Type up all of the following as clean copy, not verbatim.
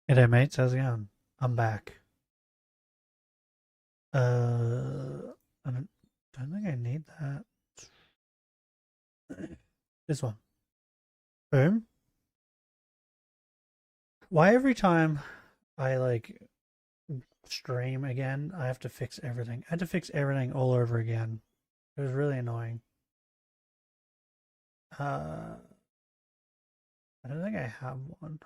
G'day mates, how's it going? I'm back. I don't think I need that. This one. Boom. Why every time I stream again, I have to fix everything? I had to fix everything all over again. It was really annoying. I don't think I have one.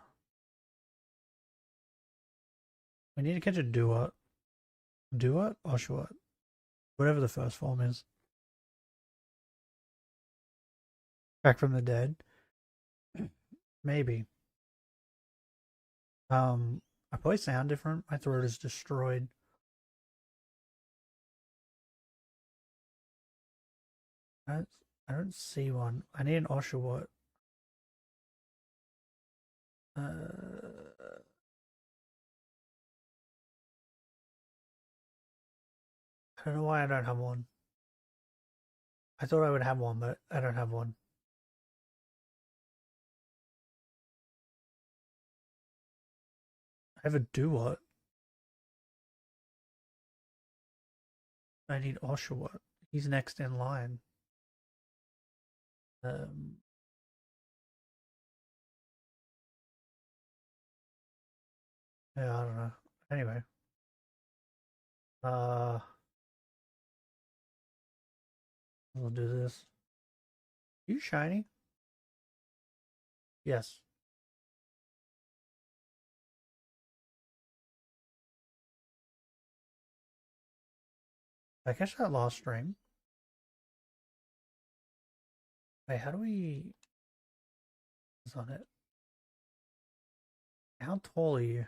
We need to catch a Duat. Duat? Oshawott. Whatever the first form is. Back from the dead. Maybe. I probably sound different. My throat is destroyed. I I don't see one. I need an Oshawott. Uh, I don't know why I don't have one. I thought I would have one, but I don't have one. I have a Duat. I need Oshawott. He's next in line. Um, yeah, I don't know. Anyway, uh, we'll do this. You shiny? Yes. Did I catch that last stream? Wait, how do we? Is on it? How tall are you?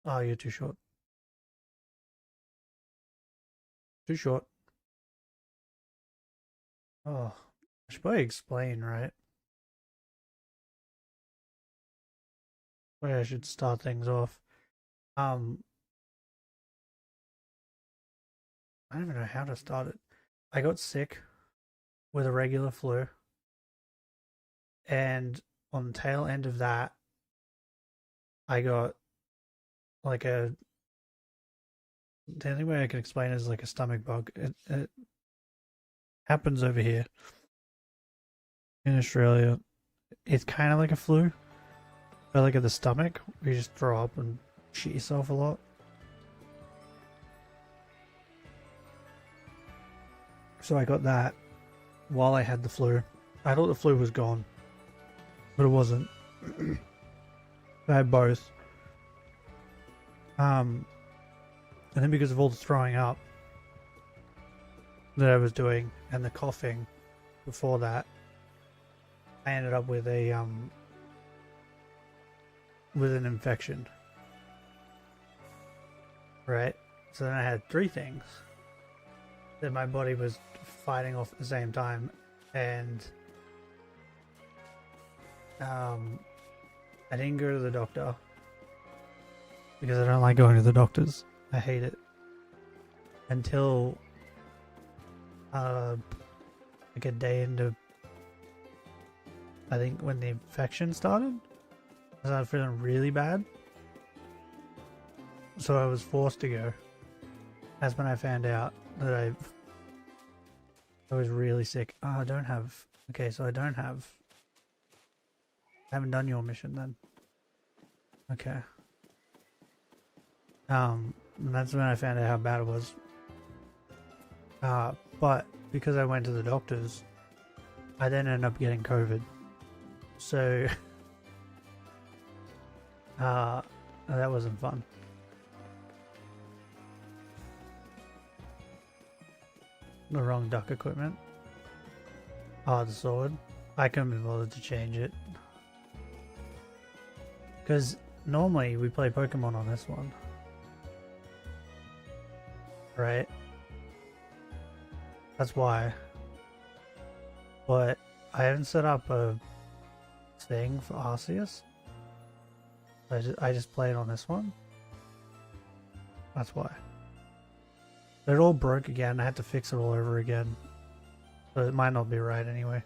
Oh, you're too short. Too short. Oh, I should probably explain, right? Wait, I should start things off. Um, I don't even know how to start it. I got sick with a regular flu, and on the tail end of that, I got like a. The only way I can explain it is like a stomach bug. It happens over here in Australia. It's kind of like a flu, but like at the stomach, you just throw up and shit yourself a lot. So I got that while I had the flu. I thought the flu was gone, but it wasn't. I had both. And then because of all the throwing up that I was doing and the coughing before that, I ended up with with an infection. Right? So then I had three things that my body was fighting off at the same time, and I didn't go to the doctor because I don't like going to the doctors. I hate it. Until like a day into, I think, when the infection started. I started feeling really bad. So I was forced to go. That's when I found out that I was really sick. Oh, I don't have. Okay, so I don't have. I haven't done your mission then. Okay. And that's when I found out how bad it was. But because I went to the doctors, I then ended up getting COVID. So, that wasn't fun. The wrong duck equipment. Oh, the sword. I couldn't be bothered to change it. Because normally we play Pokemon on this one. Right? That's why. But I haven't set up a thing for Arceus. I just play it on this one. That's why. It all broke again. I had to fix it all over again. So it might not be right anyway.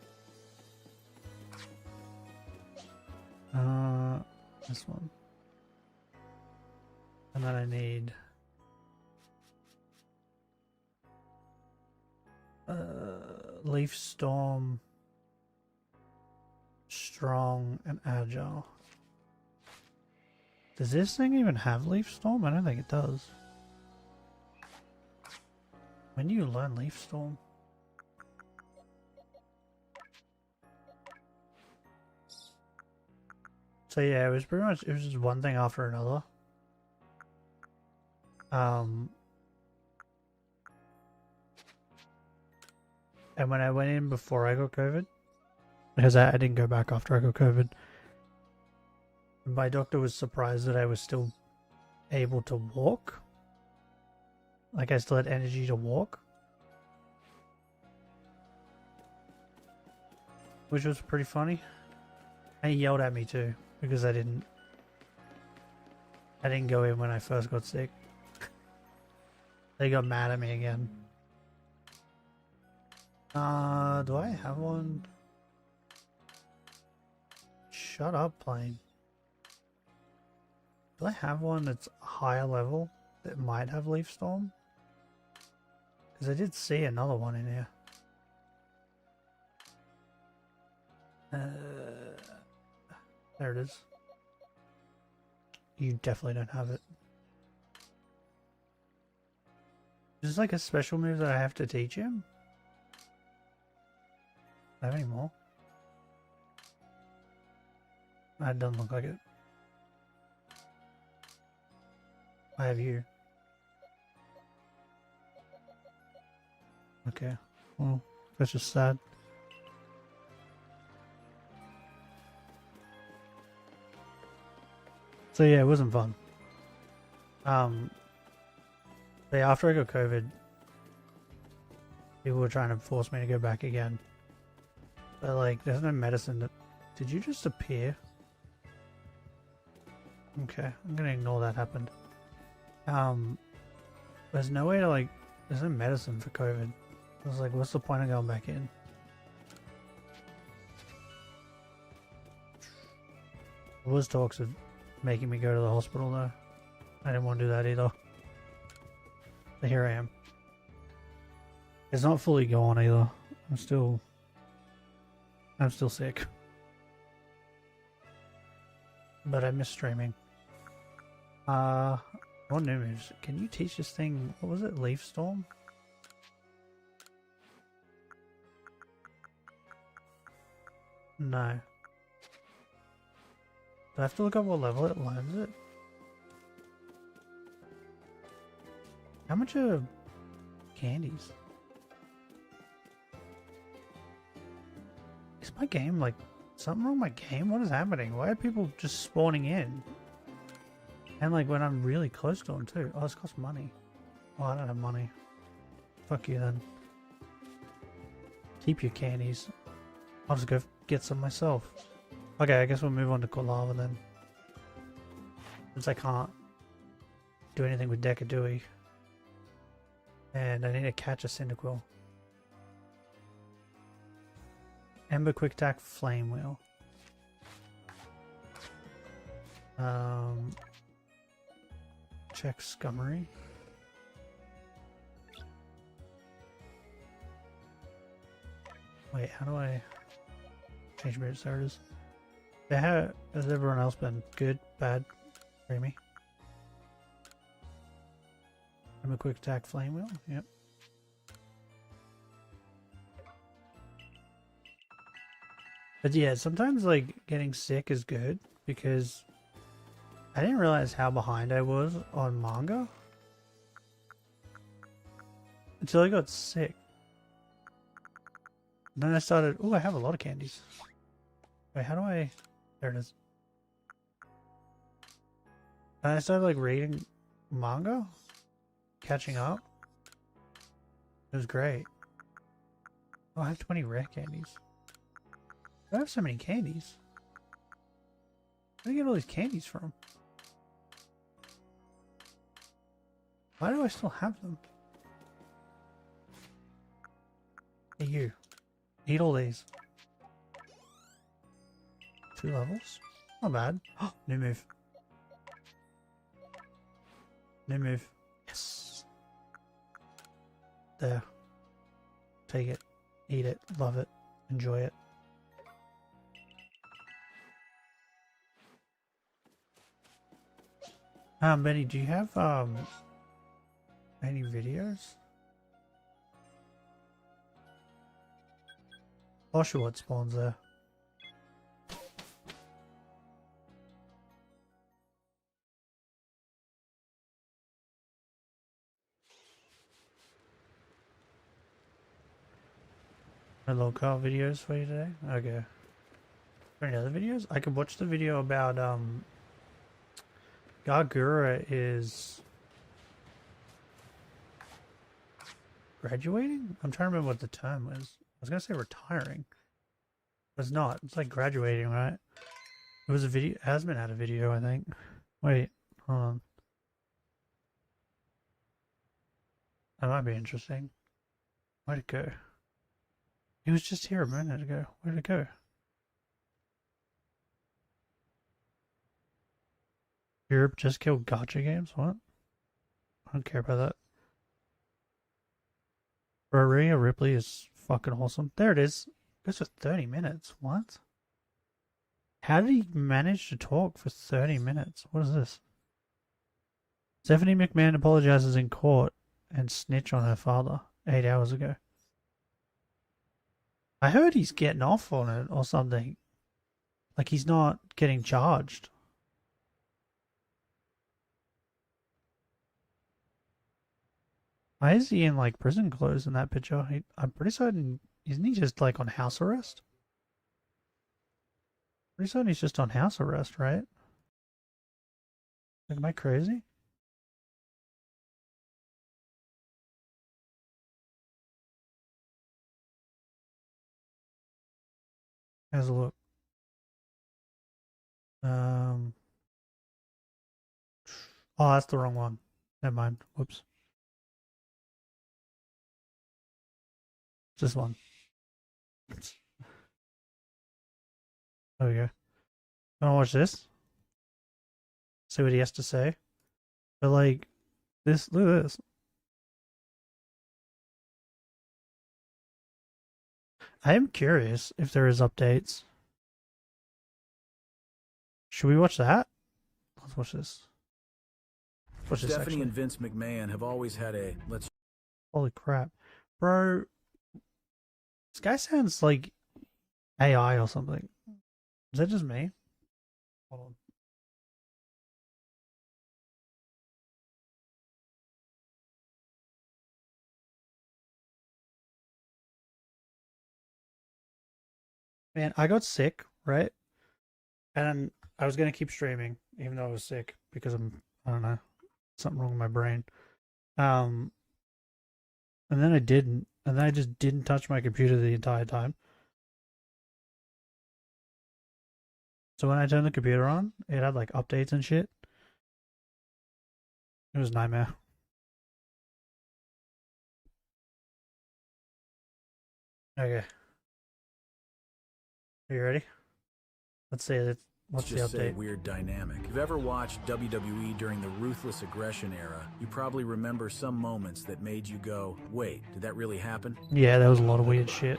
This one. And then I need Leaf Storm, Strong, and Agile. Does this thing even have Leaf Storm? I don't think it does. When do you learn Leaf Storm? So yeah, it was pretty much, it was just one thing after another. And when I went in before I got COVID, because I didn't go back after I got COVID, my doctor was surprised that I was still able to walk. Like I still had energy to walk. Which was pretty funny. And he yelled at me too, because I didn't go in when I first got sick. They got mad at me again. Do I have one? Shut up, plane. Do I have one that's higher level that might have Leaf Storm? Because I did see another one in here. There it is. You definitely don't have it. Is this like a special move that I have to teach him? Do I have any more? That doesn't look like it. I have you. Okay. Well, that's just sad. So yeah, it wasn't fun. But yeah, after I got COVID, people were trying to force me to go back again. But like, there's no medicine that... Did you just appear? Okay, I'm gonna ignore that happened. There's no way to like... There's no medicine for COVID. I was like, what's the point of going back in? There was talks of making me go to the hospital though. I didn't want to do that either. But here I am. It's not fully gone either. I'm still sick. But I miss streaming. What new moves? Can you teach this thing? What was it? Leaf Storm? No. Do I have to look up what level it learns it? How much are candies? Is my game like... Something wrong with my game? What is happening? Why are people just spawning in? And like when I'm really close to them too. Oh, this costs money. Oh, I don't have money. Fuck you then. Keep your candies. I'll just go get some myself. Okay, I guess we'll move on to Kolava then. Since I can't do anything with Decadui. And I need to catch a Cyndaquil. Ember Quick Attack Flame Wheel. Check Scummery. Wait, how do I change my starters? Has everyone else been good, bad, creamy? Ember Quick Attack Flame Wheel? Yep. But yeah, sometimes like getting sick is good because I didn't realize how behind I was on manga until I got sick. And then I started, oh, I have a lot of candies. Wait, how do I, there it is. And I started like reading manga, catching up. It was great. Oh, I have 20 rare candies. I have so many candies. Where do you get all these candies from? Why do I still have them? Hey, you. Eat all these. 2 levels? Not bad. New move. New move. Yes. There. Take it. Eat it. Love it. Enjoy it. Benny, do you have any videos? Oshawott spawns there. No little car videos for you today? Okay. Any other videos? I could watch the video about Gargura is graduating? I'm trying to remember what the term was. I was gonna say retiring. But it's not. It's like graduating, right? It was a video. Asman had a video, I think. Wait, hold on. That might be interesting. Where'd it go? He was just here a minute ago. Where'd it go? Europe just killed gacha games? What? I don't care about that. Rhea Ripley is fucking awesome. There it is. Goes for 30 minutes. What? How did he manage to talk for 30 minutes? What is this? Stephanie McMahon apologizes in court and snitch on her father 8 hours ago. I heard he's getting off on it or something. Like he's not getting charged. Why is he in like prison clothes in that picture? I'm pretty certain, isn't he just like on house arrest? Pretty certain he's just on house arrest, right? Like, am I crazy? Has a look. Oh, that's the wrong one. Never mind. Whoops. This one. There we go. Wanna watch this? See what he has to say. But like this, look at this. I am curious if there is updates. Should we watch that? Let's watch this. Watch this, Stephanie and Vince McMahon have always had a let's. Holy crap, bro! This guy sounds like AI or something. Is that just me? Hold on. Man, I got sick, right? And I was gonna keep streaming, even though I was sick, because I don't know, something wrong with my brain. And then I didn't, and then I just didn't touch my computer the entire time. So when I turned the computer on, it had like updates and shit. It was a nightmare. Okay. Are you ready? Let's see it. What's the just say update? weird dynamic. If you've ever watched WWE during the Ruthless Aggression era, you probably remember some moments that made you go, wait, did that really happen? Yeah, there was a lot of weird shit.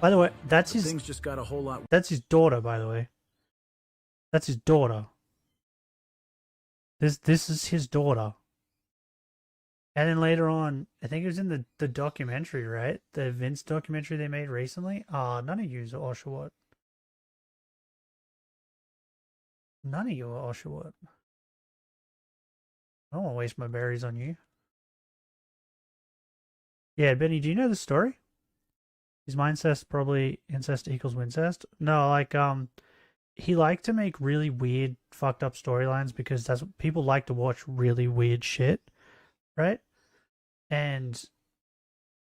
By the way, that's his. Things just got a whole lot. That's his daughter, by the way. That's his daughter. This is his daughter. And then later on, I think it was in the documentary, right? The Vince documentary they made recently. None of you are Oshawott. None of you are Oshawott. I don't want to waste my berries on you. Yeah, Benny, do you know the story? Is my incest probably incest equals Wincest? No, like, he liked to make really weird, fucked up storylines because that's what people like to watch really weird shit, right? And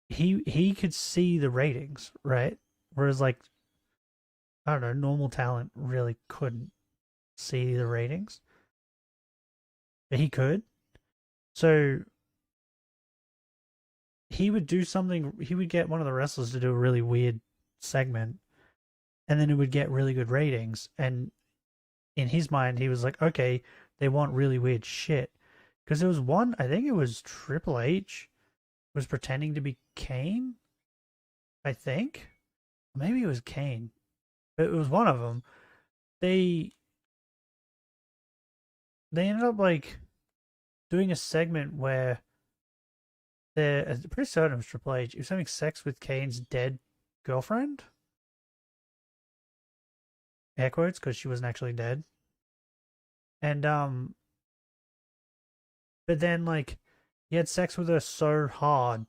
he could see the ratings, right? Whereas like I don't know, normal talent really couldn't see the ratings. But he could. So he would do something, he would get one of the wrestlers to do a really weird segment and then it would get really good ratings. And in his mind, he was like, okay, they want really weird shit. Because there was one, I think it was Triple H was pretending to be Kane, I think. Maybe it was Kane, but it was one of them. They ended up like doing a segment where they're pretty certain it was Triple H. He was having sex with Kane's dead girlfriend. Air quotes, because she wasn't actually dead. And but then like he had sex with her so hard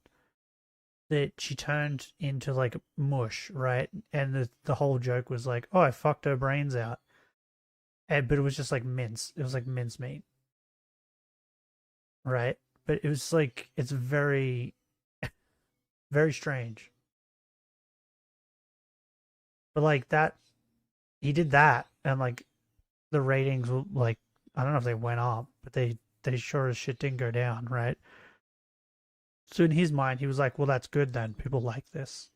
that she turned into like mush, right? And the whole joke was like, oh, I fucked her brains out. But it was just like mince. It was like mincemeat, right? But it was like it's very, very strange. But like that, he did that, and like the ratings were like, I don't know if they went up, but they sure as shit didn't go down, right? So in his mind, he was like, well, that's good then. People like this.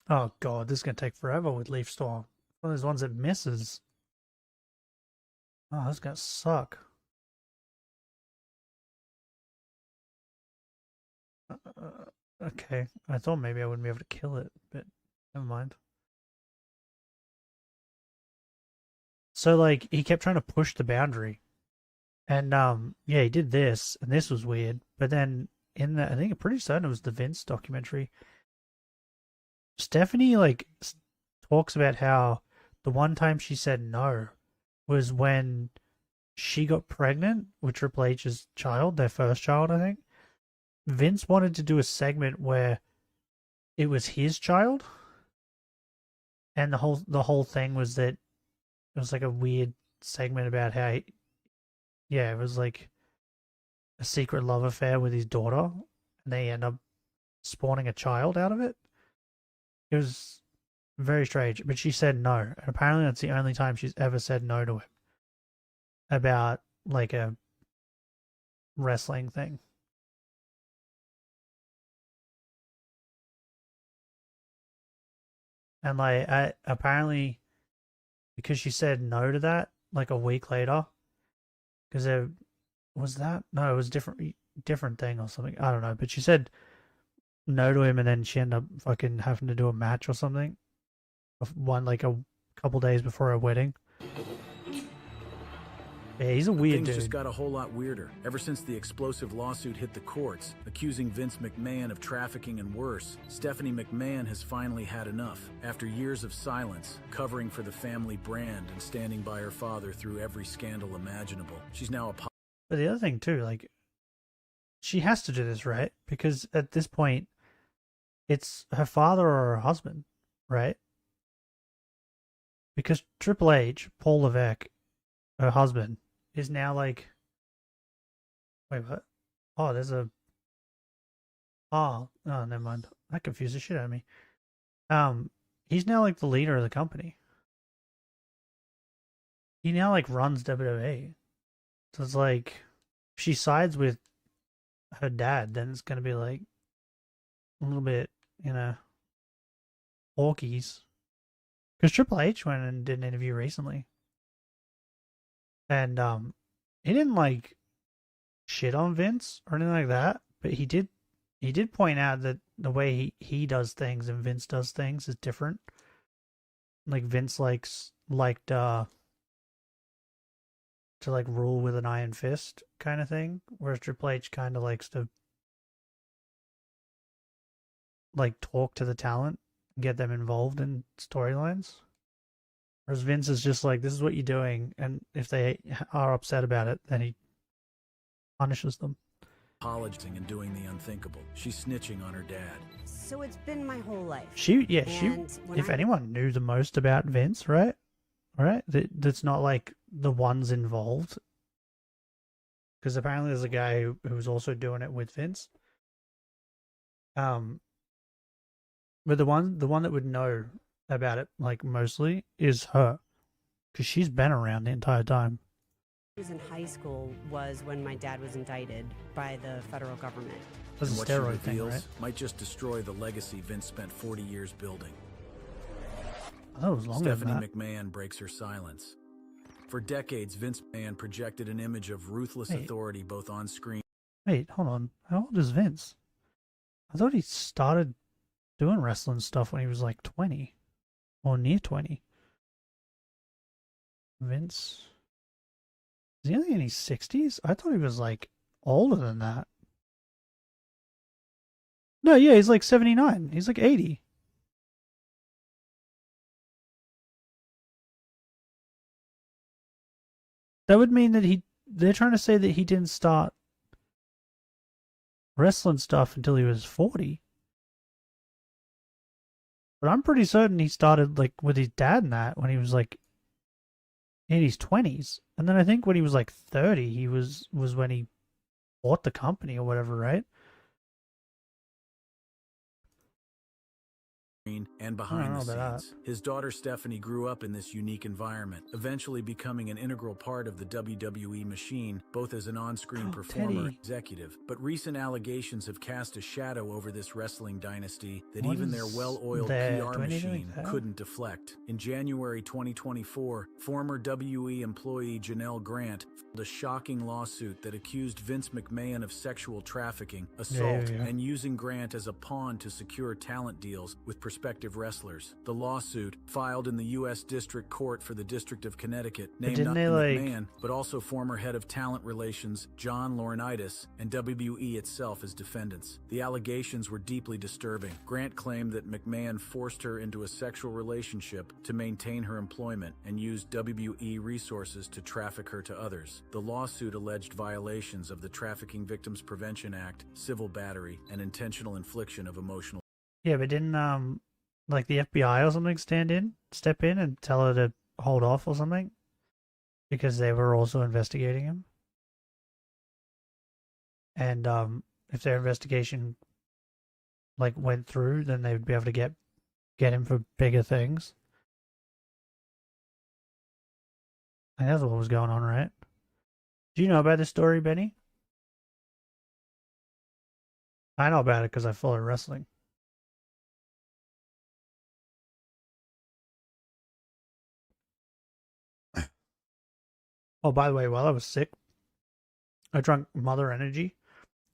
Oh god, this is gonna take forever with Leaf Storm. One of those ones that misses. Oh, this is gonna suck. Okay, I thought maybe I wouldn't be able to kill it, but never mind. So like he kept trying to push the boundary, and yeah, he did this, and this was weird. But then in the, I think I'm pretty certain it was the Vince documentary. Stephanie like talks about how the one time she said no was when she got pregnant with Triple H's child, their first child, I think. Vince wanted to do a segment where it was his child, and the whole thing was that it was like a weird segment about how yeah, it was like a secret love affair with his daughter, and they end up spawning a child out of it. It was very strange, but she said no, and apparently that's the only time she's ever said no to him about like a wrestling thing. And like I apparently because she said no to that like a week later, because there was that no, it was different thing or something. I don't know, but she said no to him, and then she ended up fucking having to do a match or something. One like a couple days before her wedding. Yeah, he's a weird Things dude. just got a whole lot weirder ever since the explosive lawsuit hit the courts, accusing Vince McMahon of trafficking and worse. Stephanie McMahon has finally had enough. After years of silence, covering for the family brand and standing by her father through every scandal imaginable, she's now But the other thing too, like, she has to do this, right? Because at this point, it's her father or her husband, right? Because Triple H, Paul Levesque, her husband, is now like, wait, what? Oh, there's a, oh, never mind. That confused the shit out of me. He's now like the leader of the company. He now like runs WWE. So it's like, if she sides with her dad, then it's gonna be like a little bit, Orkies. Because Triple H went and did an interview recently, and he didn't like shit on Vince or anything like that, but he did point out that the way he does things and Vince does things is different. Like Vince liked to like rule with an iron fist kind of thing, whereas Triple H kind of likes to like talk to the talent, get them involved in storylines. Whereas Vince is just like, this is what you're doing, and if they are upset about it, then he punishes them. apologizing and doing the unthinkable. She's snitching on her dad. So it's been my whole life. If anyone knew the most about Vince, right? That's not like the ones involved. Because apparently there's a guy who was also doing it with Vince. But the one that would know about it, like, mostly, is her. Because she's been around the entire time. I was in high school was when my dad was indicted by the federal government. That's And a what she steroid thing, reveals right? might just destroy the legacy Vince spent 40 years building. I thought it was longer Stephanie than that. McMahon breaks her silence. For decades, Vince McMahon projected an image of ruthless Wait. authority both on screen. Wait, hold on. How old is Vince? I thought he started doing wrestling stuff when he was like 20 or near 20. Vince. Is he only in his 60s? I thought he was like older than that. No, yeah, he's like 79. He's like 80. That would mean that they're trying to say that he didn't start wrestling stuff until he was 40. But I'm pretty certain he started like with his dad and that when he was like in his 20s. And then I think when he was like 30, he was when he bought the company or whatever, right? And behind the scenes. His daughter Stephanie grew up in this unique environment, eventually becoming an integral part of the WWE machine, both as an on-screen performer and executive. But recent allegations have cast a shadow over this wrestling dynasty that even their well-oiled PR machine couldn't deflect. In January 2024, former WE employee Janelle Grant filed a shocking lawsuit that accused Vince McMahon of sexual trafficking, assault, and using Grant as a pawn to secure talent deals with prospective wrestlers. The lawsuit, filed in the U.S. District Court for the District of Connecticut, named not McMahon, but also former head of talent relations John Laurinaitis and WWE itself as defendants. The allegations were deeply disturbing. Grant claimed that McMahon forced her into a sexual relationship to maintain her employment and used WWE resources to traffic her to others. The lawsuit alleged violations of the Trafficking Victims Prevention Act, civil battery, and intentional infliction of emotional. Yeah, but didn't like the FBI or something step in and tell her to hold off or something? Because they were also investigating him. And if their investigation like went through, then they would be able to get him for bigger things. I think that's what was going on, right? Do you know about this story, Benny? I know about it because I follow wrestling. Oh, by the way, while I was sick, I drank Mother Energy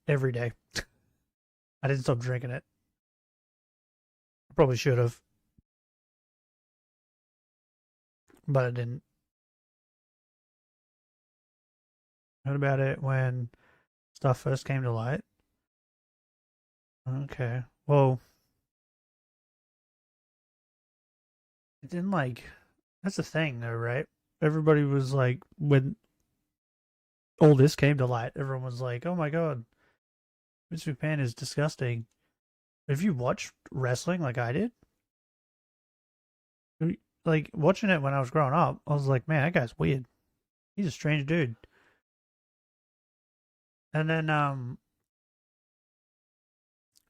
every day. I didn't stop drinking it. I probably should have. But I didn't. Heard about it when stuff first came to light. Okay. Well, it didn't like... That's the thing, though, right? Everybody was like, when all this came to light, everyone was like, oh my god, Vince McMahon is disgusting. If you watched wrestling like I did, like watching it when I was growing up, I was like, man, that guy's weird. He's a strange dude. And then,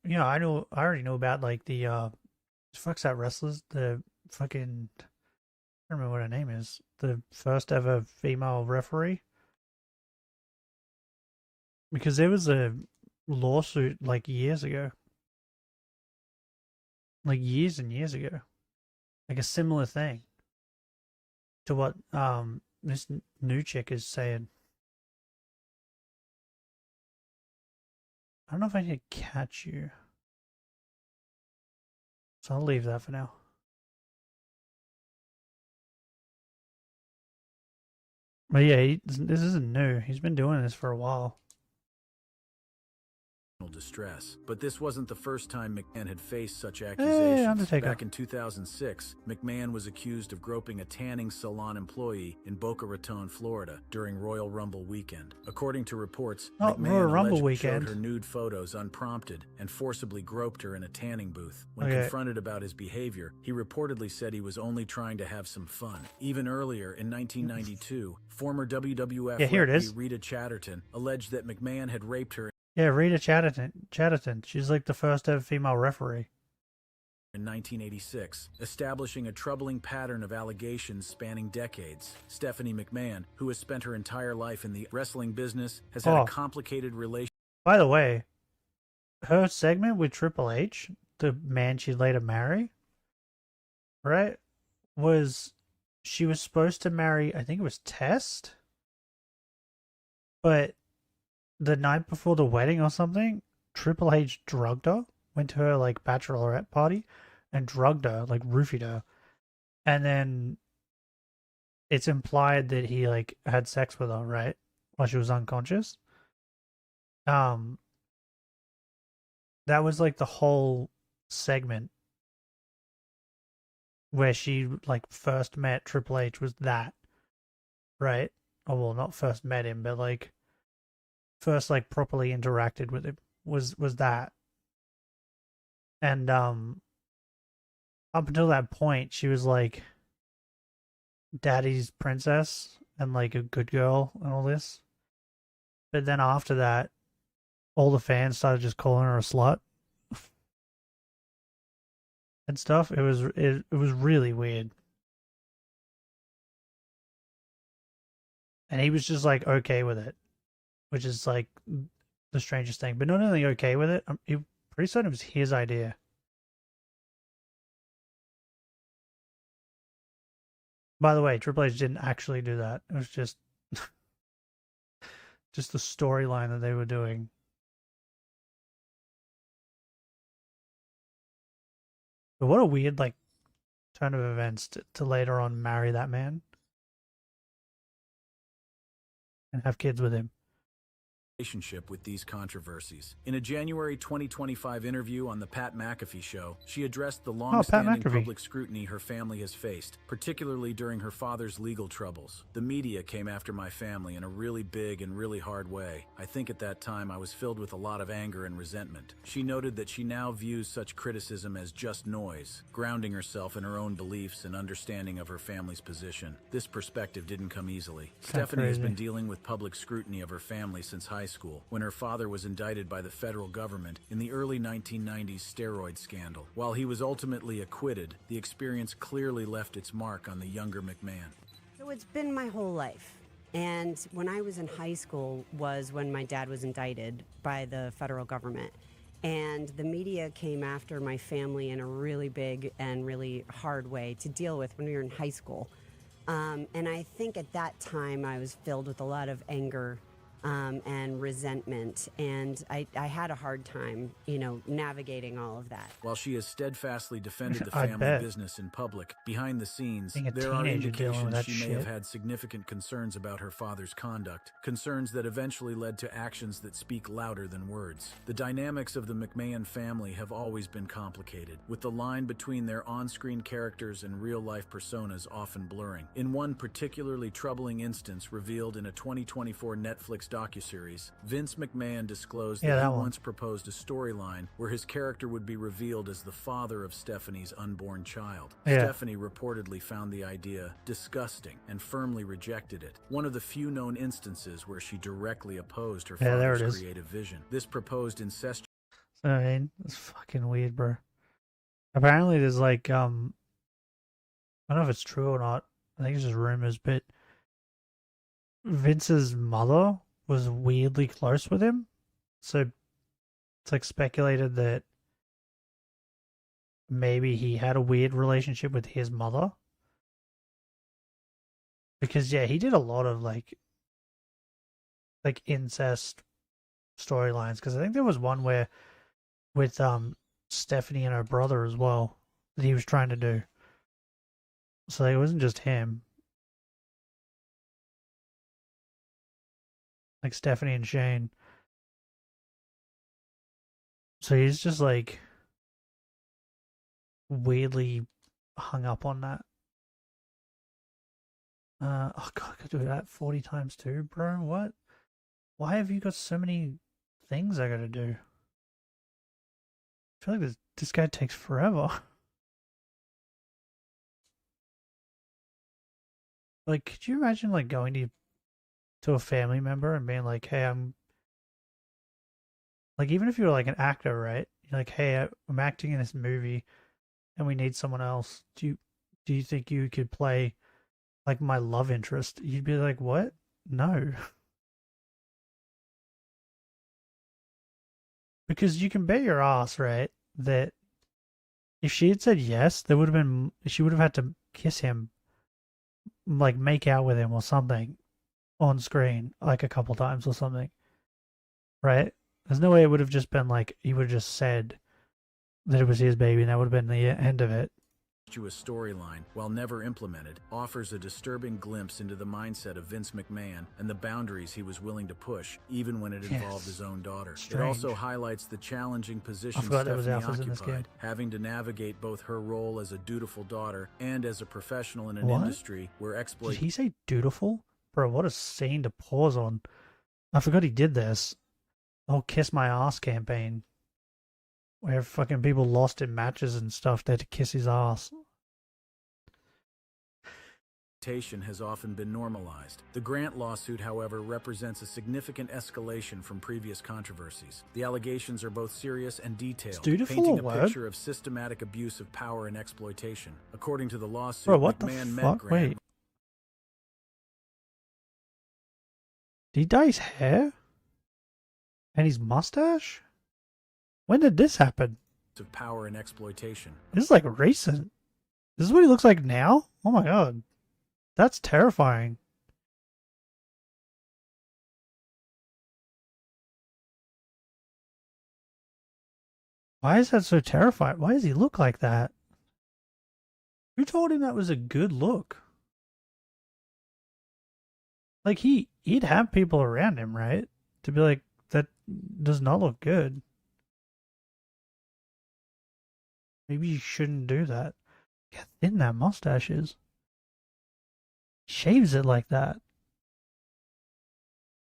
you know, I already knew about like the, fuck's that wrestlers? The fucking, I don't remember what her name is. The first ever female referee. Because there was a lawsuit like years ago. Like years and years ago. Like a similar thing to what this new chick is saying. I don't know if I need to catch you. So I'll leave that for now. But yeah, this isn't new. He's been doing this for a while. Distress. But this wasn't the first time McMahon had faced such accusations. Hey, back in 2006, McMahon was accused of groping a tanning salon employee in Boca Raton, Florida, during Royal Rumble weekend. According to reports, McMahon allegedly showed her nude photos unprompted and forcibly groped her in a tanning booth. When confronted about his behavior, he reportedly said he was only trying to have some fun. Even earlier, in 1992, former WWF referee Rita Chatterton alleged that McMahon had raped her. Yeah, Rita Chatterton. She's like the first ever female referee. In 1986, establishing a troubling pattern of allegations spanning decades. Stephanie McMahon, who has spent her entire life in the wrestling business, has had a complicated relationship. By the way, her segment with Triple H, the man she'd later marry, right, was she was supposed to marry, I think it was Test, but the night before the wedding or something, Triple H drugged her, went to her like bachelorette party and drugged her, like roofied her. And then it's implied that he like had sex with her, right? While she was unconscious. Um that was like the whole segment where she like first met Triple H was that, right? Oh well, not first met him, but like first like properly interacted with him was that. And up until that point she was like daddy's princess and like a good girl and all this. But then after that, all the fans started just calling her a slut and stuff. It was really weird. And he was just like okay with it, which is like the strangest thing. But not only okay with it, I'm pretty certain it was his idea. By the way, Triple H didn't actually do that. It was just just the storyline that they were doing. But what a weird like turn of events to later on marry that man and have kids with him. Relationship with these controversies. In a January 2025 interview on The Pat McAfee Show, she addressed the long-standing public scrutiny her family has faced, particularly during her father's legal troubles. The media came after my family in a really big and really hard way. I think at that time I was filled with a lot of anger and resentment. She noted that she now views such criticism as just noise, grounding herself in her own beliefs and understanding of her family's position. This perspective didn't come easily. Stephanie has been dealing with public scrutiny of her family since high school, when her father was indicted by the federal government in the early 1990s steroid scandal. While he was ultimately acquitted, the experience clearly left its mark on the younger McMahon. So it's been my whole life. And when I was in high school was when my dad was indicted by the federal government. And the media came after my family in a really big and really hard way to deal with when we were in high school. And I think at that time I was filled with a lot of anger and resentment, and I had a hard time, navigating all of that. While she has steadfastly defended the family business in public, behind the scenes, there are indications she may have had significant concerns about her father's conduct, concerns that eventually led to actions that speak louder than words. The dynamics of the McMahon family have always been complicated, with the line between their on-screen characters and real-life personas often blurring. In one particularly troubling instance revealed in a 2024 Netflix docuseries, Vince McMahon disclosed that he once proposed a storyline where his character would be revealed as the father of Stephanie's unborn child. Stephanie reportedly found the idea disgusting and firmly rejected it, one of the few known instances where she directly opposed her father's creative vision. This proposed incestuous... I mean, it's fucking weird, bro. Apparently there's like, I don't know if it's true or not. I think it's just rumors, but Vince's mother was weirdly close with him. So it's like speculated that maybe he had a weird relationship with his mother. Because he did a lot of like incest storylines. Because I think there was one where with Stephanie and her brother as well that he was trying to do. So it wasn't just him. Like Stephanie and Shane. So he's just like weirdly hung up on that. Oh god, I could do that 40 times too, bro. What? Why have you got so many things I gotta do? I feel like this guy takes forever. Like, could you imagine like going to a family member and being like, hey, I'm like, even if you're like an actor, right? You're like, hey, I'm acting in this movie and we need someone else. Do you think you could play like my love interest? You'd be like, what? No. Because you can bet your ass, right, that If she had said yes, there would have been. She would have had to kiss him, like make out with him or something on screen, like a couple times or something, right? There's no way it would have just been like he would have just said that it was his baby, and that would have been the end of it. Storyline, while never implemented, offers a disturbing glimpse into the mindset of Vince McMahon and the boundaries he was willing to push, even when it involved his own daughter. Strange. It also highlights the challenging position Stephanie occupied, having to navigate both her role as a dutiful daughter and as a professional in an industry where Did he say dutiful? Bro, what a scene to pause on. I forgot he did this. The whole Kiss My Ass campaign. Where fucking people lost in matches and stuff, they had to kiss his ass. Has often been normalized. The Grant lawsuit, however, represents a significant escalation from previous controversies. The allegations are both serious and detailed, painting a picture of systematic abuse of power and exploitation. According to the lawsuit, bro, what McMahon the fuck? Wait. Did he dye his hair? And his mustache? When did this happen? Of power and exploitation. This is like recent. This is what he looks like now? Oh my god. That's terrifying. Why is that so terrifying? Why does he look like that? Who told him that was a good look? Like he'd have people around him, right? To be like, that does not look good. Maybe you shouldn't do that. Look how thin that mustache is. Shaves it like that.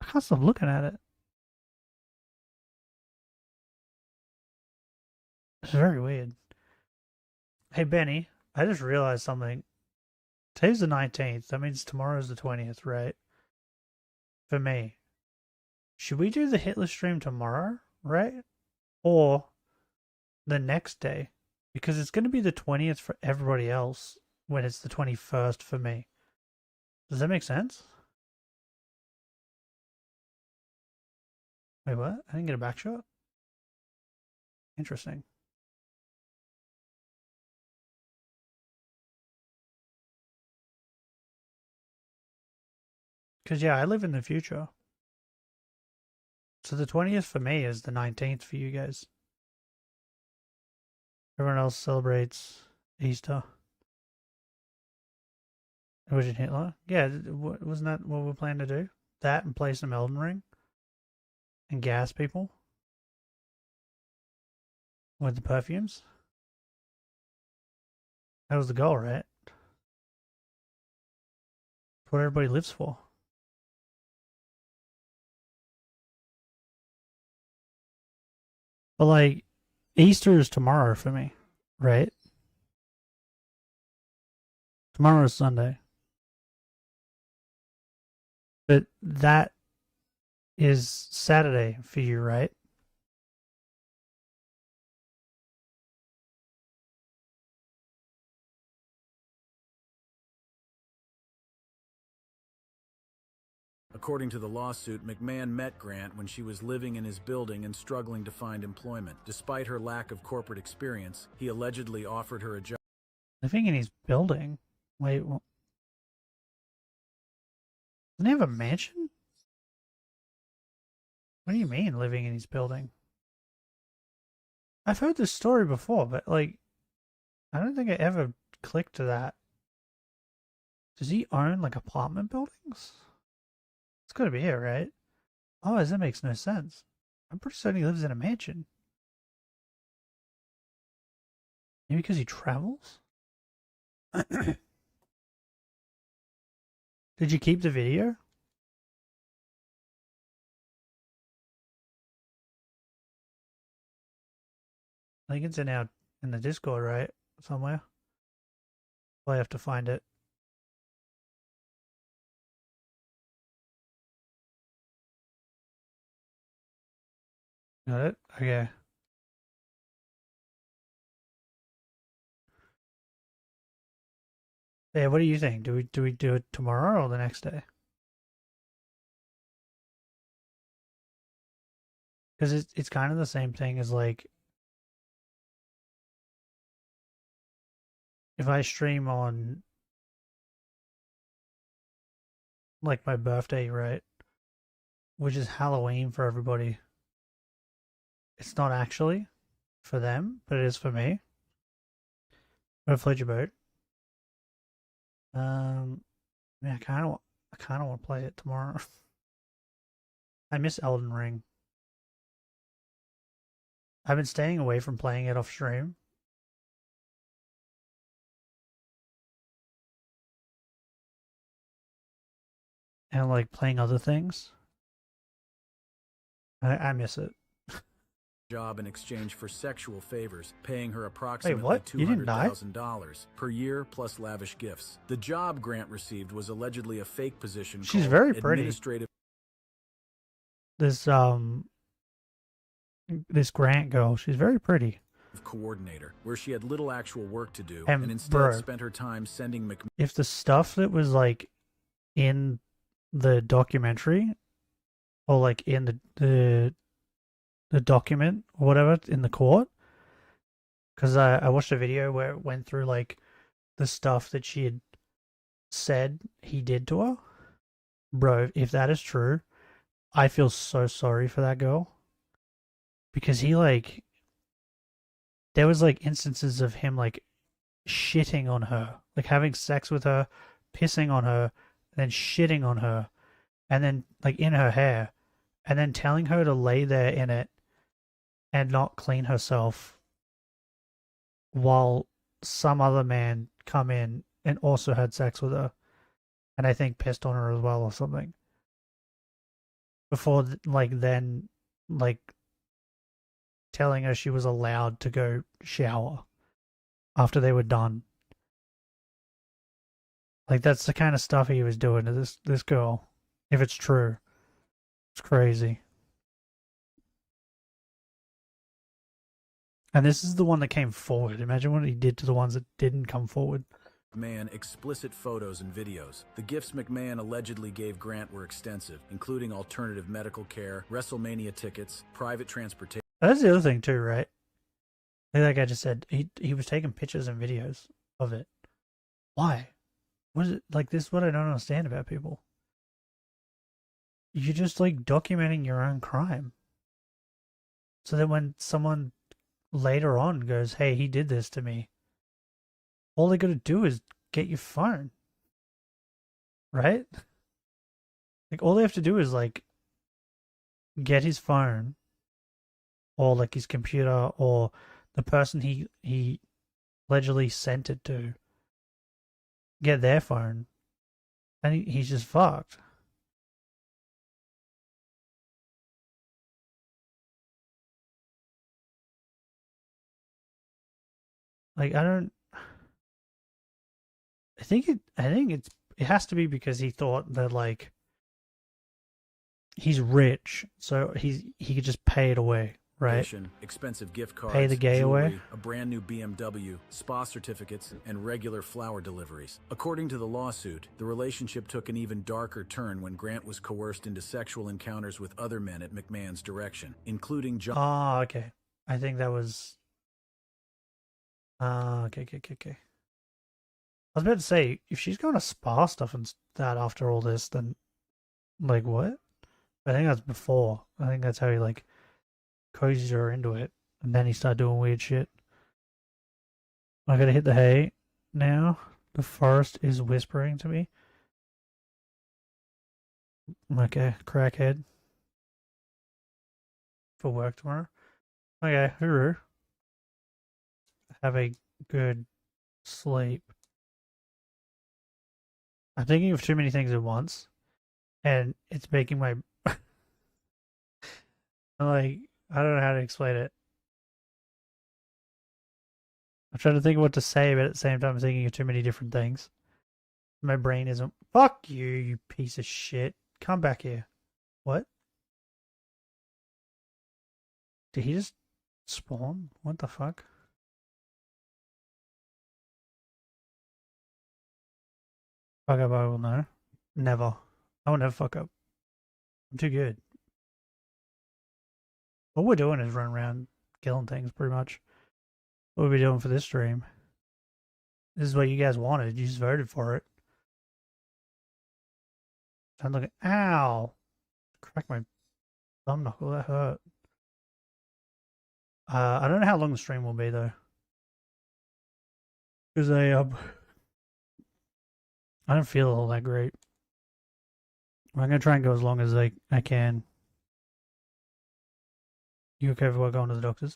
I can't stop looking at it. It's very weird. Hey, Benny, I just realized something. Today's the 19th. That means tomorrow's the 20th, right? For me. Should we do the Hitler stream tomorrow, right? Or the next day? Because it's going to be the 20th for everybody else when it's the 21st for me. Does that make sense? Wait, what? I didn't get a back shot? Interesting. Because, yeah, I live in the future. So the 20th for me is the 19th for you guys. Everyone else celebrates Easter. Origin Hitler? Yeah, wasn't that what we planned to do? That and play some Elden Ring? And gas people? With the perfumes? That was the goal, right? That's what everybody lives for. But like, Easter is tomorrow for me, right? Tomorrow is Sunday. But that is Saturday for you, right? According to the lawsuit, McMahon met Grant when she was living in his building and struggling to find employment. Despite her lack of corporate experience, he allegedly offered her a job. Living in his building? Wait, doesn't he have a mansion? What do you mean, living in his building? I've heard this story before, but like, I don't think I ever clicked to that. Does he own like apartment buildings? It's gotta be it, right? Otherwise, that makes no sense. I'm pretty certain he lives in a mansion. Maybe because he travels? Did you keep the video? I think it's in the Discord, right? Somewhere. Well, I have to find it. Got it? Okay. Yeah, what do you think? Do we do it tomorrow or the next day? Because it's kind of the same thing as like if I stream on like my birthday, right, which is Halloween for everybody, it's not actually for them, but it is for me. But float your boat. Yeah, I kind of want to play it tomorrow. I miss Elden Ring. I've been staying away from playing it off stream. And like playing other things. I miss it. Job in exchange for sexual favors, paying her Wait, approximately what? You didn't die? $200,000 per year plus lavish gifts. The job Grant received was allegedly a fake position She's called very pretty. administrative This this Grant girl, she's very pretty. coordinator, where she had little actual work to do And, and instead bro, spent her time sending if the stuff that was like in the documentary or like in the document or whatever in the court, because I watched a video where it went through like the stuff that she had said he did to her. Bro, if that is true, I feel so sorry for that girl. Because he like, there was like instances of him like shitting on her, like having sex with her, pissing on her, then shitting on her, and then like in her hair, and then telling her to lay there in it and not clean herself while some other man come in and also had sex with her, and I think pissed on her as well or something. Before like then like telling her she was allowed to go shower after they were done. Like that's the kind of stuff he was doing to this girl. If it's true, it's crazy. And this is the one that came forward. Imagine what he did to the ones that didn't come forward. McMahon explicit photos and videos. The gifts McMahon allegedly gave Grant were extensive, including alternative medical care, WrestleMania tickets, private transportation. That's the other thing too, right? Like that guy just said, he was taking pictures and videos of it. Why? What is it like? This is what I don't understand about people. You're just like documenting your own crime, so that when someone later on goes, "Hey, he did this to me," all they got to do is get your phone, right? Like all they have to do is like get his phone, or like his computer, or the person he allegedly sent it to, get their phone, and he's just fucked. Like I think it has to be because he thought that like he's rich, so he could just pay it away, right? Expensive gift cards, Pay the gay jewelry, away. a brand new BMW, spa certificates, and regular flower deliveries. According to the lawsuit, the relationship took an even darker turn when Grant was coerced into sexual encounters with other men at McMahon's direction, including John. Oh, okay. I think that was. Okay. I was about to say, if she's going to spa stuff and that after all this, then like what? I think that's before. I think that's how he like cozies her into it, and then he started doing weird shit. I gotta hit the hay now. The forest is whispering to me. Okay, crackhead. For work tomorrow. Okay, hooroo. Have a good sleep. I'm thinking of too many things at once, and it's making my like I don't know how to explain it. I'm trying to think of what to say, but at the same time, I'm thinking of too many different things. My brain isn't. Fuck you, you piece of shit. Come back here. What? Did he just spawn? What the fuck? Fuck up, I will know. Never. I will never fuck up. I'm too good. What we're doing is run around killing things, pretty much. What we'll be doing for this stream. This is what you guys wanted. You just voted for it. I'm looking. Ow! Crack my thumb knuckle. That hurt. I don't know how long the stream will be though, because I don't feel all that great. I'm gonna try and go as long as I can. You okay if we're going to the doctors?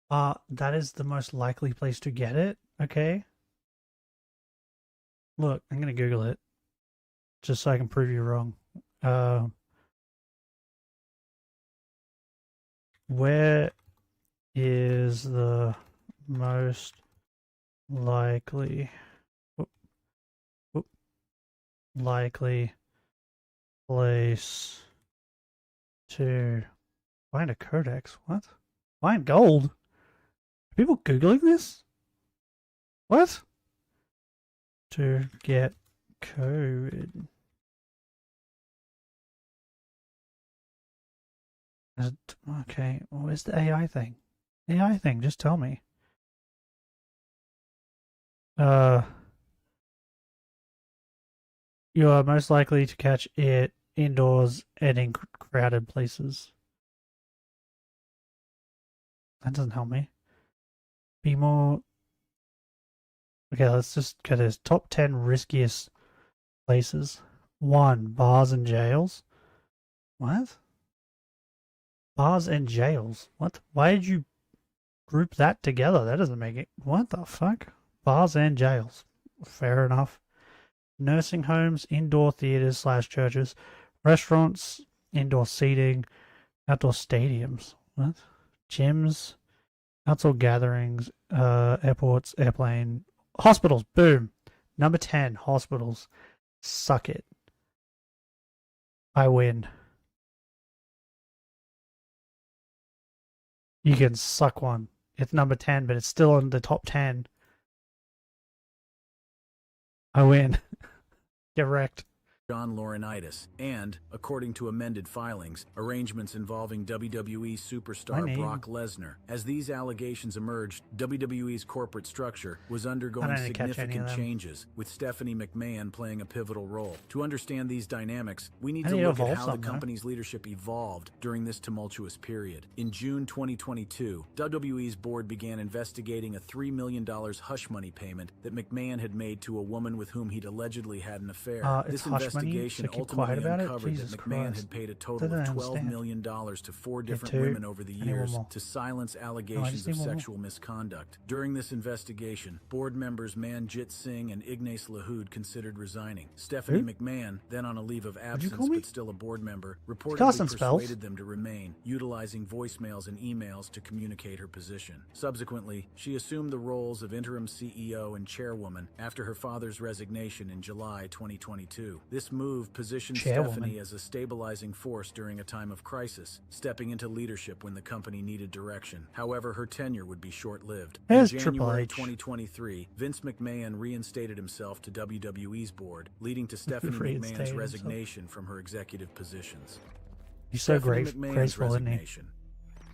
That is the most likely place to get it. Okay. Look, I'm gonna Google it, just so I can prove you wrong. Where is the most likely likely place to find a codex? What? Find gold? Are people Googling this? What? To get code. Okay, where's the AI thing? AI thing, just tell me. You are most likely to catch it indoors and in crowded places. That doesn't help me. Be more. Okay, let's just get this. Top 10 riskiest places. 1. Bars and jails. What? Bars and jails. What? Why did you group that together? That doesn't make it. What the fuck? Bars and jails. Fair enough. Nursing homes, indoor theaters / churches, restaurants, indoor seating, outdoor stadiums. What? Gyms, outdoor gatherings, airports, airplane, hospitals. Boom. Number 10, hospitals. Suck it. I win. You can suck one. It's number 10, but it's still in the top 10. I win. Get wrecked. John Laurinaitis, and, according to amended filings, arrangements involving WWE superstar Brock Lesnar. As these allegations emerged, WWE's corporate structure was undergoing significant changes, with Stephanie McMahon playing a pivotal role. To understand these dynamics, we need to look at how the company's leadership evolved during this tumultuous period. In June 2022, WWE's board began investigating a $3 million hush money payment that McMahon had made to a woman with whom he'd allegedly had an affair. This investigation ultimately uncovered that McMahon had paid a total of $12 million to 4 different women over the years to silence allegations of sexual misconduct. During this investigation, board members Manjit Singh and Ignace Lahoud considered resigning. Stephanie McMahon, then on a leave of absence but still a board member, reportedly persuaded them to remain, utilizing voicemails and emails to communicate her position. Subsequently, she assumed the roles of interim CEO and chairwoman after her father's resignation in July 2022. This move positioned Stephanie as a stabilizing force during a time of crisis, stepping into leadership when the company needed direction. However, her tenure would be short-lived. In January 2023, Vince McMahon reinstated himself to WWE's board, leading to Stephanie McMahon's resignation from her executive positions. He's so graceful, isn't he?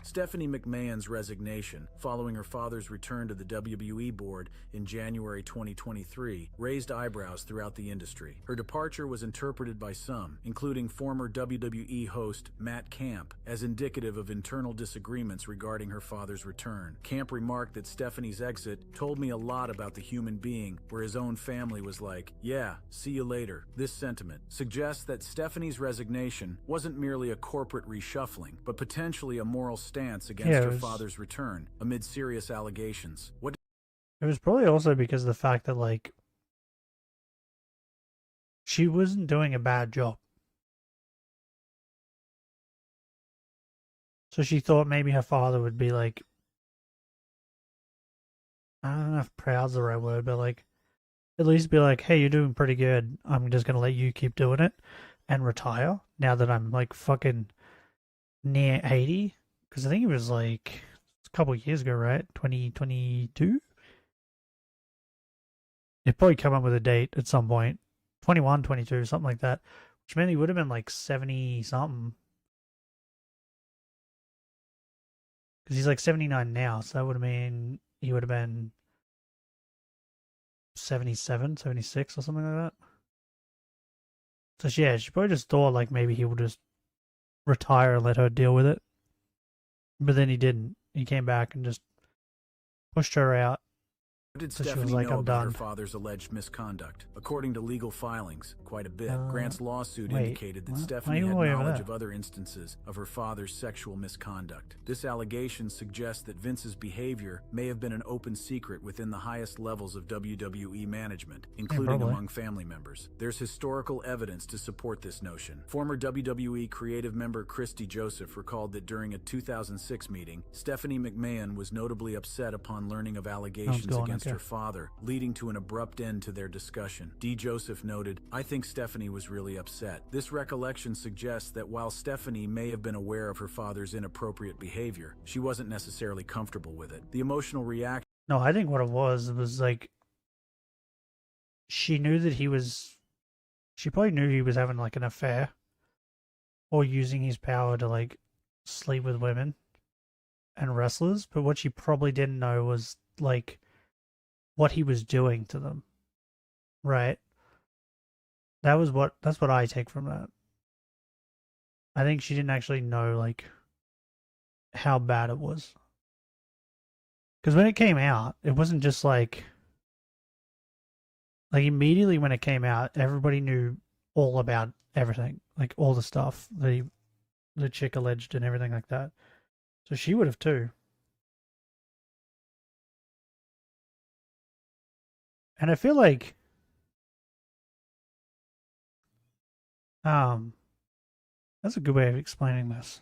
Stephanie McMahon's resignation, following her father's return to the WWE board in January 2023, raised eyebrows throughout the industry. Her departure was interpreted by some, including former WWE host Matt Camp, as indicative of internal disagreements regarding her father's return. Camp remarked that Stephanie's exit told me a lot about the human being, where his own family was like, "Yeah, see you later." This sentiment suggests that Stephanie's resignation wasn't merely a corporate reshuffling, but potentially a moral stance against her father's return amid serious allegations. It was probably also because of the fact that, like, she wasn't doing a bad job. So she thought maybe her father would be like, I don't know if proud's the right word, but like, at least be like, hey, you're doing pretty good. I'm just going to let you keep doing it and retire now that I'm like fucking near 80. Because I think it was like a couple of years ago, right? 2022? It'd probably come up with a date at some point. 21, 22, something like that. Which meant he would have been like 70 something. Because he's like 79 now, so that would have mean he would have been 77, 76 or something like that. So she probably just thought like maybe he would just retire and let her deal with it. But then he didn't. He came back and just pushed her out. What did So she was Stephanie like, know I'm about her done. father's alleged misconduct? According to legal filings, quite a bit. Grant's lawsuit wait, indicated that what? Why Stephanie are you had way over knowledge there? of other instances of her father's sexual misconduct. This allegation suggests that Vince's behavior may have been an open secret within the highest levels of WWE management, including probably. among family members. There's historical evidence to support this notion. Former WWE creative member Christy Joseph recalled that during a 2006 meeting, Stephanie McMahon was notably upset upon learning of allegations against her father, leading to an abrupt end to their discussion. D. Joseph noted, "I think Stephanie was really upset. This recollection suggests that while Stephanie may have been aware of her father's inappropriate behavior, she wasn't necessarily comfortable with it. The emotional reaction..." No, I think what it was like she knew that she probably knew he was having like an affair or using his power to like sleep with women and wrestlers, but what she probably didn't know was like what he was doing to them. Right? That's what I take from that. I think she didn't actually know like how bad it was. Because when it came out, it wasn't just like immediately when it came out, everybody knew all about everything, like all the stuff the chick alleged and everything like that. So she would have too. And I feel like that's a good way of explaining this.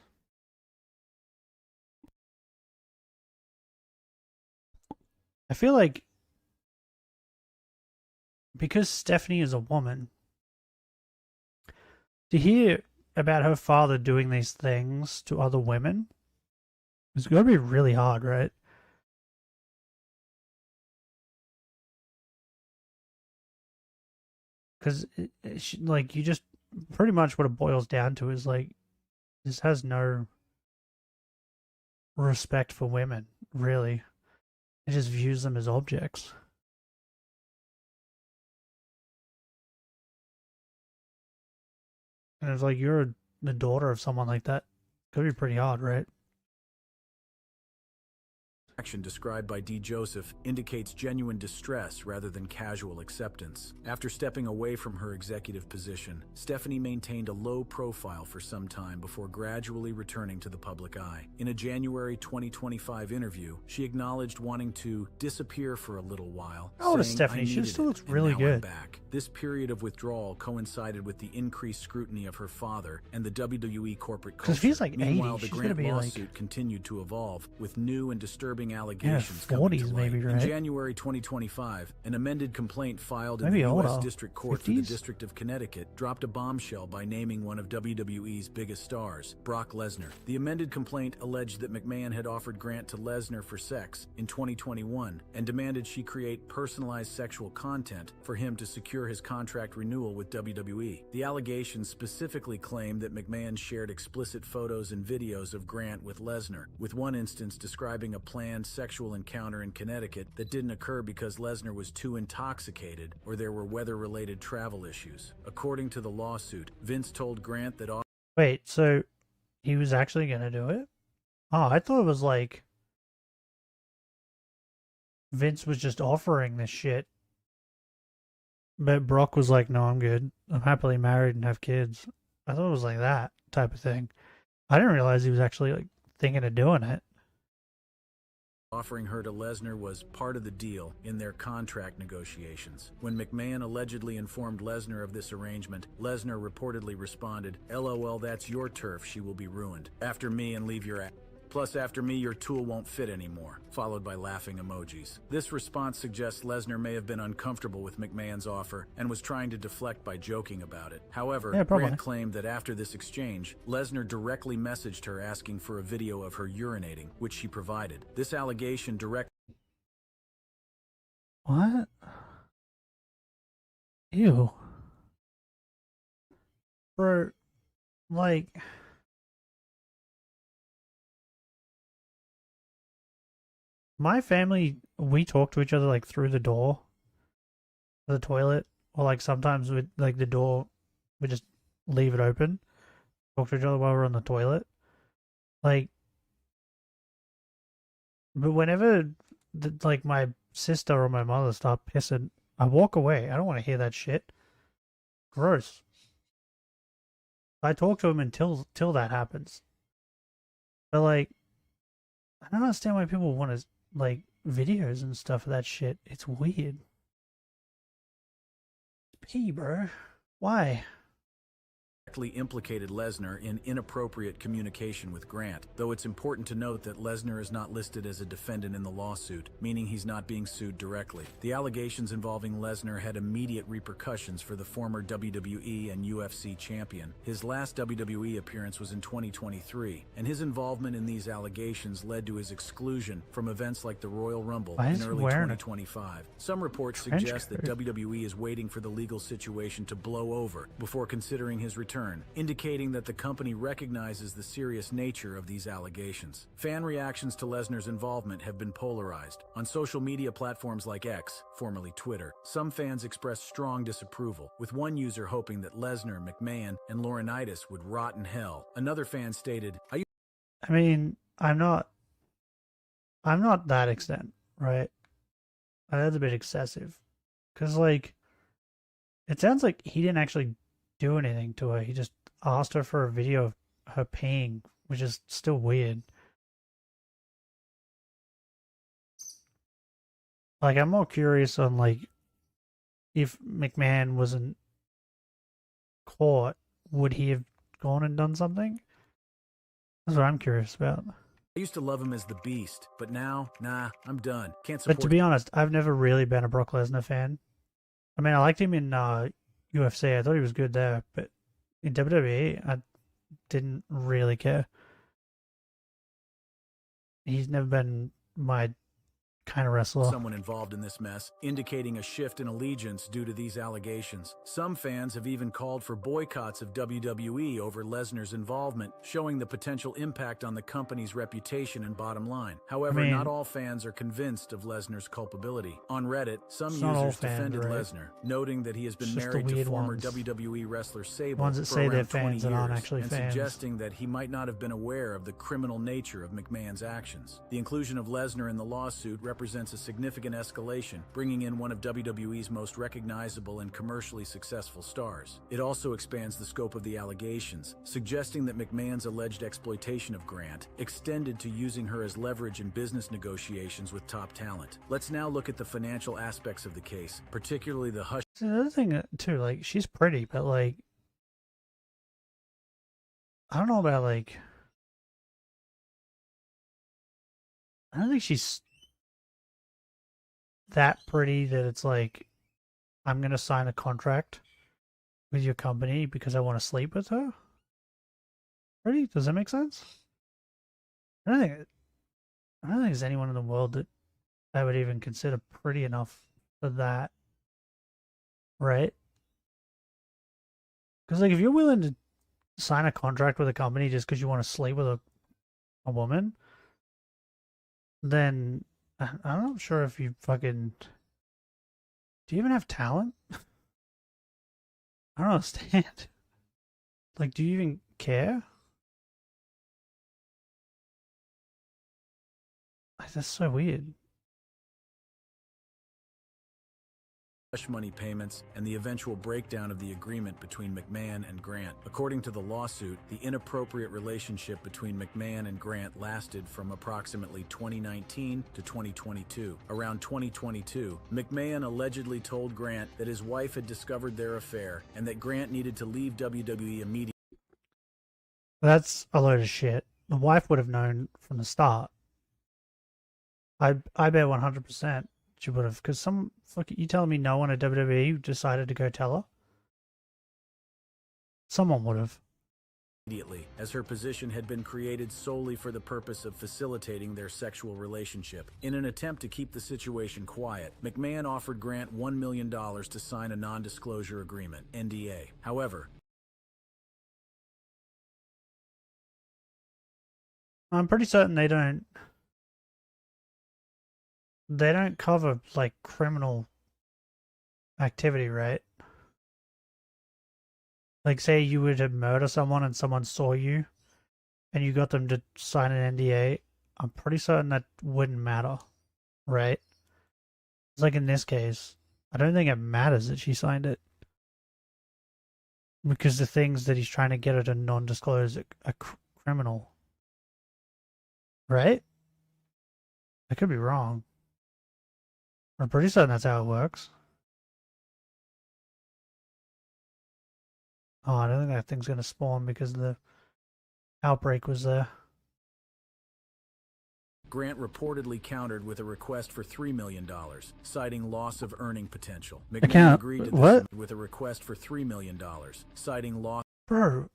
I feel like because Stephanie is a woman, to hear about her father doing these things to other women is going to be really hard, right? Because like you just pretty much what it boils down to is like this has no respect for women, really. It just views them as objects. And it's like you're the daughter of someone like that. Could be pretty hard, right? Action described by D. Joseph indicates genuine distress rather than casual acceptance. After stepping away from her executive position, Stephanie maintained a low profile for some time before gradually returning to the public eye. In a January 2025 interview, she acknowledged wanting to disappear for a little while, How old is saying, Stephanie? "I She needed still it, looks and really now good." I'm back." This period of withdrawal coincided with the increased scrutiny of her father and the WWE corporate culture. Because if he's like 80, Meanwhile, the she's going to Grant be lawsuit like continued to evolve, with new and disturbing in her allegations coming to 40s, light. maybe, In right? January 2025, an amended complaint filed in Maybe the U.S. older. District Court for the 50s? District of Connecticut dropped a bombshell by naming one of WWE's biggest stars, Brock Lesnar. The amended complaint alleged that McMahon had offered Grant to Lesnar for sex in 2021 and demanded she create personalized sexual content for him to secure his contract renewal with WWE. The allegations specifically claimed that McMahon shared explicit photos and videos of Grant with Lesnar, with one instance describing a planned sexual encounter in Connecticut that didn't occur because Lesnar was too intoxicated or there were weather-related travel issues. According to the lawsuit, Vince told Grant that Wait, so he was actually going to do it? Oh, I thought it was like Vince was just offering this shit. But Brock was like, no, I'm good. I'm happily married and have kids. I thought it was like that type of thing. I didn't realize he was actually like thinking of doing it. offering her to Lesnar was part of the deal in their contract negotiations. When McMahon allegedly informed Lesnar of this arrangement, Lesnar reportedly responded, "LOL, that's your turf, she will be ruined. After me and leave your ass. Plus, after me, your tool won't fit anymore," followed by laughing emojis. This response suggests Lesnar may have been uncomfortable with McMahon's offer and was trying to deflect by joking about it. However, Grant claimed that after this exchange, Lesnar directly messaged her asking for a video of her urinating, which she provided. This allegation directly... What? Ew. Bro, like... My family, we talk to each other like through the door. the toilet, or like sometimes with like the door, we just leave it open, talk to each other while we're on the toilet. Like, but whenever like my sister or my mother start pissing, I walk away. I don't want to hear that shit. Gross. I talk to him until that happens. But like, I don't understand why people want to like videos and stuff of that shit. It's weird. Pee, bro. Why? Implicated Lesnar in inappropriate communication with Grant, though it's important to note that Lesnar is not listed as a defendant in the lawsuit, meaning he's not being sued directly. The allegations involving Lesnar had immediate repercussions for the former WWE and UFC champion. His last WWE appearance was in 2023, and his involvement in these allegations led to his exclusion from events like the Royal Rumble in early 2025. Some reports suggest that WWE is waiting for the legal situation to blow over before considering his return, indicating that the company recognizes the serious nature of these allegations. Fan reactions to Lesnar's involvement have been polarized. On social media platforms like X, formerly Twitter, some fans expressed strong disapproval, with one user hoping that Lesnar, McMahon, and Laurinaitis would rot in hell. Another fan stated, I mean, I'm not that extent, right? That's a bit excessive. Because, like, it sounds like he didn't actually do anything to her. He just asked her for a video of her peeing, which is still weird. Like, I'm more curious on, like, if McMahon wasn't caught, would he have gone and done something? That's what I'm curious about. I used to love him as the Beast, but now, nah, I'm done. Can't support. But to be honest, I've never really been a Brock Lesnar fan. I mean, I liked him in UFC. I thought he was good there, but in WWE, I didn't really care. He's never been my kind of wrestler. Someone involved in this mess, indicating a shift in allegiance due to these allegations. Some fans have even called for boycotts of WWE over Lesnar's involvement, showing the potential impact on the company's reputation and bottom line. However, not all fans are convinced of Lesnar's culpability. On Reddit, some users defended Lesnar, noting that he has been married to former WWE wrestler Sable for around 20 years, and suggesting that he might not have been aware of the criminal nature of McMahon's actions. The inclusion of Lesnar in the lawsuit represents a significant escalation, bringing in one of WWE's most recognizable and commercially successful stars. It also expands the scope of the allegations, suggesting that McMahon's alleged exploitation of Grant extended to using her as leverage in business negotiations with top talent. Let's now look at the financial aspects of the case, particularly the hush. Another thing too, like, she's pretty, but like, I don't know about like, I don't think she's that pretty that it's like, I'm gonna sign a contract with your company because I want to sleep with her. Pretty? Does that make sense? I don't think there's anyone in the world that I would even consider pretty enough for that, right? Because like, if you're willing to sign a contract with a company just because you want to sleep with a woman, then I'm not sure if you fucking... Do you even have talent? I don't understand. Like, do you even care? Like, that's so weird. Money payments, and the eventual breakdown of the agreement between McMahon and Grant. According to the lawsuit, the inappropriate relationship between McMahon and Grant lasted from approximately 2019 to 2022. Around 2022, McMahon allegedly told Grant that his wife had discovered their affair and that Grant needed to leave WWE immediately. That's a load of shit. The wife would have known from the start. I bet 100%. She would have, because you telling me no one at WWE decided to go tell her? Someone would have. Immediately, as her position had been created solely for the purpose of facilitating their sexual relationship. In an attempt to keep the situation quiet, McMahon offered Grant $1 million to sign a non-disclosure agreement, NDA. However, I'm pretty certain they don't cover like criminal activity, right? Like, say you were to murder someone and someone saw you and you got them to sign an NDA, I'm pretty certain that wouldn't matter, right? It's like in this case, I don't think it matters that she signed it because the things that he's trying to get her to non-disclose are criminal, right? I could be wrong. I'm pretty certain that's how it works. Oh, I don't think that thing's going to spawn because the outbreak was there. Grant reportedly countered with a request for $3 million, citing loss of earning potential. I McMahon can't. agreed to What? this with a request for $3 million, citing loss. Bro.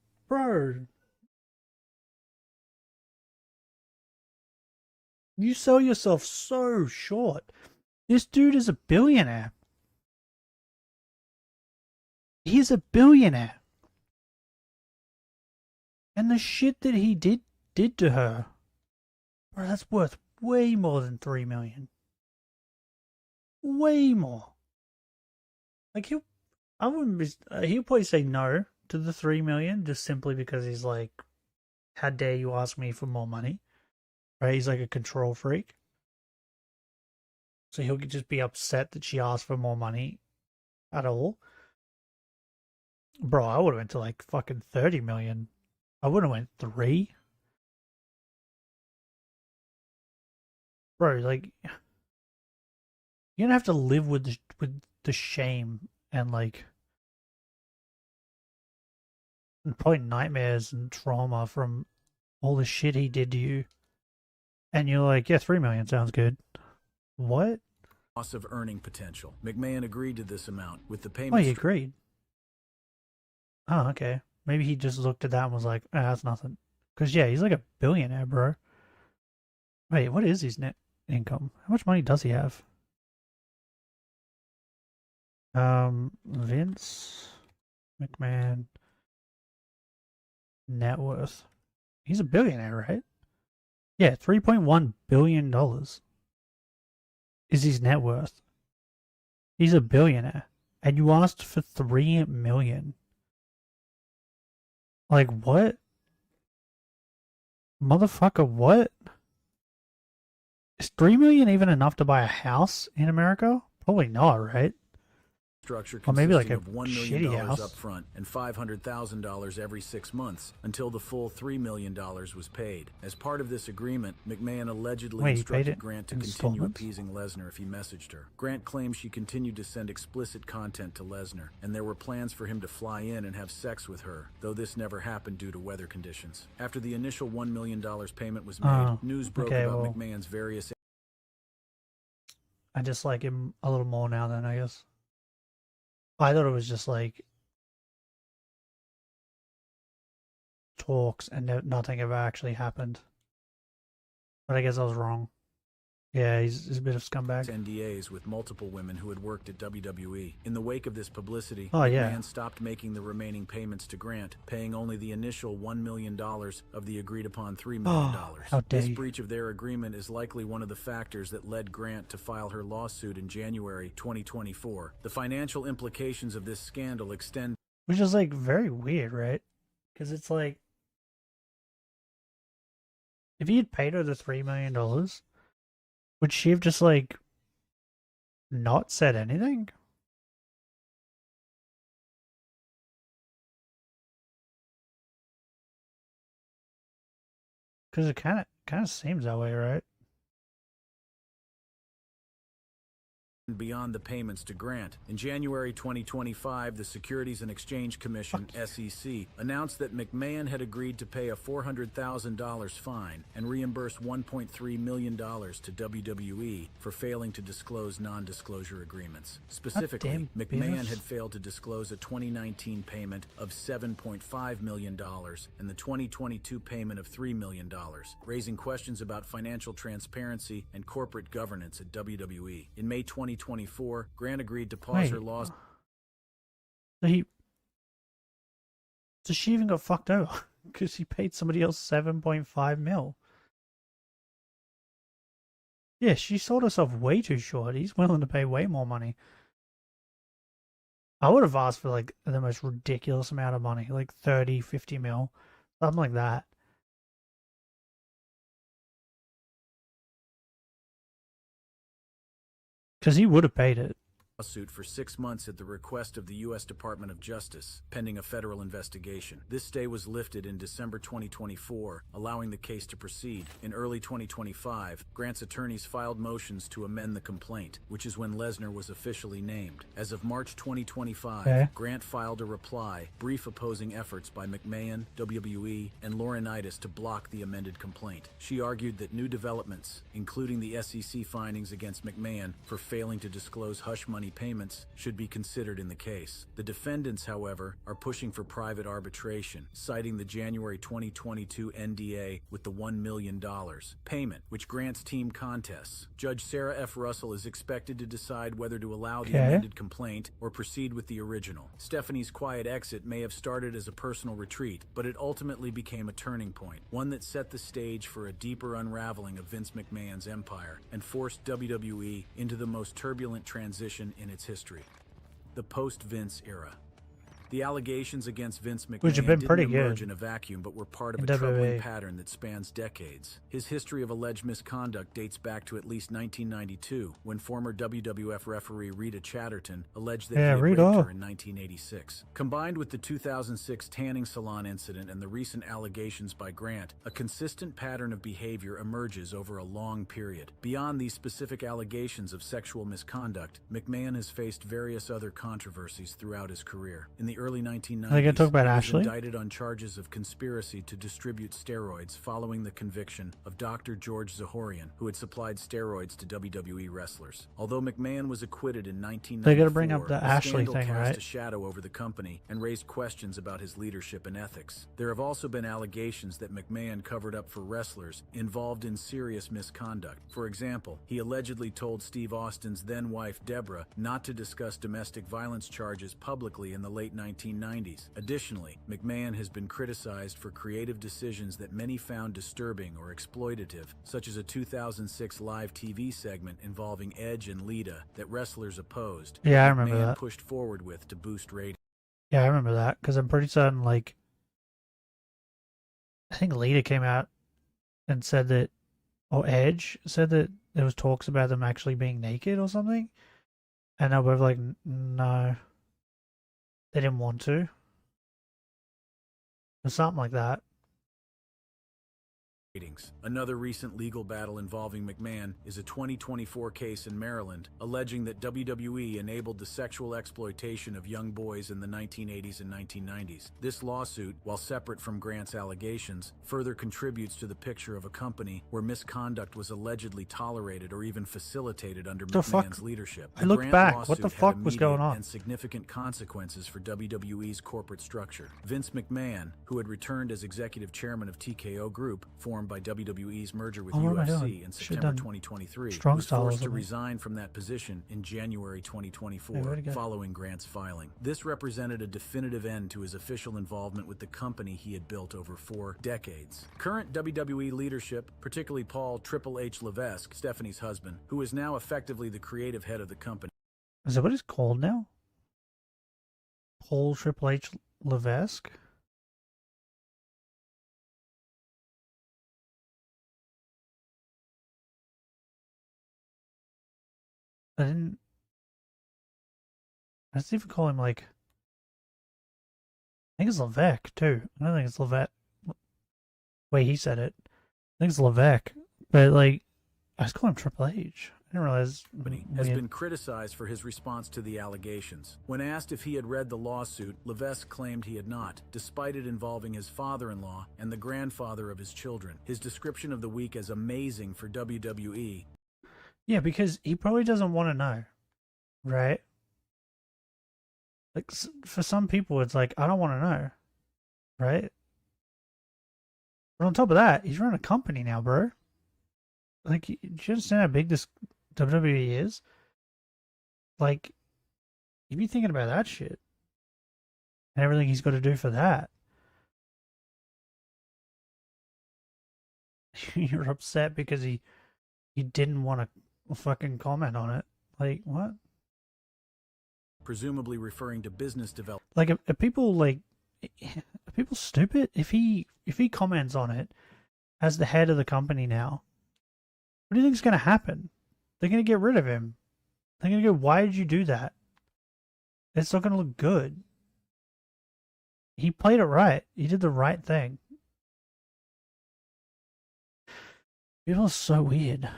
You sell yourself so short. This dude is a billionaire. He's a billionaire. And the shit that he did to her, bro, that's worth way more than $3 million. Way more. Like he'll probably say no to the $3 million just simply because he's like, how dare you ask me for more money? Right? He's like a control freak. So he'll just be upset that she asked for more money at all. Bro, I would have went to like fucking 30 million. I wouldn't have went 3. Bro, like you're gonna have to live with the shame and like and probably nightmares and trauma from all the shit he did to you. And you're like, yeah, 3 million sounds good. What? Loss of earning potential. McMahon agreed to this amount with the Oh, payment. he agreed. Oh, okay. Maybe he just looked at that and was like, that's nothing. Because, yeah, he's like a billionaire, bro. Wait, what is his net income? How much money does he have? Vince McMahon net worth. He's a billionaire, right? Yeah, $3.1 billion is his net worth. He's a billionaire. And you asked for $3 million. Like, what? Motherfucker, what? Is $3 million even enough to buy a house in America? Probably not, right? Structure Or maybe like consisting a of $1 shitty million house. up front and $500,000 every 6 months until the full $3 million was paid. As part of this agreement, McMahon allegedly Wait, he paid instructed it Grant to in continue installments? appeasing Lesnar if he messaged her. Grant claims she continued to send explicit content to Lesnar, and there were plans for him to fly in and have sex with her, though this never happened due to weather conditions. After the initial $1 million payment was made, news broke about McMahon's various... I just like him a little more now then, I guess. I thought it was just like talks and nothing ever actually happened. But I guess I was wrong. Yeah, he's a bit of scumbag. NDAs with multiple women who had worked at WWE. In the wake of this publicity, Oh, yeah. McMahon stopped making the remaining payments to Grant, paying only the initial $1 million of the agreed-upon $3 million. How dare This you. breach of their agreement is likely one of the factors that led Grant to file her lawsuit in January 2024. The financial implications of this scandal extend... Which is like very weird, right? Because it's like, if he had paid her the $3 million, would she have just like not said anything? Because it kind of seems that way, right? beyond the payments to Grant. In January 2025, the Securities and Exchange Commission, SEC, announced that McMahon had agreed to pay a $400,000 fine and reimburse $1.3 million to WWE for failing to disclose non-disclosure agreements. Specifically, McMahon had failed to disclose a 2019 payment of $7.5 million and the 2022 payment of $3 million, raising questions about financial transparency and corporate governance at WWE. In May 2024, Grant agreed to pause her lawsuit. So she even got fucked over because he paid somebody else $7.5 million. Yeah, she sold herself way too short. He's willing to pay way more money. I would have asked for like the most ridiculous amount of money, like 30, 50 mil, something like that. Because he would have paid it. Lawsuit for 6 months at the request of the U.S. Department of Justice, pending a federal investigation. This stay was lifted in December 2024, allowing the case to proceed. In early 2025, Grant's attorneys filed motions to amend the complaint, which is when Lesnar was officially named. As of March 2025, Okay. Grant filed a reply, brief opposing efforts by McMahon, WWE, and Laurinaitis to block the amended complaint. She argued that new developments, including the SEC findings against McMahon for failing to disclose hush money payments, should be considered in the case. The defendants, however, are pushing for private arbitration, citing the January 2022 NDA with the $1 million payment, which Grant's team contests. Judge Sarah F. Russell is expected to decide whether to allow the amended complaint or proceed with the original. Stephanie's quiet exit may have started as a personal retreat, but it ultimately became a turning point, one that set the stage for a deeper unraveling of Vince McMahon's empire and forced WWE into the most turbulent transition in its history, the post-Vince era. The allegations against Vince McMahon Which have been pretty didn't emerge good in a vacuum, but were part of in a troubling WWE. pattern that spans decades. His history of alleged misconduct dates back to at least 1992, when former WWF referee Rita Chatterton alleged that he had raped her in 1986. Combined with the 2006 tanning salon incident and the recent allegations by Grant, a consistent pattern of behavior emerges over a long period. Beyond these specific allegations of sexual misconduct, McMahon has faced various other controversies throughout his career. In the early 1990s, Are they gonna talk about he was Ashley? indicted on charges of conspiracy to distribute steroids following the conviction of Dr. George Zahorian, who had supplied steroids to WWE wrestlers. Although McMahon was acquitted in 1994, They gotta bring up the Ashley scandal thing, cast right? a shadow over the company and raised questions about his leadership and ethics. There have also been allegations that McMahon covered up for wrestlers involved in serious misconduct. For example, he allegedly told Steve Austin's then-wife Deborah not to discuss domestic violence charges publicly in the late 1990s. Additionally, McMahon has been criticized for creative decisions that many found disturbing or exploitative, such as a 2006 live TV segment involving Edge and Lita that wrestlers opposed. Yeah, I but remember McMahon that. pushed forward with to boost ratings. Yeah, I remember that because I'm pretty certain, like, I think Lita came out and said that, or Edge said that there was talks about them actually being naked or something, and they were both like, no, they didn't want to, or something like that. Another recent legal battle involving McMahon is a 2024 case in Maryland alleging that WWE enabled the sexual exploitation of young boys in the 1980s and 1990s. This lawsuit, while separate from Grant's allegations, further contributes to the picture of a company where misconduct was allegedly tolerated or even facilitated under McMahon's leadership. I look back, what the fuck was going on? And significant consequences for WWE's corporate structure. Vince McMahon, who had returned as executive chairman of TKO Group, formed by WWE's merger with UFC in September 2023, was forced to resign from that position in January 2024, following Grant's filing. This represented a definitive end to his official involvement with the company he had built over 4 decades. Current WWE leadership, particularly Paul Triple H Levesque, Stephanie's husband, who is now effectively the creative head of the company. Is that what he's called now? Paul Triple H Levesque? I didn't even call him, like, I think it's Levesque too. I don't think it's Levesque. Wait, he said it. I think it's Levesque. But, like, I just call him Triple H. I didn't realize. Has been criticized for his response to the allegations. When asked if he had read the lawsuit, Levesque claimed he had not, despite it involving his father-in-law and the grandfather of his children. His description of the week as amazing for WWE. Yeah, because he probably doesn't want to know, right? Like, for some people, it's like, I don't want to know, right? But on top of that, he's running a company now, bro. Like, do you understand how big this WWE is? Like, you be thinking about that shit and everything he's got to do for that. You're upset because he didn't want to fucking comment on it. Like, what? presumably referring to business development. Like, are people are people stupid? If he comments on it as the head of the company now, what do you think is going to happen? They're going to get rid of him. They're going to go, why did you do that? It's not going to look good. He played it right. He did the right thing. People are so weird.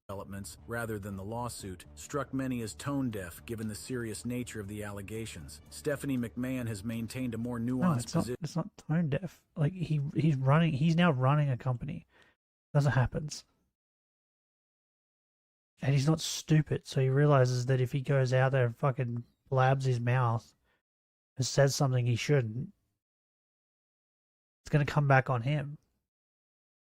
Developments, rather than the lawsuit, struck many as tone-deaf given the serious nature of the allegations. Stephanie McMahon has maintained a more nuanced position. It's not tone deaf. Like he's now running a company. That's what happens. And he's not stupid, so he realizes that if he goes out there and fucking blabs his mouth and says something he shouldn't, it's gonna come back on him.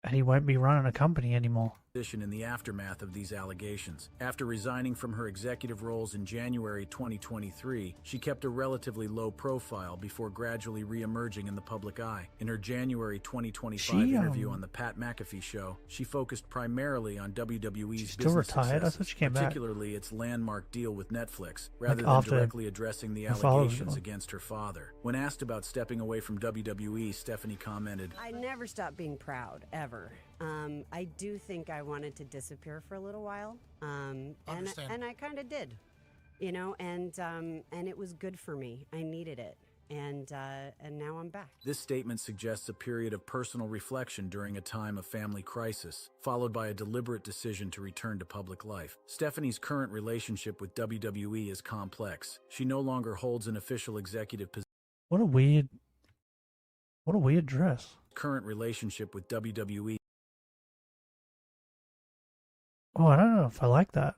And he won't be running a company anymore. In the aftermath of these allegations. After resigning from her executive roles in January 2023, she kept a relatively low profile before gradually re-emerging in the public eye. In her January 2025 interview on the Pat McAfee Show, she focused primarily on WWE's business retired? I thought she came particularly its landmark deal with Netflix, rather like than directly addressing the allegations against her father. When asked about stepping away from WWE, Stephanie commented, "I never stopped being proud, ever. I do think I wanted to disappear for a little while, and I kind of did, you know, and it was good for me. I needed it, and now I'm back." This statement suggests a period of personal reflection during a time of family crisis, followed by a deliberate decision to return to public life. Stephanie's current relationship with WWE is complex. She no longer holds an official executive position. What a weird dress. Current relationship with WWE Oh, I don't know if I like that.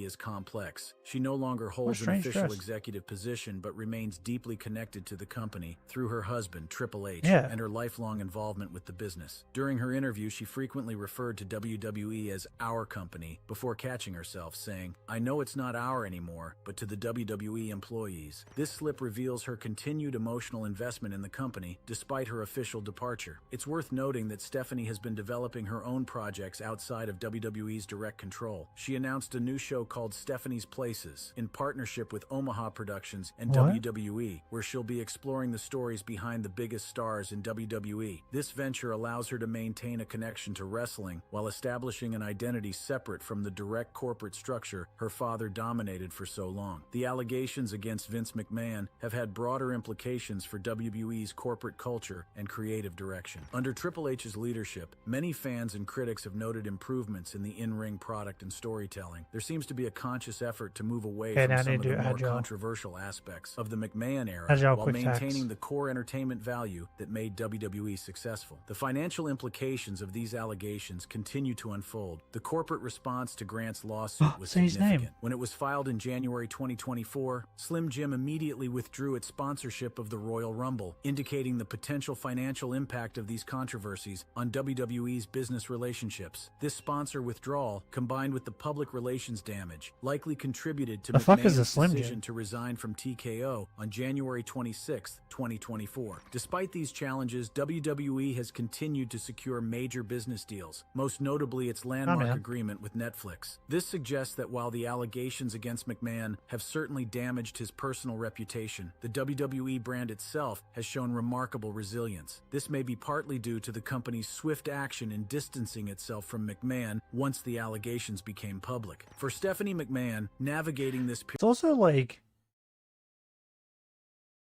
is complex. She no longer holds an official executive position but remains deeply connected to the company through her husband, Triple H, and her lifelong involvement with the business. During her interview, she frequently referred to WWE as our company before catching herself saying, "I know it's not our anymore, but to the WWE employees." This slip reveals her continued emotional investment in the company despite her official departure. It's worth noting that Stephanie has been developing her own projects outside of WWE's direct control. She announced a new show called Stephanie's Places in partnership with Omaha Productions and WWE, where she'll be exploring the stories behind the biggest stars in WWE. This venture allows her to maintain a connection to wrestling while establishing an identity separate from the direct corporate structure her father dominated for so long. The allegations against Vince McMahon have had broader implications for WWE's corporate culture and creative direction. Under Triple H's leadership, many fans and critics have noted improvements in the in-ring product and storytelling. There seems to be a conscious effort to move away from some of the more controversial aspects of the McMahon era while maintaining the core entertainment value that made WWE successful. The financial implications of these allegations continue to unfold. The corporate response to Grant's lawsuit was significant. When it was filed in January 2024, Slim Jim immediately withdrew its sponsorship of the Royal Rumble, indicating the potential financial impact of these controversies on WWE's business relationships. This sponsor withdrawal, combined with the public relations damage, likely contributed to McMahon's decision to resign from TKO on January 26, 2024. Despite these challenges, WWE has continued to secure major business deals, most notably its landmark agreement with Netflix. This suggests that while the allegations against McMahon have certainly damaged his personal reputation, the WWE brand itself has shown remarkable resilience. This may be partly due to the company's swift action in distancing itself from McMahon once the allegations became public. For Stephanie McMahon, navigating this it's also like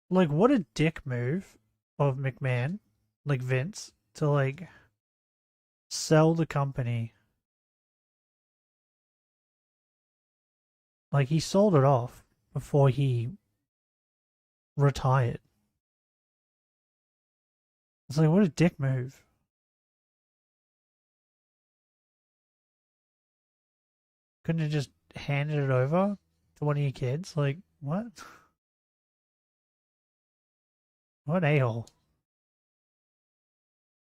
what a dick move of McMahon, like Vince, to like sell the company. Like he sold it off before he retired. It's like, what a dick move. Couldn't have just handed it over to one of your kids? Like, what? What a-hole.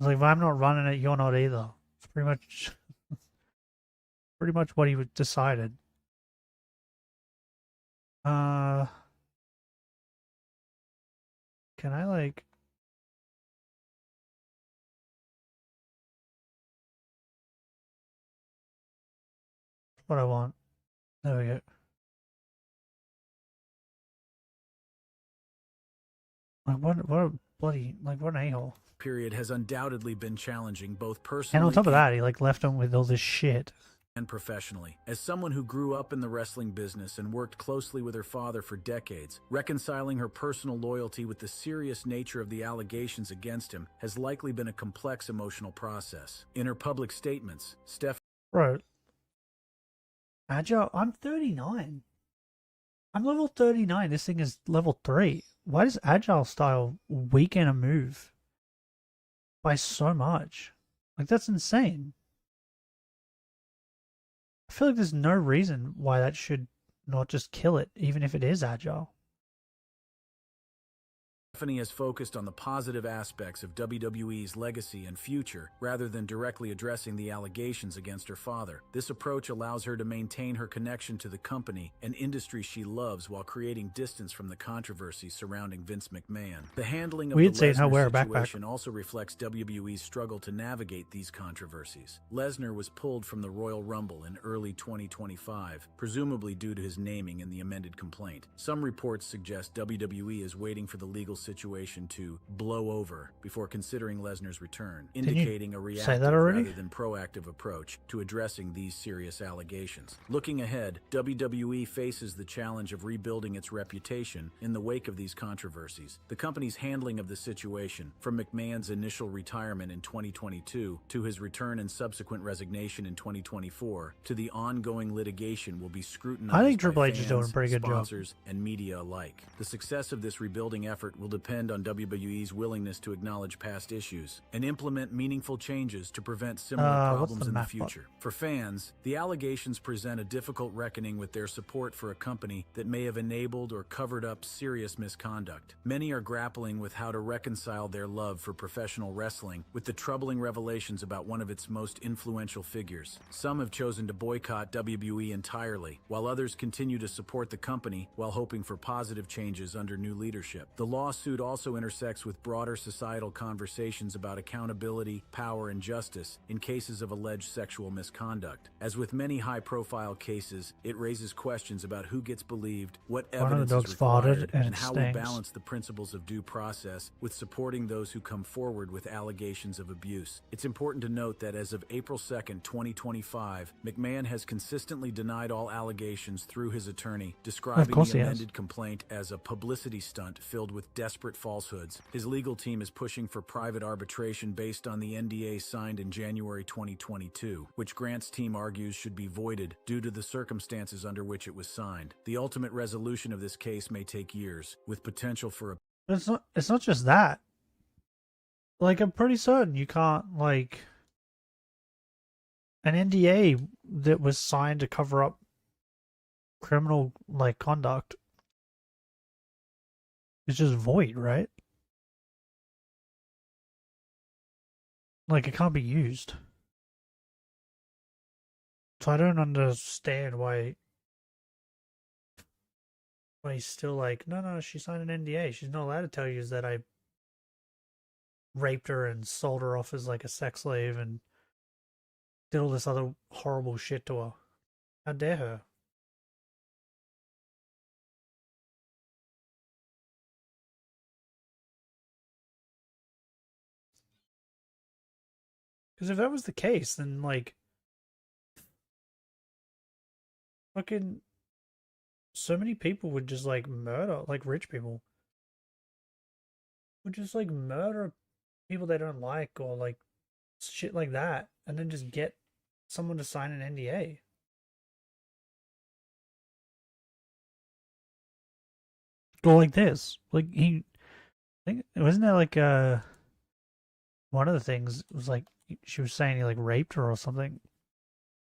It's like, if I'm not running it, you're not either. It's pretty much what he decided. Can I, like... what I want. There we go. Like what a bloody what an a-hole. period has undoubtedly been challenging both And on personally top of that, he like left him with all this shit. and professionally. As someone who grew up in the wrestling business and worked closely with her father for decades, reconciling her personal loyalty with the serious nature of the allegations against him has likely been a complex emotional process. In her public statements, Bro, Agile, I'm 39. I'm level 39. This thing is level 3. Why does Agile style weaken a move by so much? Like, that's insane. I feel like there's no reason why that should not just kill it, even if it is Agile. Stephanie has focused on the positive aspects of WWE's legacy and future rather than directly addressing the allegations against her father. This approach allows her to maintain her connection to the company and industry she loves while creating distance from the controversy surrounding Vince McMahon. The handling of the Lesnar situation also reflects WWE's struggle to navigate these controversies. Lesnar was pulled from the Royal Rumble in early 2025, presumably due to his naming in the amended complaint. Some reports suggest WWE is waiting for the legal situation to blow over before considering Lesnar's return, indicating a reactive rather than proactive approach to addressing these serious allegations. Looking ahead, WWE faces the challenge of rebuilding its reputation in the wake of these controversies. The company's handling of the situation, from McMahon's initial retirement in 2022 to his return and subsequent resignation in 2024 to the ongoing litigation, will be scrutinized. I think Triple by H is doing a pretty good job. Sponsors and media alike. The success of this rebuilding effort will depend on WWE's willingness to acknowledge past issues and implement meaningful changes to prevent similar problems in the future. For fans, the allegations present a difficult reckoning with their support for a company that may have enabled or covered up serious misconduct. Many are grappling with how to reconcile their love for professional wrestling with the troubling revelations about one of its most influential figures. Some have chosen to boycott WWE entirely, while others continue to support the company while hoping for positive changes under new leadership. The lawsuit also intersects with broader societal conversations about accountability, power, and justice in cases of alleged sexual misconduct. As with many high-profile cases, it raises questions about who gets believed, what evidence is required, and how we balance the principles of due process with supporting those who come forward with allegations of abuse. It's important to note that as of April 2nd, 2025, McMahon has consistently denied all allegations through his attorney, describing the amended complaint as a publicity stunt filled with desperate falsehoods. His legal team is pushing for private arbitration based on the NDA signed in January 2022, which Grant's team argues should be voided due to the circumstances under which it was signed. The ultimate resolution of this case may take years, with potential for a... It's not just that. Like, I'm pretty certain you can't, like... An NDA that was signed to cover up criminal, like, conduct is just void, right? Like, it can't be used. So I don't understand why he's still like, no, she signed an NDA. She's not allowed to tell you that I raped her and sold her off as like a sex slave and did all this other horrible shit to her. How dare her? Because if that was the case, then like fucking so many people would just like murder, like rich people would just like murder people they don't like or like shit like that, and then just get someone to sign an NDA. Or like this, like I think wasn't that like one of the things was like she was saying he like raped her or something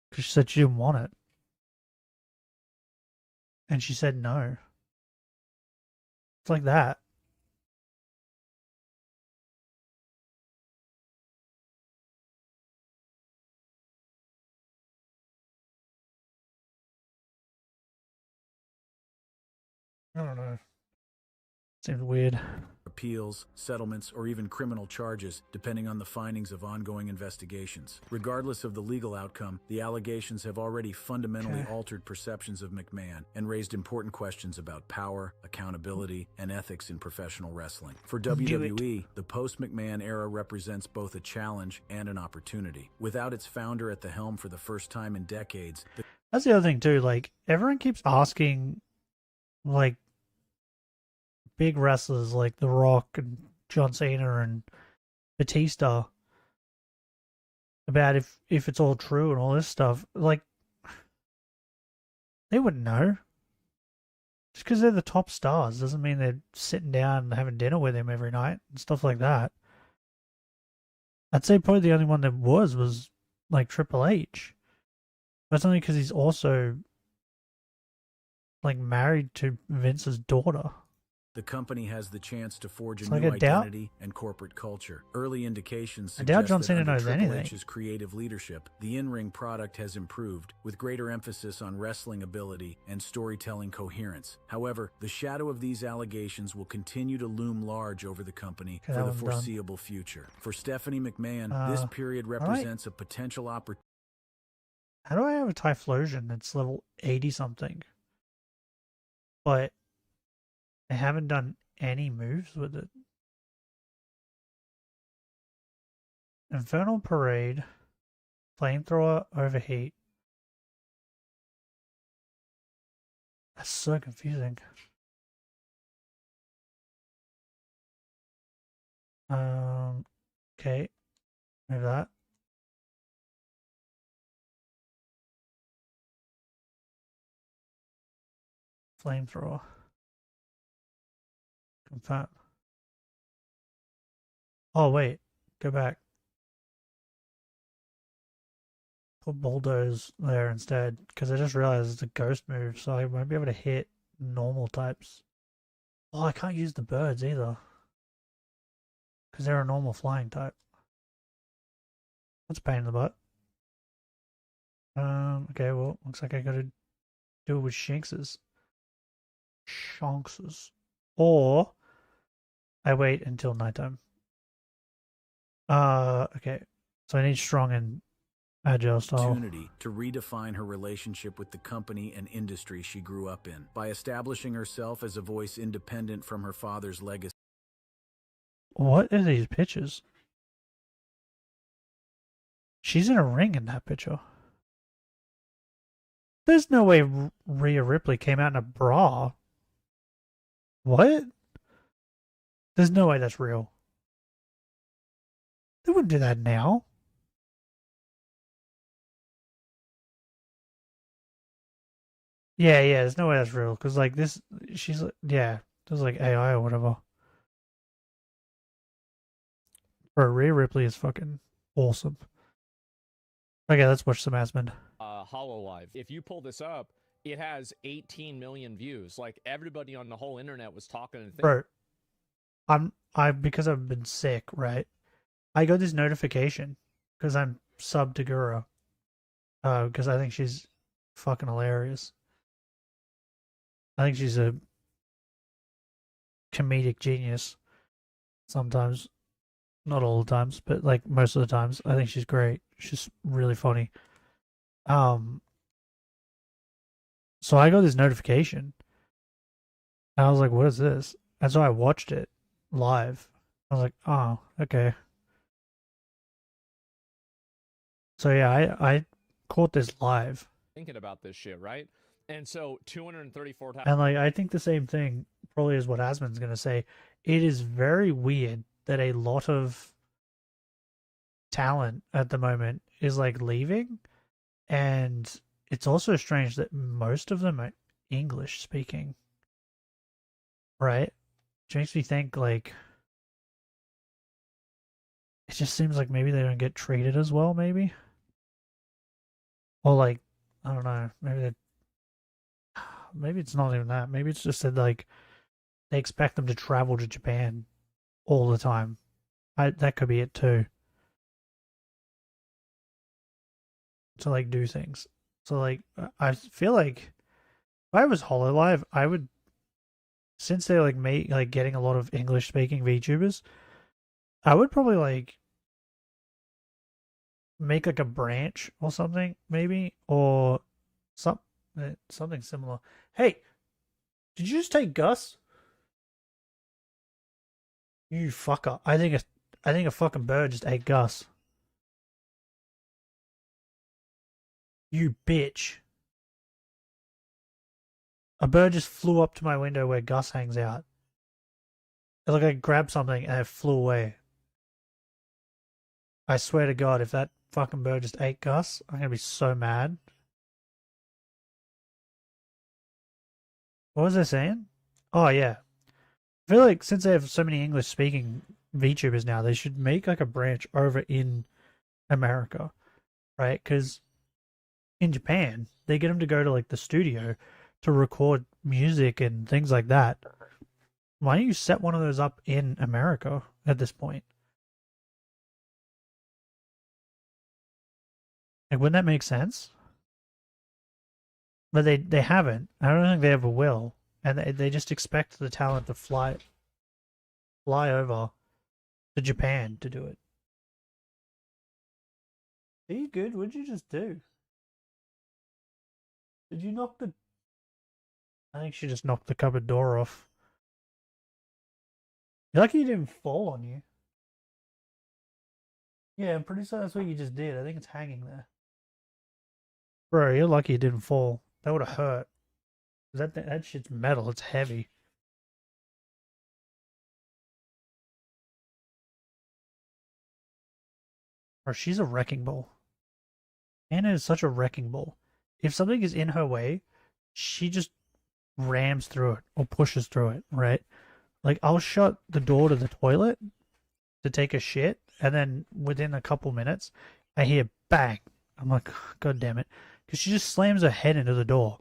because she said she didn't want it, and she said no. It's like that. I don't know. Seems weird. appeals, settlements, or even criminal charges, depending on the findings of ongoing investigations. Regardless of the legal outcome, the allegations have already fundamentally altered perceptions of McMahon and raised important questions about power, accountability, and ethics in professional wrestling. For WWE, the post-McMahon era represents both a challenge and an opportunity. Without its founder at the helm for the first time in decades, That's the other thing too. Like everyone keeps asking, like big wrestlers like The Rock and John Cena and Batista about if it's all true and all this stuff. Like they wouldn't know. Just because they're the top stars doesn't mean they're sitting down and having dinner with him every night and stuff like that. I'd say probably the only one that was like Triple H. That's only because he's also like married to Vince's daughter. the company has the chance to forge a It's new like I doubt- identity and corporate culture. Early indications I doubt suggest John that Cena under knows Triple anything. H's creative leadership, the in-ring product has improved, with greater emphasis on wrestling ability and storytelling coherence. However, the shadow of these allegations will continue to loom large over the company Okay, for that the one's done. foreseeable future. For Stephanie McMahon, this period represents a potential opportunity. How do I have a Typhlosion that's level 80 something? But I haven't done any moves with it. Infernal Parade, Flamethrower, Overheat. That's so confusing. Okay. Move that. Flamethrower. Confirm. Oh, wait. Go back. Put Bulldoze there instead, because I just realized it's a ghost move, so I won't be able to hit normal types. Oh, I can't use the birds either, because they're a normal flying type. That's a pain in the butt. Okay, well, looks like I gotta do it with Shanks's. Or I wait until nighttime. Okay. So I need strong and agile style. Opportunity to redefine her relationship with the company and industry she grew up in by establishing herself as a voice independent from her father's legacy. What are these pictures? She's in a ring in that picture. There's no way Rhea Ripley came out in a bra. What? There's no way that's real. They wouldn't do that now. Yeah, there's no way that's real. Because, like, this, she's, yeah, there's like AI or whatever. Bro, Rhea Ripley is fucking awesome. Okay, let's watch some Asmund. HoloLive. If you pull this up, it has 18 million views. Like, everybody on the whole internet was talking and thinking. Bro, because I've been sick, right? I got this notification because I'm sub to Gura. Because I think she's fucking hilarious. I think she's a comedic genius. Sometimes, not all the times, but like most of the times, I think she's great. She's really funny. So I got this notification. And I was like, what is this? And so I watched it live. I was like, oh, okay. So yeah, I caught this live. Thinking about this shit, right? And so 234 times. And like I think the same thing probably is what Asmund's gonna say. It is very weird that a lot of talent at the moment is like leaving, and it's also strange that most of them are English speaking. Right? Which makes me think like it just seems like maybe they don't get treated as well, maybe. Or like I don't know, maybe it's not even that. Maybe it's just that like they expect them to travel to Japan all the time. That could be it too. To like do things. So like I feel like if I was HoloLive, I would since they're like getting a lot of English speaking VTubers, I would probably like make like a branch or something, maybe, or some something similar. Hey, did you just take Gus? You fucker! I think a fucking bird just ate Gus. You bitch! A bird just flew up to my window where Gus hangs out. It looked like I grabbed something and it flew away. I swear to God, if that fucking bird just ate Gus, I'm gonna be so mad. What was I saying? Oh yeah, I feel like since they have so many English speaking VTubers now, they should make like a branch over in America, right? Because in Japan, they get them to go to like the studio to record music and things like that. Why don't you set one of those up in America at this point? Like, wouldn't that make sense? But they haven't. I don't think they ever will, and they just expect the talent to fly over to Japan to do it. Are you good? What did you just do? Did you knock the? I think she just knocked the cupboard door off. You're lucky it didn't fall on you. Yeah, I'm pretty sure that's what you just did. I think it's hanging there. Bro, you're lucky it didn't fall. That would have hurt. That shit's metal. It's heavy. Or she's a wrecking ball. Anna is such a wrecking ball. If something is in her way, she just rams through it or pushes through it, right? Like, I'll shut the door to the toilet to take a shit, and then within a couple minutes, I hear bang. I'm like, God damn it. Because she just slams her head into the door.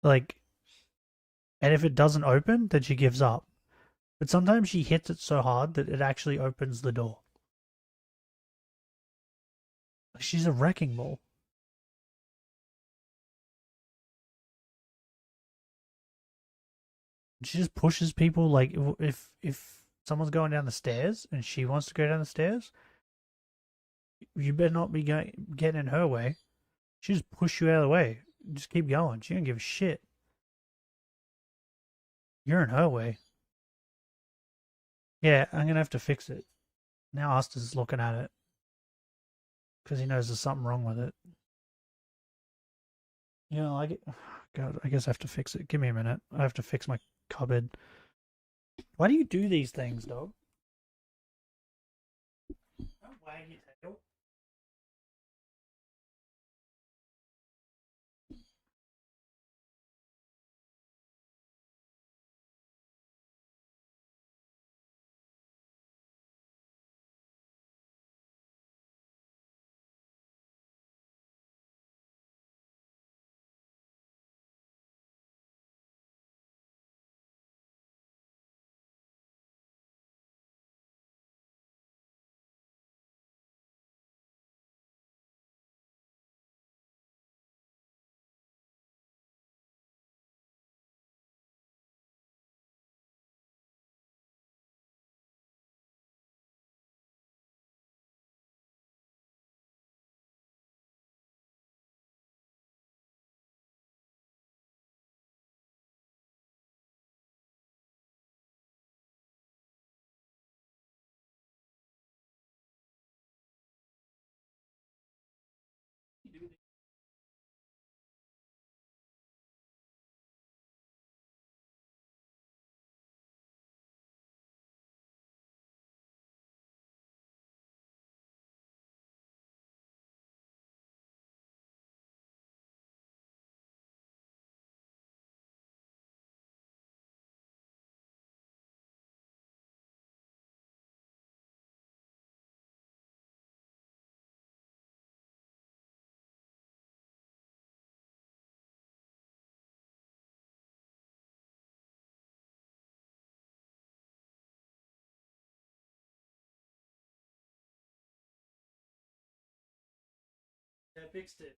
Like, and if it doesn't open, then she gives up. But sometimes she hits it so hard that it actually opens the door. She's a wrecking ball. She just pushes people. Like, if someone's going down the stairs and she wants to go down the stairs, you better not be getting in her way. She just push you out of the way. Just keep going. She don't give a shit. You're in her way. Yeah, I'm gonna have to fix it. Now Austin's looking at it because he knows there's something wrong with it. You know, like, God, I guess I have to fix it. Give me a minute. I have to fix my cupboard. Why do you do these things, dog? Don't wag your tail. I fixed it.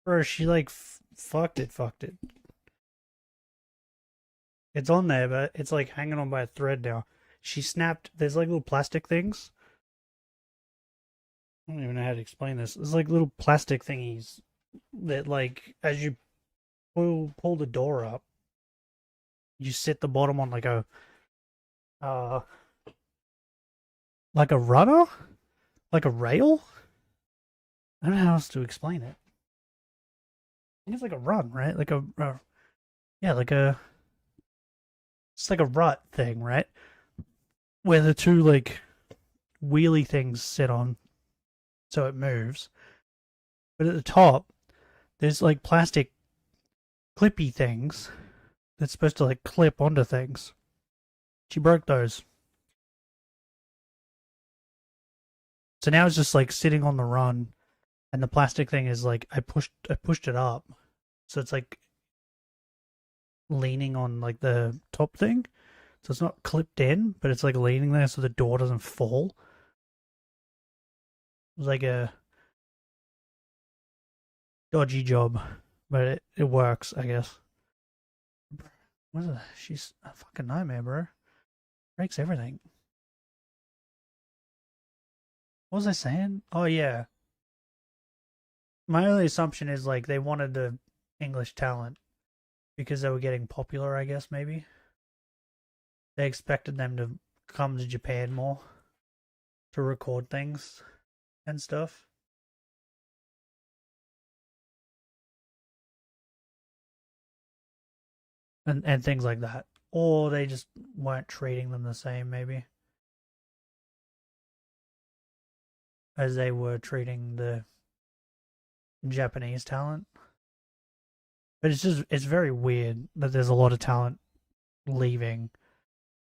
Bro, she like fucked it. It's on there, but it's like hanging on by a thread now. She snapped. There's like little plastic things. I don't even know how to explain this. There's like little plastic thingies that, like, as you pull the door up, you sit the bottom on uh like a rudder, like a rail. I don't know how else to explain it. I think it's like a run, right? Like yeah, like a it's like a rut thing, right? Where the two like wheelie things sit on, so it moves. But at the top, there's like plastic clippy things that's supposed to like clip onto things. She broke those. So now it's just like sitting on the run, and the plastic thing is like I pushed it up. So it's like leaning on like the top thing. So it's not clipped in, but it's like leaning there so the door doesn't fall. It's like a dodgy job, but it works, I guess. What is it? She's a fucking nightmare, bro. Breaks everything. What was I saying? Oh, yeah. My only assumption is like they wanted the English talent because they were getting popular, I guess, maybe. They expected them to come to Japan more to record things and stuff. And things like that. Or they just weren't treating them the same, maybe, as they were treating the Japanese talent. But it's very weird that there's a lot of talent leaving,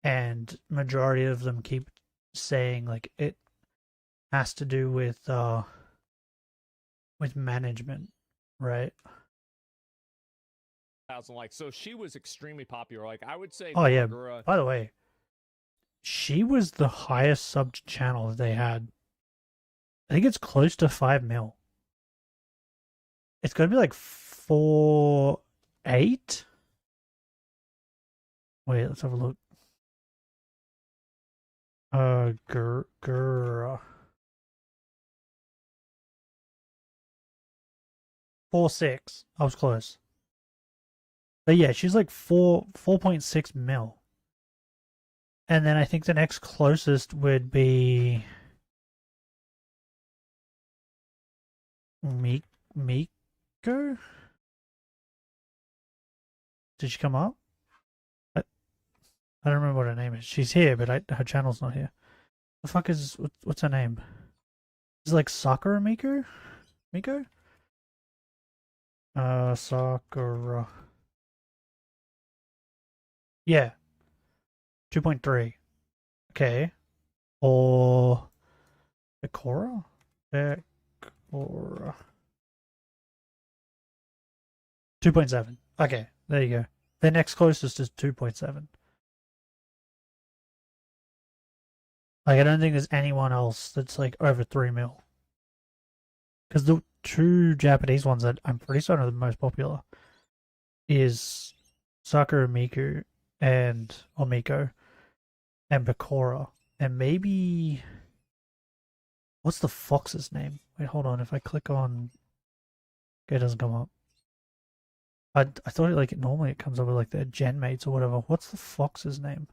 and majority of them keep saying like it has to do with management, right? Like, so she was extremely popular. Like, I would say Oh yeah. Gura. By the way, she was the highest subbed channel that they had. I think it's close to 5 mil. It's gonna be like 4.8. Wait, let's have a look. Gura. 4.6. I was close. But yeah, she's like 4.6 mil. And then I think the next closest would be Miko? Did she come up? I don't remember what her name is. She's here, but her channel's not here. The fuck is what's her name? Is it like Sakura Miko? Miko? Sakura. Yeah. 2.3. Okay. Or Bakura? Bakura. 2.7. Okay, there you go. The next closest is 2.7. Like, I don't think there's anyone else that's like over 3 mil. Because the two Japanese ones that I'm pretty certain are the most popular is Sakura Miku and Omiko and Bakura. And maybe... What's the fox's name? Wait, hold on. If I click on... Okay, it doesn't come up. I thought like normally it comes up with like their gen mates or whatever. What's the fox's name?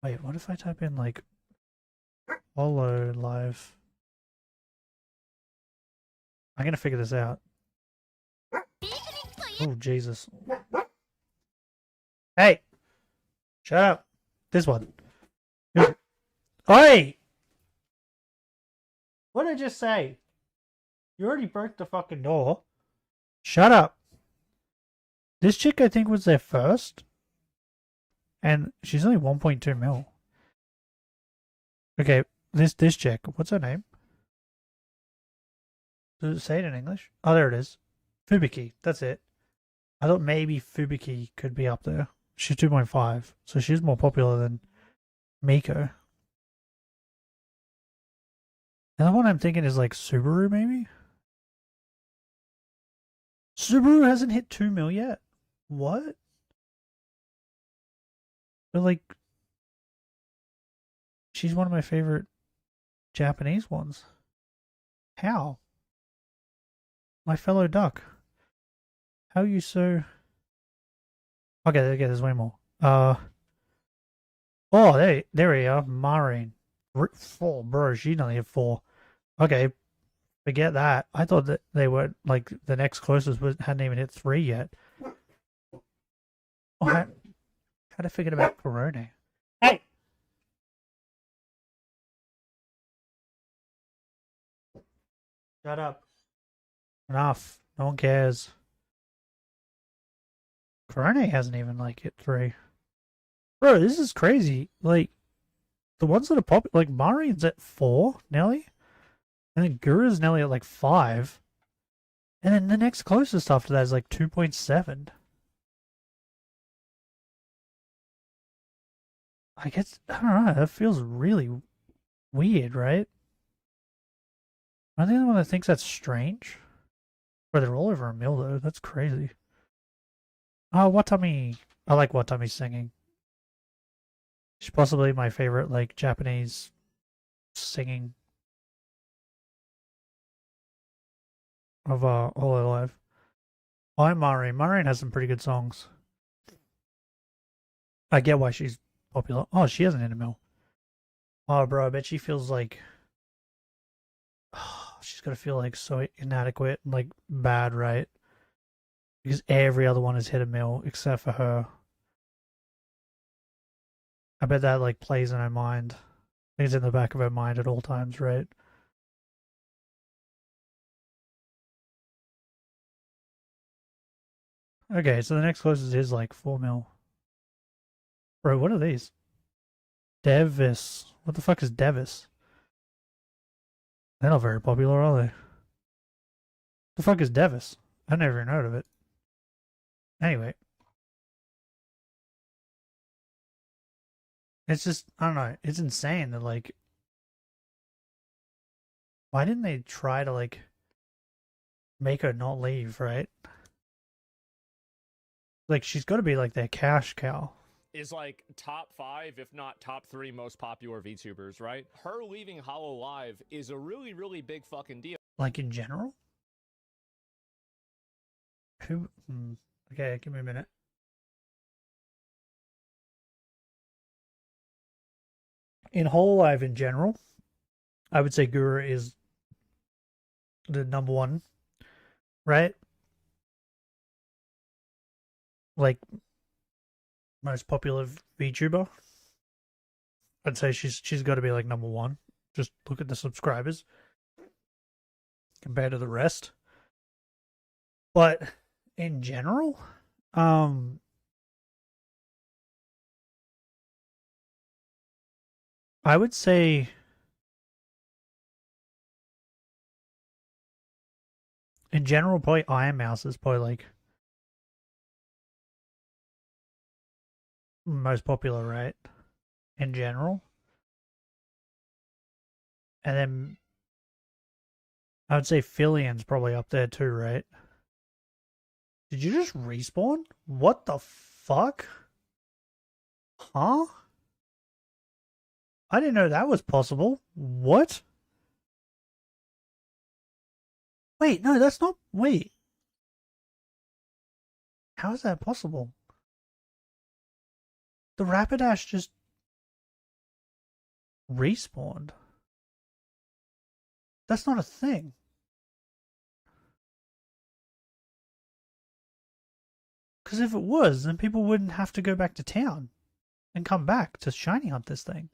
Wait, what if I type in like follow live? I'm gonna figure this out. Oh Jesus! Hey, shut up! This one. Oi! What did I just say? You already broke the fucking door. Shut up. This chick, I think, was there first. And she's only 1.2 mil. Okay, this chick, what's her name? Does it say it in English? Oh, there it is. Fubuki, that's it. I thought maybe Fubuki could be up there. She's 2.5, so she's more popular than Miko. The other one I'm thinking is like Subaru, maybe? Subaru hasn't hit 2 mil yet. What? But like, she's one of my favorite Japanese ones. How? My fellow duck. How are you so... Okay, there's way more. Oh, there we are. Maureen. 4, bro, she only hit 4. Okay, forget that. I thought that they were, like, the next closest hadn't even hit 3 yet. Oh, how to forget about Corona? Hey! Shut up. Enough. No one cares. Corona hasn't even, like, hit 3. Bro, this is crazy. Like, the ones that are popular, like, Marian's at 4, nearly. And then Guru's nearly at, like, 5. And then the next closest after that is, like, 2.7. I guess, I don't know, that feels really weird, right? Am I the only one that thinks that's strange? Bro, they're all over a mil, though. That's crazy. Oh, Watami. I like Watami singing. She's possibly my favorite, like, Japanese singing of all her life. Oh, and Maureen. Maureen has some pretty good songs. I get why she's popular. Oh, she hasn't hit a mil. Oh, bro, I bet she feels like... Oh, she's gotta feel, like, so inadequate and, like, bad, right? Because every other one has hit a mil except for her. I bet that, like, plays in her mind. I think it's in the back of her mind at all times, right? Okay, so the next closest is, like, 4 mil. Bro, what are these? Devis. What the fuck is Devis? They're not very popular, are they? The fuck is Devis? I never even heard of it. Anyway. It's just, I don't know. It's insane that, like, why didn't they try to, like, make her not leave, right? Like, she's got to be, like, their cash cow. Is like top 5, if not top 3 most popular VTubers, right? Her leaving Hollow Live is a really, really big fucking deal. Like, in general? Who? Okay, give me a minute. In Hollow Live in general, I would say Gura is the number one, right? Like, most popular VTuber. I'd say she's got to be like number one. Just look at the subscribers compared to the rest. But in general, I would say in general, probably Iron Mouse is probably like most popular, right? In general. And then I would say Filian's probably up there too, right? Did you just respawn? What the fuck? Huh? I didn't know that was possible. What? Wait, no, that's not. Wait. How is that possible? The Rapidash just respawned. That's not a thing. Because if it was, then people wouldn't have to go back to town and come back to shiny hunt this thing.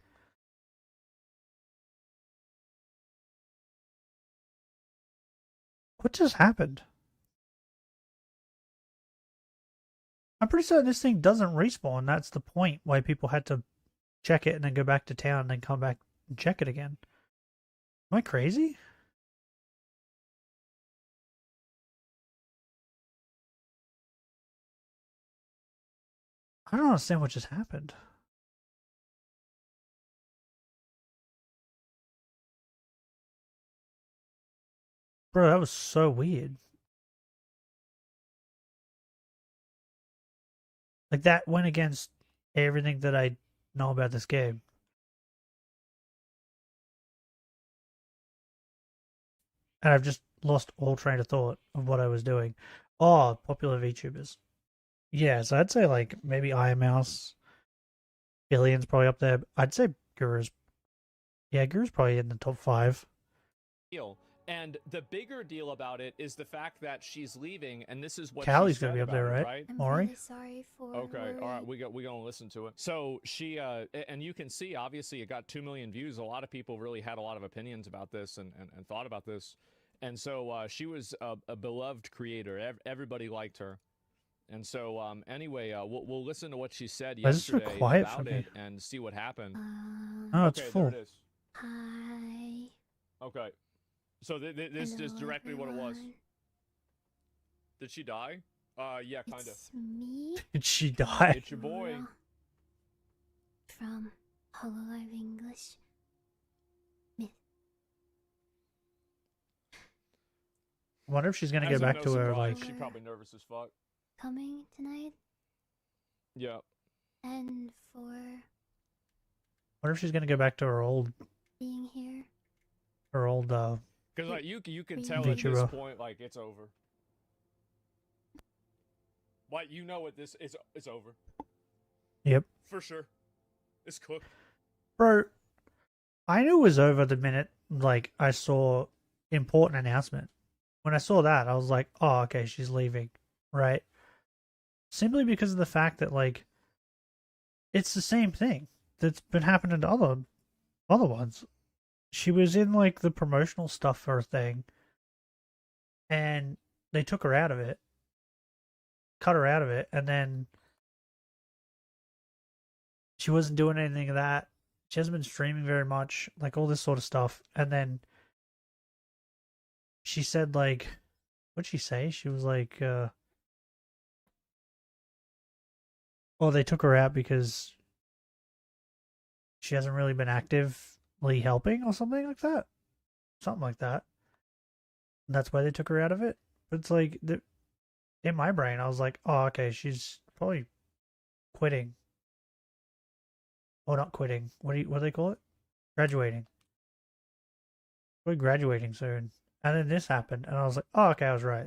What just happened? I'm pretty certain this thing doesn't respawn. That's the point why people had to check it and then go back to town and then come back and check it again. Am I crazy? I don't understand what just happened. Bro, that was so weird. Like, that went against everything that I know about this game. And I've just lost all train of thought of what I was doing. Oh, popular VTubers. Yeah, so I'd say, like, maybe Iron Mouse, Billion's probably up there. I'd say Guru's. Yeah, Guru's probably in the top 5. Deal. And the bigger deal about it is the fact that she's leaving, and this is what Callie's she gonna said be up about there, it, right? right? I'm Maury? really sorry for Okay, all right, worrying. we gonna listen to it. So she and you can see obviously it got 2 million views. A lot of people really had a lot of opinions about this and thought about this, and so she was a beloved creator. Everybody liked her, and so anyway, we'll listen to what she said Why is it so yesterday quiet for about me? it and see what happened. Oh, it's Okay, full. there it is. Hi. Okay, so this is Hello, directly what it was. everyone. Did she die? Yeah, kind of. It's me. Did she die? It's your boy. Laura, from Hololive English. Myth. I wonder if she's gonna As get of back no to her, surprise, like... she's probably nervous as fuck. Coming tonight, Yeah. and for wonder if she's gonna go back to her old... being here. Because like you can tell at this VTuber. point like it's over. Like you know it's over Yep. for sure. It's cooked. Bro, I knew it was over the minute, like, I saw important announcement. When I saw that, I was like, oh, okay, she's leaving, right? Simply because of the fact that, like, it's the same thing that's been happening to other ones. She was in, like, the promotional stuff for a thing, and they took her out of it, cut her out of it, and then she wasn't doing anything of that. She hasn't been streaming very much, like all this sort of stuff. And then she said, like, what'd she say? She was like, well, they took her out because she hasn't really been actively helping or something like that. Something like that. And that's why they took her out of it. But it's like, in my brain, I was like, oh, okay, she's probably quitting. Or not quitting. What do they call it? Graduating. We're graduating soon. And then this happened, and I was like, oh, okay, I was right.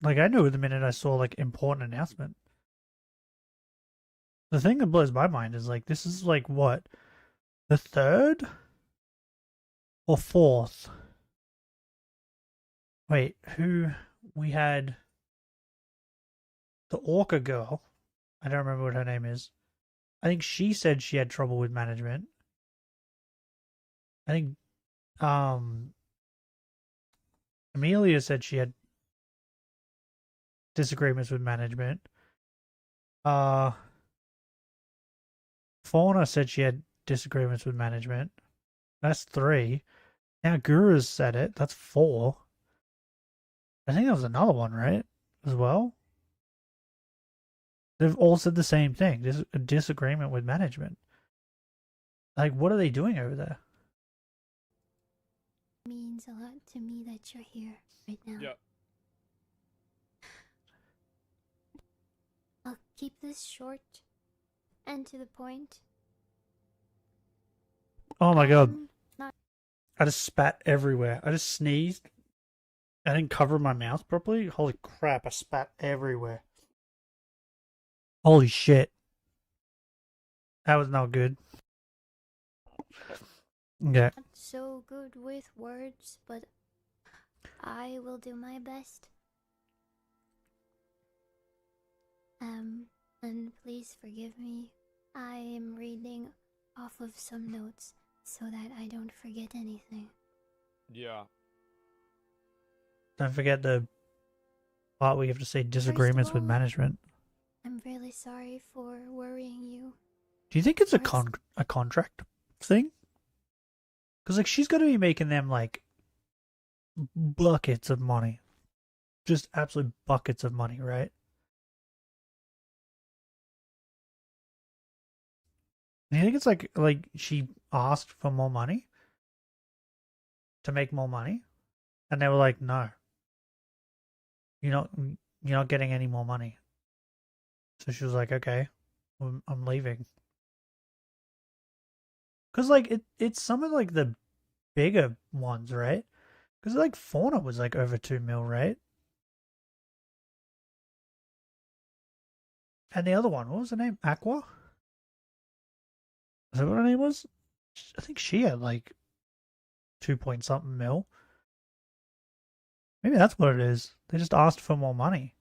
Like, I knew the minute I saw, like, important announcement. The thing that blows my mind is, like, this is, like, what? The 3rd? Or 4th? Wait, who? We had... the Orca girl. I don't remember what her name is. I think she said she had trouble with management. I think Amelia said she had disagreements with management. Fauna said she had disagreements with management. That's 3. Now Guru's said it. That's 4. I think there was another one, right? As well. They've all said the same thing. There's a disagreement with management. Like, what are they doing over there? It means a lot to me that you're here right now. Yep. I'll keep this short and to the point. Oh my god. Not I just spat everywhere. I just sneezed. I didn't cover my mouth properly. Holy crap, I spat everywhere. Holy shit. That was not good. Okay. so good with words, but I will do my best. And please forgive me. I am reading off of some notes so that I don't forget anything. Yeah. Don't forget the part where you have to say disagreements with all, management. I'm really sorry for worrying you. Do you think it's a First- contract thing? Because like she's got to be making them like buckets of money, just absolute buckets of money, right? And you think it's like she asked for more money to make more money, and they were like, "No, you're not getting any more money." So she was like, "Okay, I'm leaving." Because like it's some of like the bigger ones, right? Because like Fauna was like over 2 mil, right? And the other one, what was her name? Aqua? Is that what her name was? I think she had like 2 point something mil. Maybe that's what it is. They just asked for more money.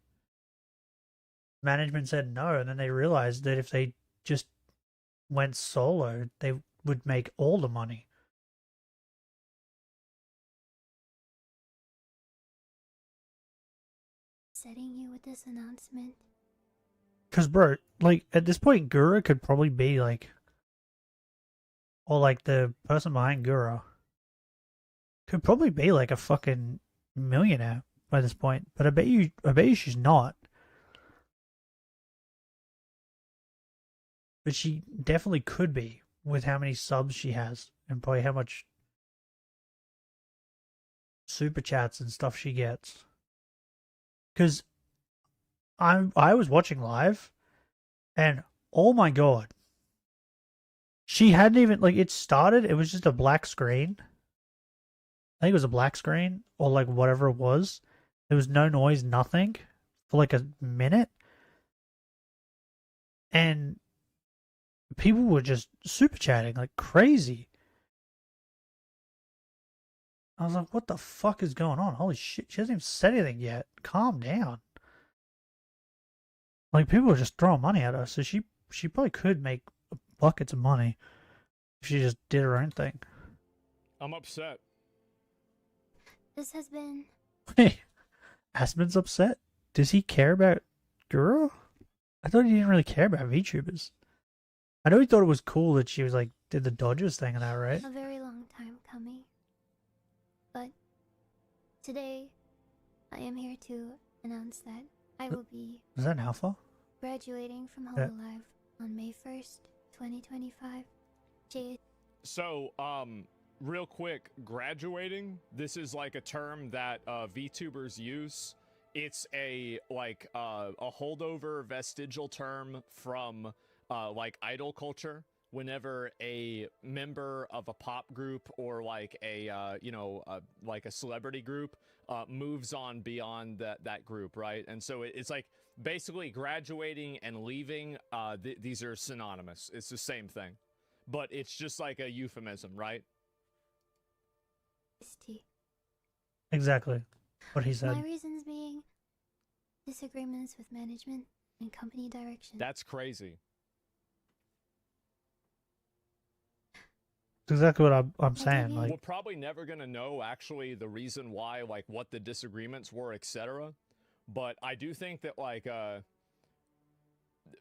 Management said no, and then they realized that if they just went solo, they would make all the money. Setting you with this announcement. Because, bro, like, at this point, Gura could probably be like, or like the person behind Gura could probably be like a fucking millionaire by this point. But I bet you she's not. But she definitely could be with how many subs she has and probably how much super chats and stuff she gets. Because I was watching live, and oh my god, she hadn't even like it started. It was just a black screen. I think it was a black screen or like whatever it was. There was no noise, nothing for like a minute, and people were just super chatting like crazy. I was like, what the fuck is going on? Holy shit, she hasn't even said anything yet. Calm down. Like, people were just throwing money at her, so she probably could make buckets of money if she just did her own thing. I'm upset. This has been. Hey, Aspen's upset? Does he care about Guru? I thought he didn't really care about VTubers. I know he thought it was cool that she was like, did the Dodgers thing and that, right? A very long time coming. But today, I am here to announce that I will be Is that an alpha? graduating from Yeah. Hololive on May 1st, 2025. So, real quick, graduating, this is like a term that VTubers use. It's a holdover vestigial term from like idol culture. Whenever a member of a pop group or like a like a celebrity group moves on beyond that group, right? And so it's like basically graduating and leaving. These are synonymous. It's the same thing, but it's just like a euphemism, right? Exactly what he said. My reasons being disagreements with management and company direction. That's crazy. That's exactly what I'm saying. We're Like, probably never gonna know actually the reason why, like what the disagreements were, etc. But I do think that like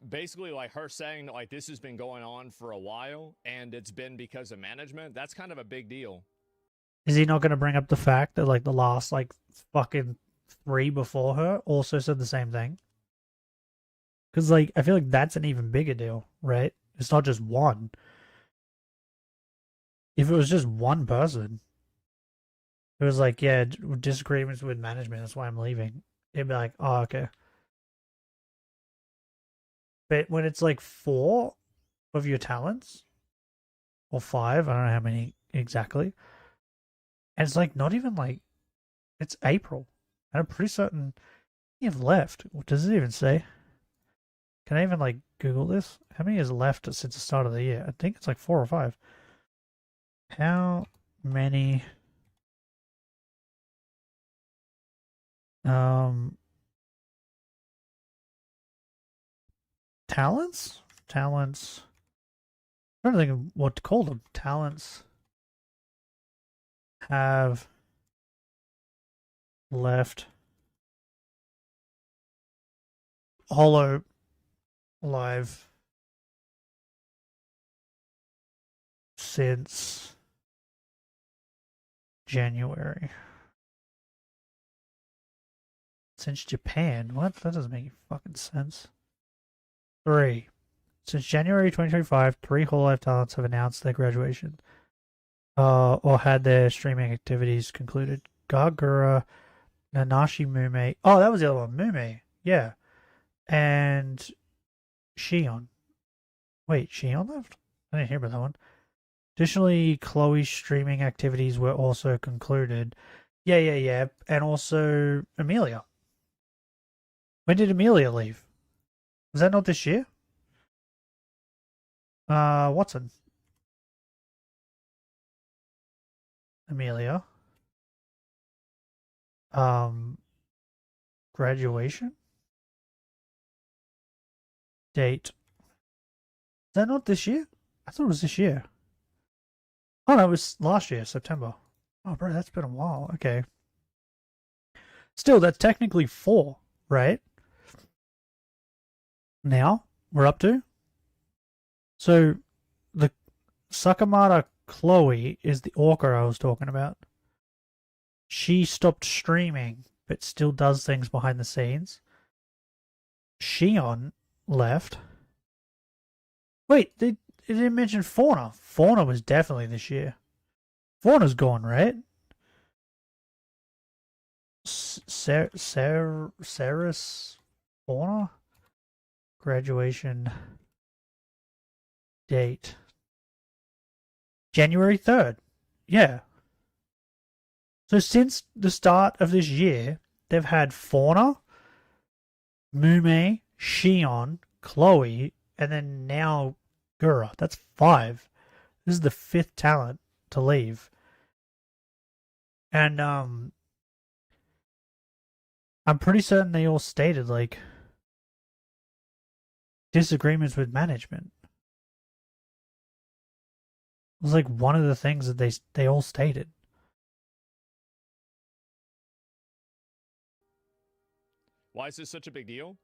basically like her saying that like this has been going on for a while and it's been because of management, that's kind of a big deal. is he not going to bring up the fact that like the last like fucking 3 before her also said the same thing? Because like I feel like that's an even bigger deal, right? It's not just one. If it was just one person, it was like, yeah, disagreements with management, that's why I'm leaving. It'd be like, oh, okay. But when it's like 4 of your talents, or 5, I don't know how many exactly, and it's like not even like, it's April. And I'm pretty certain you have left. What does it even say? Can I even like Google this? How many is left since the start of the year? I think it's like 4 or 5. How many talents? Talents. I'm trying to think of what to call them. Talents have left Holo Live since January. Since Japan? What? That doesn't make any fucking sense. 3. Since January 2025, 3 Hololive talents have announced their graduation, or had their streaming activities concluded. Gagura, Nanashi Mume. Oh, that was the other one. Mume. Yeah. And Shion. Wait, Shion left? I didn't hear about that one. Additionally, Chloe's streaming activities were also concluded. Yeah. And also Amelia. When did Amelia leave? Was that not this year? Watson. Amelia. Graduation? Date. Is that not this year? I thought it was this year. Oh no, it was last year, September. Oh bro, that's been a while. Okay. Still, that's technically 4, right? Now, we're up to? So, the Sakamata Chloe is the orca I was talking about. She stopped streaming, but still does things behind the scenes. Shion left. Wait, they didn't mention Fauna. Fauna was definitely this year. Fauna's gone, right? Ceres Fauna? Graduation date. January 3rd. Yeah. So since the start of this year, they've had Fauna, Mume, Shion, Chloe, and then now Gura. That's 5. This is the 5th talent to leave. And I'm pretty certain they all stated like disagreements with management. It was like one of the things that they all stated. Why is this such a big deal?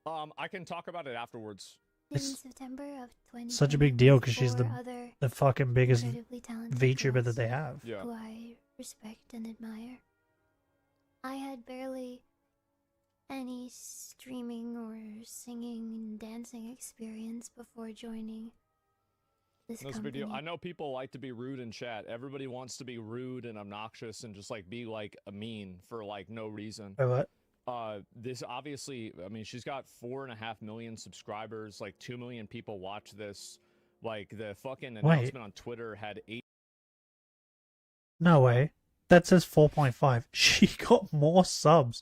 I can talk about it afterwards. In September of 2020, such a big deal because she's the fucking biggest VTuber that they have. Yeah. Who I respect and admire. I had barely any streaming or singing and dancing experience before joining this That's a big deal. I know people like to be rude in chat. Everybody wants to be rude and obnoxious and just like be like a mean for like no reason. Wait, what? This obviously, I mean, she's got 4.5 million subscribers. Like 2 million people watch this. Like the fucking announcement on Twitter had 8. No way. That says 4.5. She got more subs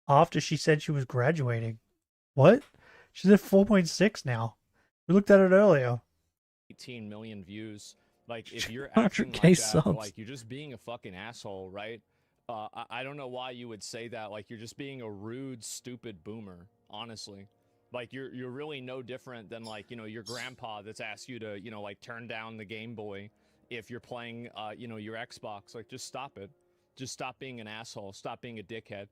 after she said she was graduating. What? She's at 4.6 now. We looked at it earlier. 18 million views. Like if you're acting like that, subs. like you're just being a fucking asshole, right? I don't know why you would say that. Like you're just being a rude, stupid boomer. Honestly, like you're really no different than like your grandpa that's asked you to like turn down the Game Boy if you're playing your Xbox. Like just stop it. Just stop being an asshole. Stop being a dickhead.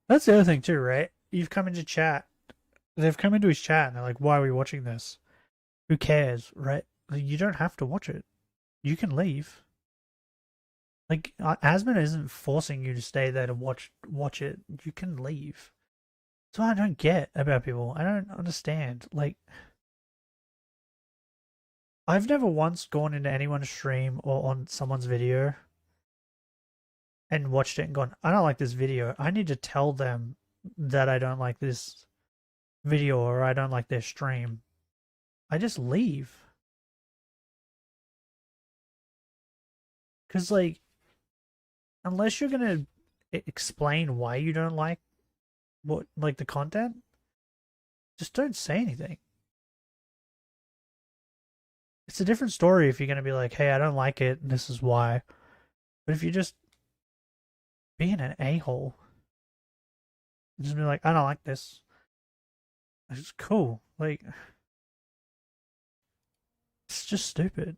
That's the other thing too, right? You've come into chat. They've come into his chat and they're like, "Why are we watching this? Who cares?" Right? You don't have to watch it. You can leave. Like, Asmon isn't forcing you to stay there to watch it. You can leave. That's what I don't get about people. I don't understand. Like, I've never once gone into anyone's stream or on someone's video and watched it and gone, I don't like this video. I need to tell them that I don't like this video or I don't like their stream. I just leave. Because, like, unless you're going to explain why you don't like the content, just don't say anything. It's a different story if you're going to be like, hey, I don't like it and this is why. But if you're just being an a-hole, just be like, I don't like this. It's cool. Like, it's just stupid.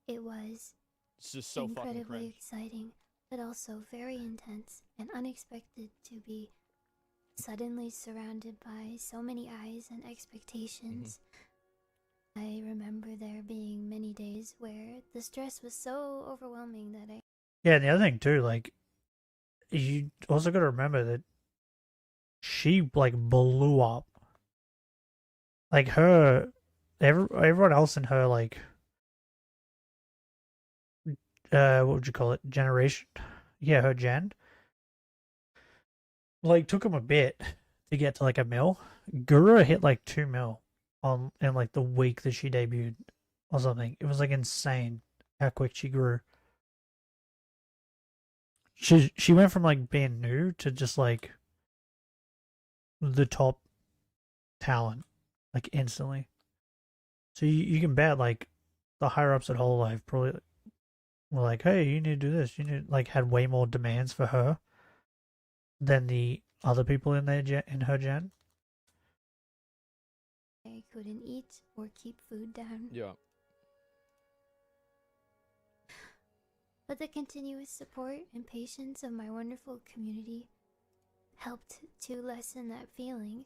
It was It's just so fucking incredibly cringe. exciting, but also very intense and unexpected to be suddenly surrounded by so many eyes and expectations. I remember there being many days where the stress was so overwhelming that I... Yeah, and the other thing too, like, you also got to remember that she, like, blew up. like her, everyone else in her like what would you call it, generation? Yeah, her gen. Like took him a bit to get to like a mil. Guru hit like 2 mil on in like the week that she debuted or something. It was like insane how quick she grew. She went from like being new to just like the top talent like instantly. So you can bet like the higher ups at Hololive probably were like, hey, you need to do this. You need like had way more demands for her than the other people in her gen. I couldn't eat or keep food down. Yeah. But the continuous support and patience of my wonderful community helped to lessen that feeling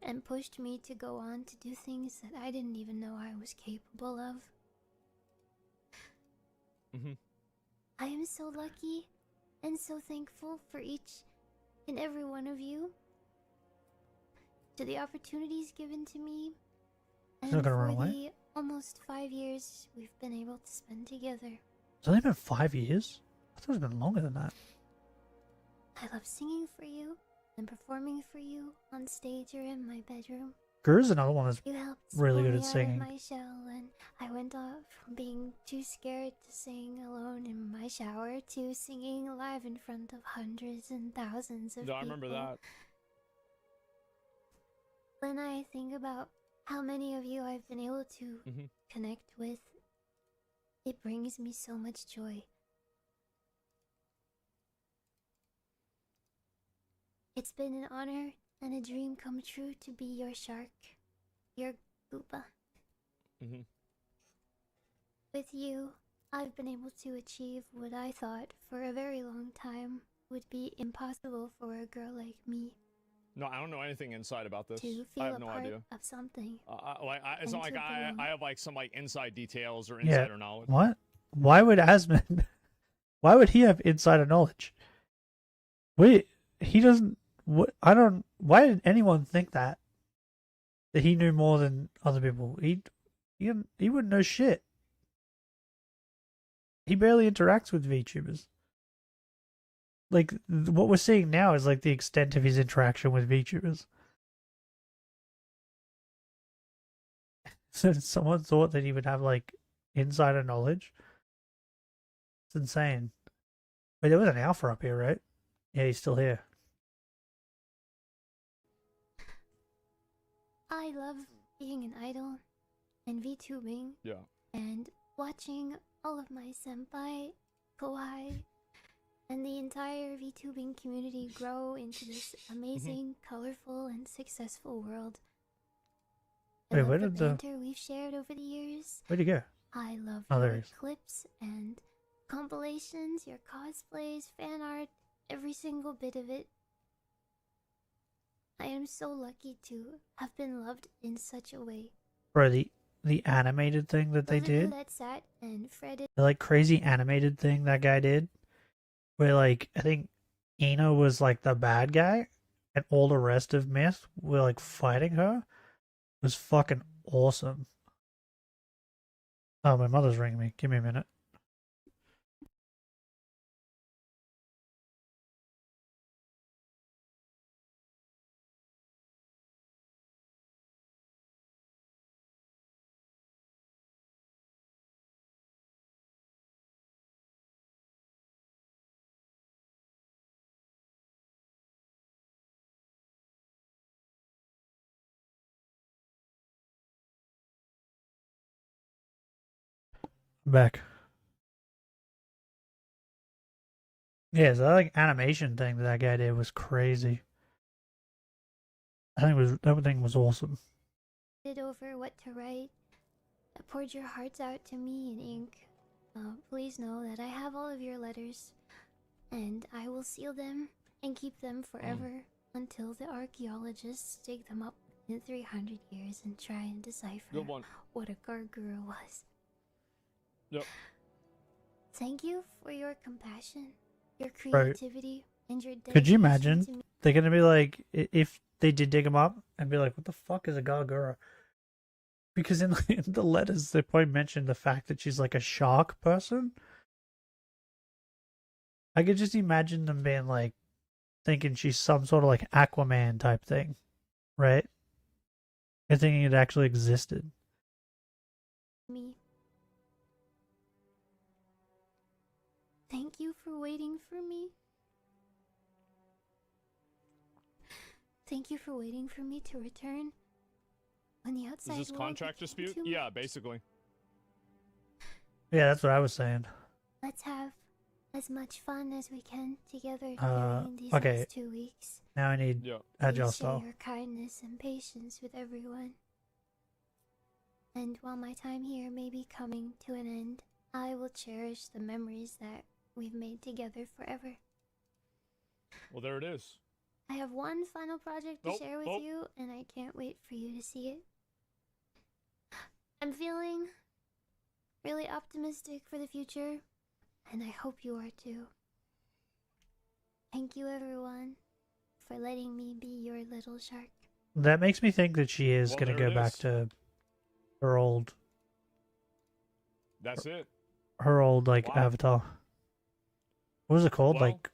and pushed me to go on to do things that I didn't even know I was capable of. I am so lucky and so thankful for each and every one of you, to the opportunities given to me, and not gonna for run away. the almost 5 years we've been able to spend together. It's only been 5 years? I thought it was been longer than that. I love singing for you and performing for you on stage or in my bedroom. Guru's another one that's You helped really pull good me at out singing. of my shell, and I went off from being too scared to sing alone in my shower to singing live in front of hundreds and thousands of No, people. I remember that. When I think about how many of you I've been able to connect with, it brings me so much joy. It's been an honor and a dream come true to be your shark, your Goopa. With you, I've been able to achieve what I thought for a very long time would be impossible for a girl like me. No, I don't know anything inside about this. To feel I have a no part idea. of something. It's not like and to I belong. have like some like inside details or Yeah. insider knowledge. What? Why would Asmund? Why would he have insider knowledge? Wait, he doesn't. What? I don't. Why did anyone think that? That he knew more than other people? He wouldn't know shit. He barely interacts with VTubers. Like what we're seeing now is like the extent of his interaction with VTubers. So someone thought that he would have like insider knowledge. It's insane. Wait, there was an alpha up here, right? Yeah, he's still here. I love being an idol and VTubing. Yeah. And watching all of my senpai, Kouhai, and the entire VTubing community grow into this amazing, colorful, and successful world. I Wait, love where the did the- banter we've shared over the years. Where'd he go? I love Oh, there your he is. clips and compilations, your cosplays, fan art, every single bit of it. I am so lucky to have been loved in such a way. Bro, the animated thing that they Those of you did, that sat and fretted the like crazy animated thing that guy did, where like I think Ina was like the bad guy, and all the rest of Myth were like fighting her, was fucking awesome. Oh, my mother's ringing me. Give me a minute. I'm back. Yeah, so that like animation thing that guy did was crazy. That thing was awesome. over what to write, poured your hearts out to me in ink. Please know that I have all of your letters, and I will seal them and keep them forever until the archaeologists dig them up in 300 years and try and decipher what a gargoyle was. Yep. Thank you for your compassion, your creativity, and your dedication. Could you imagine? To me. They're gonna be like, if they did dig him up and be like, what the fuck is a Gargura? Because in the letters, they probably mentioned the fact that she's like a shark person. I could just imagine them being like, thinking she's some sort of like Aquaman type thing, right? And thinking it actually existed. Me. Thank you for waiting for me. Thank you for waiting for me to return. When the outside Is this world contract became dispute? too Yeah, much. basically. Yeah, that's what I was saying. Let's have as much fun as we can together during these okay. next 2 weeks. Now I need agile Please share style. your kindness and patience with everyone. And while my time here may be coming to an end, I will cherish the memories that we've made together forever. Well, there it is. I have one final project to share with you, and I can't wait for you to see it. I'm feeling really optimistic for the future, and I hope you are too. Thank you, everyone, for letting me be your little shark. That makes me think that she is Well, going to there go it back is. to her old That's it. like Wow. avatar. What was it called? Well, like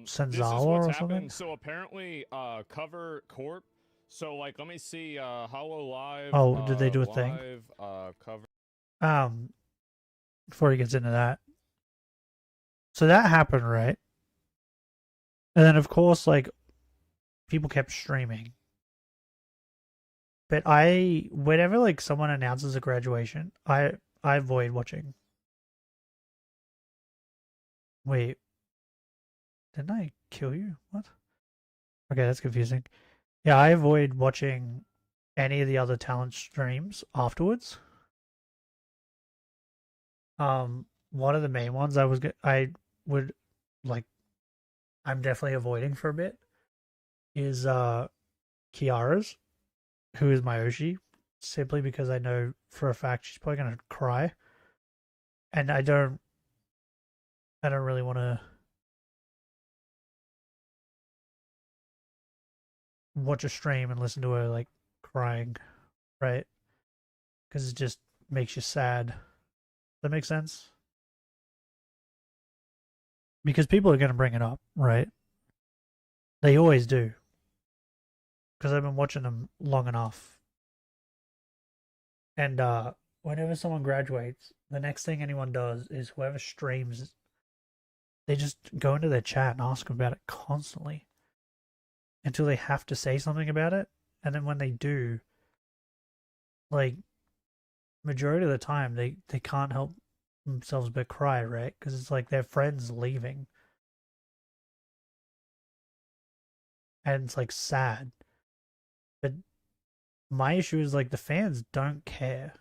this is Senzawa what's or happened. something? So apparently, Cover Corp. So like, let me see. Hollow Live. Oh, did they do a thing? Live, Cover. Before he gets into that. So that happened, right? And then of course, like, people kept streaming. But whenever like someone announces a graduation, I avoid watching. Wait, didn't I kill you? What? Okay, that's confusing. Yeah, I avoid watching any of the other talent streams afterwards. One of the main ones I would like, I'm definitely avoiding for a bit is Kiara's, who is my Oshi, simply because I know for a fact she's probably gonna cry, and I don't really want to watch a stream and listen to her like crying, right? Because it just makes you sad. That makes sense? Because people are going to bring it up, right? They always do. Because I've been watching them long enough. And whenever someone graduates, the next thing anyone does is whoever streams, they just go into their chat and ask them about it constantly until they have to say something about it. And then when they do, like, majority of the time, they can't help themselves but cry, right? Because it's like their friends leaving. And it's like sad. But my issue is like the fans don't care.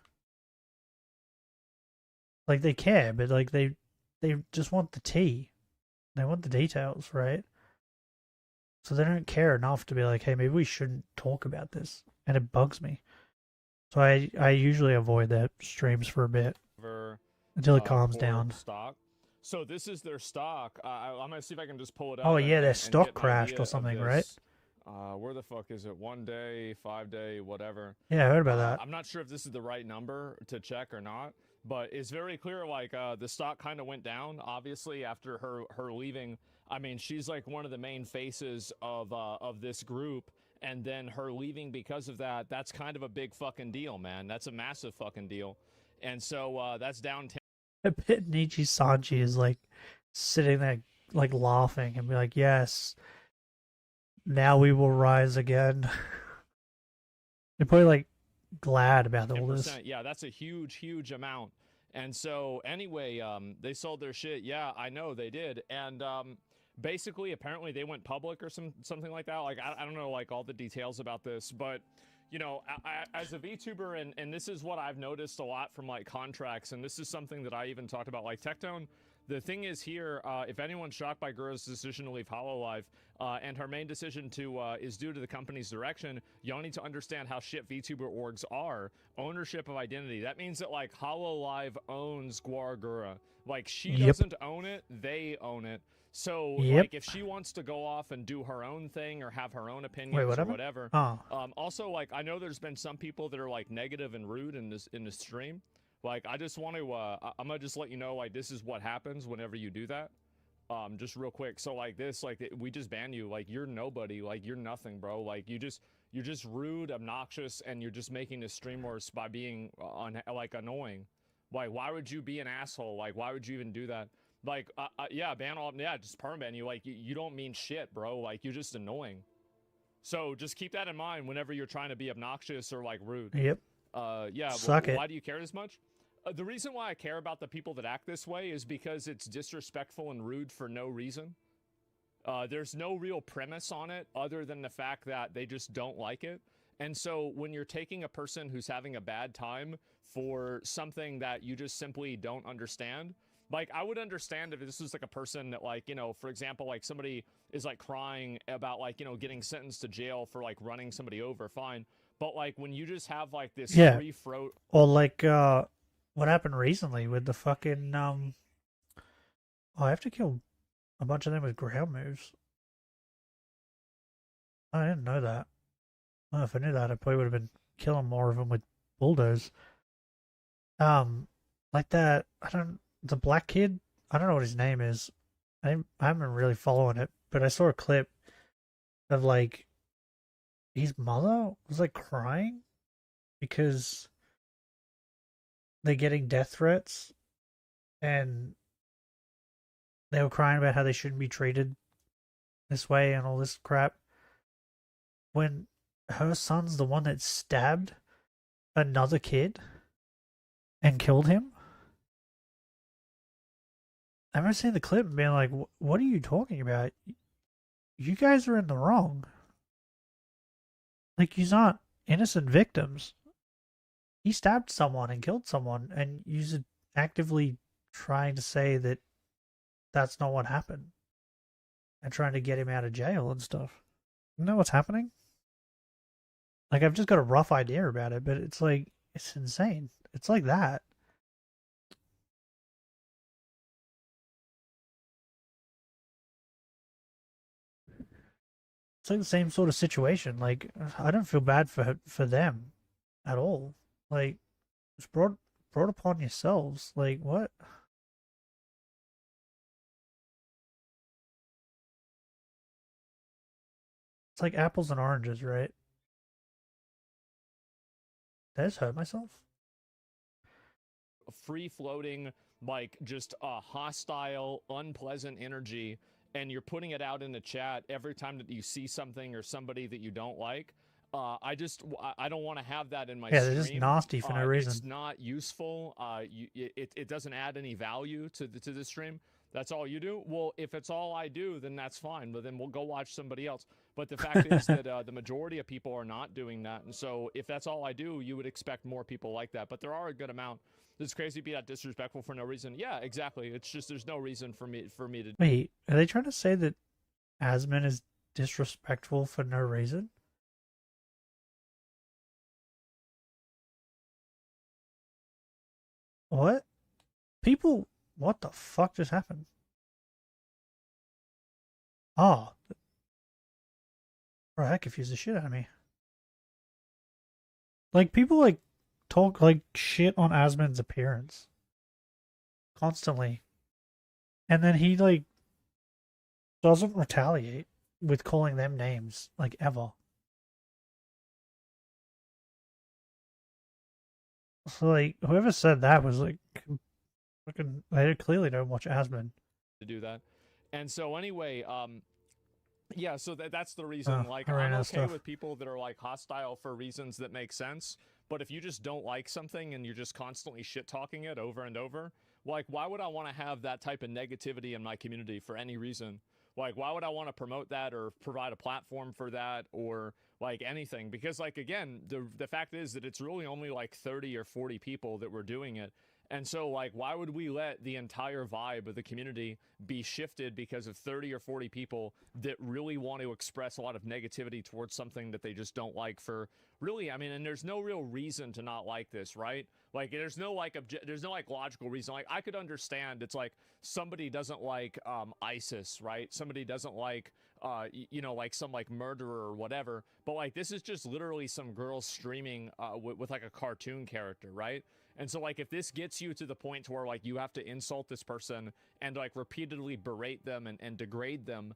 Like they care, but like they just want the tea. They want the details, right? So they don't care enough to be like, hey, maybe we shouldn't talk about this. And it bugs me. So I usually avoid that streams for a bit until it calms down. Stock. So this is their stock. I'm gonna see if I can just pull it up. Oh yeah, their and stock get an crashed idea or of something, this. right? Where the fuck is it? 1 day, 5 day, whatever. Yeah, I heard about that. I'm not sure if this is the right number to check or not, but it's very clear. Like the stock kind of went down, obviously after her leaving. I mean, she's like one of the main faces of this group, and then her leaving because of that. That's kind of a big fucking deal, man. That's a massive fucking deal, and so that's down. I bet Nichi Sanji is like sitting there like laughing and be like, yes, now we will rise again. They're probably like glad about all this. Yeah, that's a huge amount. And so anyway, they sold their shit. Yeah, I know they did. And basically, apparently they went public or something like that. Like I don't know like all the details about this, but you know, as a VTuber, and this is what I've noticed a lot from like contracts, and this is something that I even talked about, like Tectone, The thing is here, if anyone's shocked by Gura's decision to leave Hololive, and her main decision to is due to the company's direction, y'all need to understand how shit VTuber orgs are. Ownership of identity. That means that like Hololive owns Gura. Like she doesn't own it, they own it. So like if she wants to go off and do her own thing or have her own opinions or whatever. Also, like I know there's been some people that are like negative and rude in this stream. Like I just want to I'm gonna just let you know like this is what happens whenever you do that. Just real quick. So like this, like we just ban you. Like you're nobody. Like you're nothing, bro. Like you're just rude, obnoxious, and you're just making the stream worse by being like annoying. Like why would you be an asshole? Like why would you even do that? Like yeah, ban all. Yeah, just permaban you. Like you don't mean shit, bro. Like you're just annoying. So just keep that in mind whenever you're trying to be obnoxious or like rude. Yep. Yeah. Why do you care as much? The reason why I care about the people that act this way is because it's disrespectful and rude for no reason. There's no real premise on it other than the fact that they just don't like it. And so when you're taking a person who's having a bad time for something that you just simply don't understand, like I would understand if this was like a person that like, you know, for example, like somebody is like crying about like, you know, getting sentenced to jail for like running somebody over, fine. But like when you just have like this free throat, or like what happened recently with the fucking oh, I have to kill a bunch of them with ground moves. I didn't know that. Oh, if I knew that, I probably would have been killing more of them with bulldoze. Like that. The black kid. I don't know what his name is. I haven't been really following it, but I saw a clip of like his mother was like crying because they're getting death threats, and they were crying about how they shouldn't be treated this way and all this crap. When her son's the one that stabbed another kid and killed him. I remember seeing the clip and being like, what are you talking about? You guys are in the wrong. Like, you're not innocent victims. He stabbed someone and killed someone, and you're actively trying to say that that's not what happened and trying to get him out of jail and stuff. You know what's happening? Like, I've just got a rough idea about it, but it's like, it's insane. It's like that. It's like the same sort of situation. Like, I don't feel bad for them at all. Like, it's brought upon yourselves. Like, what? It's like apples and oranges, right? Did I just hurt myself? Free floating, like just a hostile, unpleasant energy, and you're putting it out in the chat every time that you see something or somebody that you don't like. I don't want to have that in my stream. Yeah, they're just nasty for no reason. It's not useful. It doesn't add any value to the stream. That's all you do? Well, if it's all I do, then that's fine. But then we'll go watch somebody else. But the fact is that the majority of people are not doing that. And so if that's all I do, you would expect more people like that. But there are a good amount. It's crazy to be that disrespectful for no reason. Yeah, exactly. It's just there's no reason for me to. Wait, are they trying to say that Asmin is disrespectful for no reason? What? People, what the fuck just happened? Oh. Bro, that confused the shit out of me. Like, people, like, talk, like, shit on Asmin's appearance. Constantly. And then he, like, doesn't retaliate with calling them names, like, ever. So, like, whoever said that was, like, fucking, they clearly don't watch Asmin. To do that. And so, anyway, yeah, so that's the reason. Like, I'm okay with people that are, like, hostile for reasons that make sense. But if you just don't like something and you're just constantly shit-talking it over and over, like, why would I want to have that type of negativity in my community for any reason? Like, why would I want to promote that or provide a platform for that or, like, anything? Because, like, again, the fact is that it's really only, like, 30 or 40 people that were doing it. And so, like, why would we let the entire vibe of the community be shifted because of 30 or 40 people that really want to express a lot of negativity towards something that they just don't like for really, I mean, and there's no real reason to not like this, right? Like, there's no like logical reason. Like, I could understand it's like somebody doesn't like ISIS, right? Somebody doesn't like you know, like some like murderer or whatever. But like, this is just literally some girl streaming with like a cartoon character, right? And so, like, if this gets you to the point to where, like, you have to insult this person and, like, repeatedly berate them and degrade them,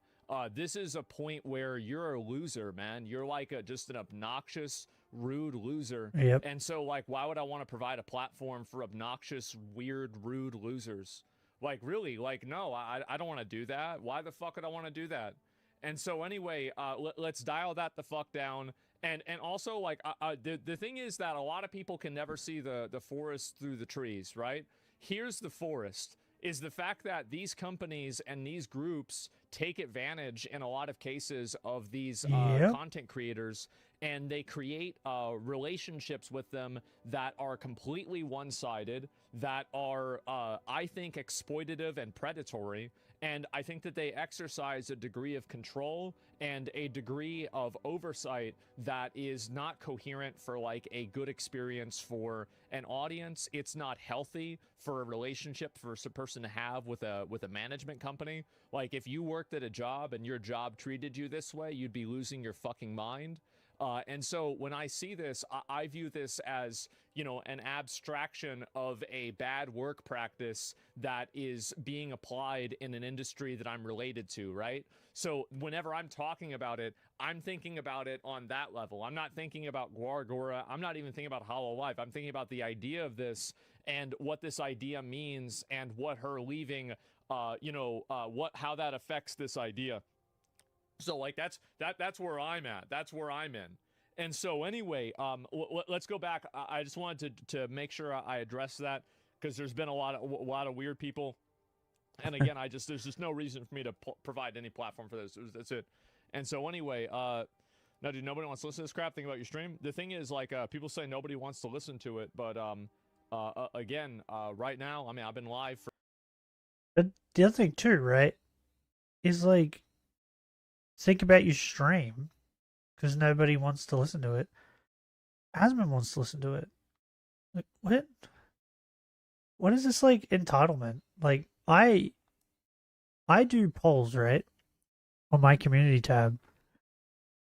this is a point where you're a loser, man. You're, like, just an obnoxious, rude loser. Yep. And so, like, why would I want to provide a platform for obnoxious, weird, rude losers? Like, really? Like, no, I don't want to do that. Why the fuck would I want to do that? And so, anyway, let's dial that the fuck down. And also, like, the thing is that a lot of people can never see the forest through the trees, right? Here's the forest, is the fact that these companies and these groups take advantage in a lot of cases of these content creators, and they create relationships with them that are completely one-sided, that are, I think, exploitative and predatory. And I think that they exercise a degree of control and a degree of oversight that is not coherent for like a good experience for an audience. It's not healthy for a relationship for a person to have with a management company. Like, if you worked at a job and your job treated you this way, you'd be losing your fucking mind. And so when I see this, I view this as, you know, an abstraction of a bad work practice that is being applied in an industry that I'm related to, right? So whenever I'm talking about it, I'm thinking about it on that level. I'm not thinking about Guargora. I'm not even thinking about Hollow Life. I'm thinking about the idea of this and what this idea means and what her leaving, you know, how that affects this idea. So like that's where I'm at. That's where I'm in. And so anyway, let's go back. I just wanted to make sure I address that because there's been a lot of weird people. And again, there's just no reason for me to provide any platform for this. That's it. And so anyway, no, dude, nobody wants to listen to this crap. Think about your stream. The thing is, like, people say nobody wants to listen to it, but again, right now, I mean, I've been live for. But the other thing too, right, is like, think about your stream, because nobody wants to listen to it. Asmon wants to listen to it. Like, what? What is this, like, entitlement? Like, I do polls, right, on my community tab,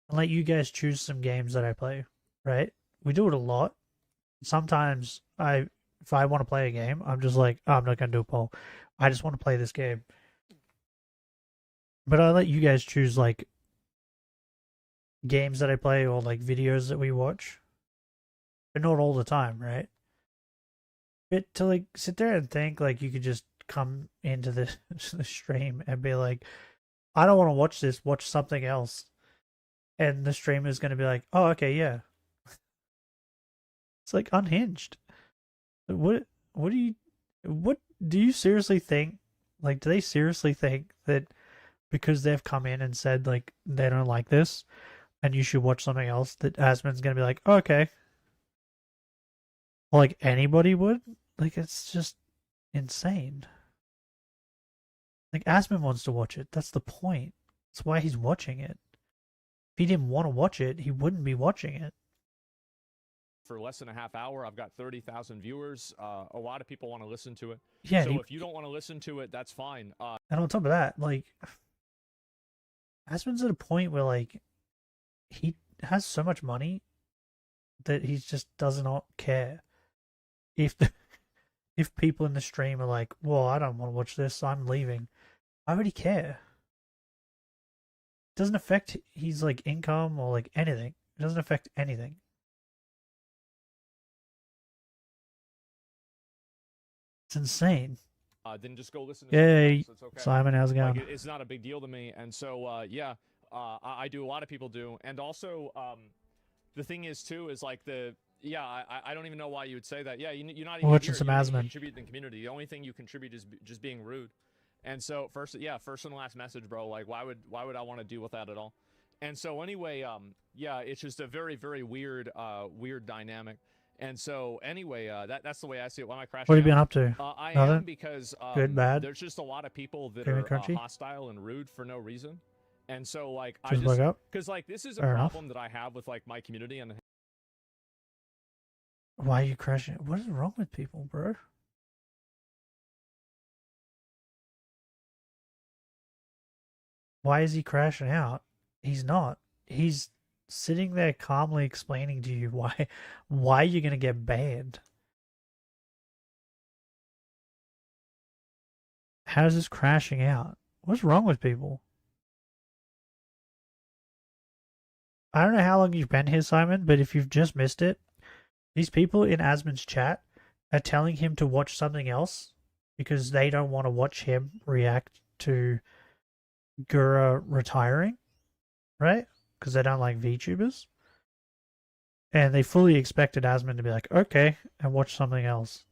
and let you guys choose some games that I play, right? We do it a lot. Sometimes if I want to play a game, I'm just like, oh, I'm not gonna do a poll. I just want to play this game. But I let you guys choose, like, games that I play or, like, videos that we watch. But not all the time, right? But to, like, sit there and think, like, you could just come into the stream and be like, I don't want to watch this, watch something else. And the streamer is going to be like, oh, okay, yeah. It's, like, unhinged. What do you seriously think? Like, do they seriously think that because they've come in and said, like, they don't like this and you should watch something else, that Asmon's going to be like, oh, okay. Or, like, anybody would? Like, it's just insane. Like, Asmon wants to watch it. That's the point. That's why he's watching it. If he didn't want to watch it, he wouldn't be watching it. For less than a half hour, I've got 30,000 viewers. A lot of people want to listen to it. Yeah. So if you don't want to listen to it, that's fine. And on top of that, like, Asmon's at a point where, like, he has so much money that he just does not care if people in the stream are like, well, I don't want to watch this, so I'm leaving. Why would he care? It doesn't affect his, like, income or, like, anything. It doesn't affect anything. It's insane. Then just go listen to Yay, else. It's okay. Simon, how's it going? Like, it's not a big deal to me. And so, yeah, I do. A lot of people do. And also, the thing is, too, is like I don't even know why you would say that. Yeah, you're not even watching here. some You don't Asmon. contribute in the community. The only thing you contribute is just being rude. And so, first and last message, bro. Like, why would I want to deal with that at all? And so, anyway, yeah, it's just a very, very weird dynamic. And so anyway, that's the way I see it. Why am I crashing What have you out? been up to? I Nothing? am because Good, bad? there's just a lot of people that Feeling are crunchy? hostile and rude for no reason. And so like Just woke up? because like this is a Fair enough. problem that I have with like my community and Why are you crashing? What is wrong with people, bro? Why is he crashing out? He's not. He's sitting there calmly explaining to you why you're gonna get banned. How is this crashing out? What's wrong with people? I don't know how long you've been here, Simon, but if you've just missed it, these people in Asmon's chat are telling him to watch something else because they don't want to watch him react to Gura retiring, right? Because they don't like VTubers. And they fully expected Asmon to be like, okay, and watch something else.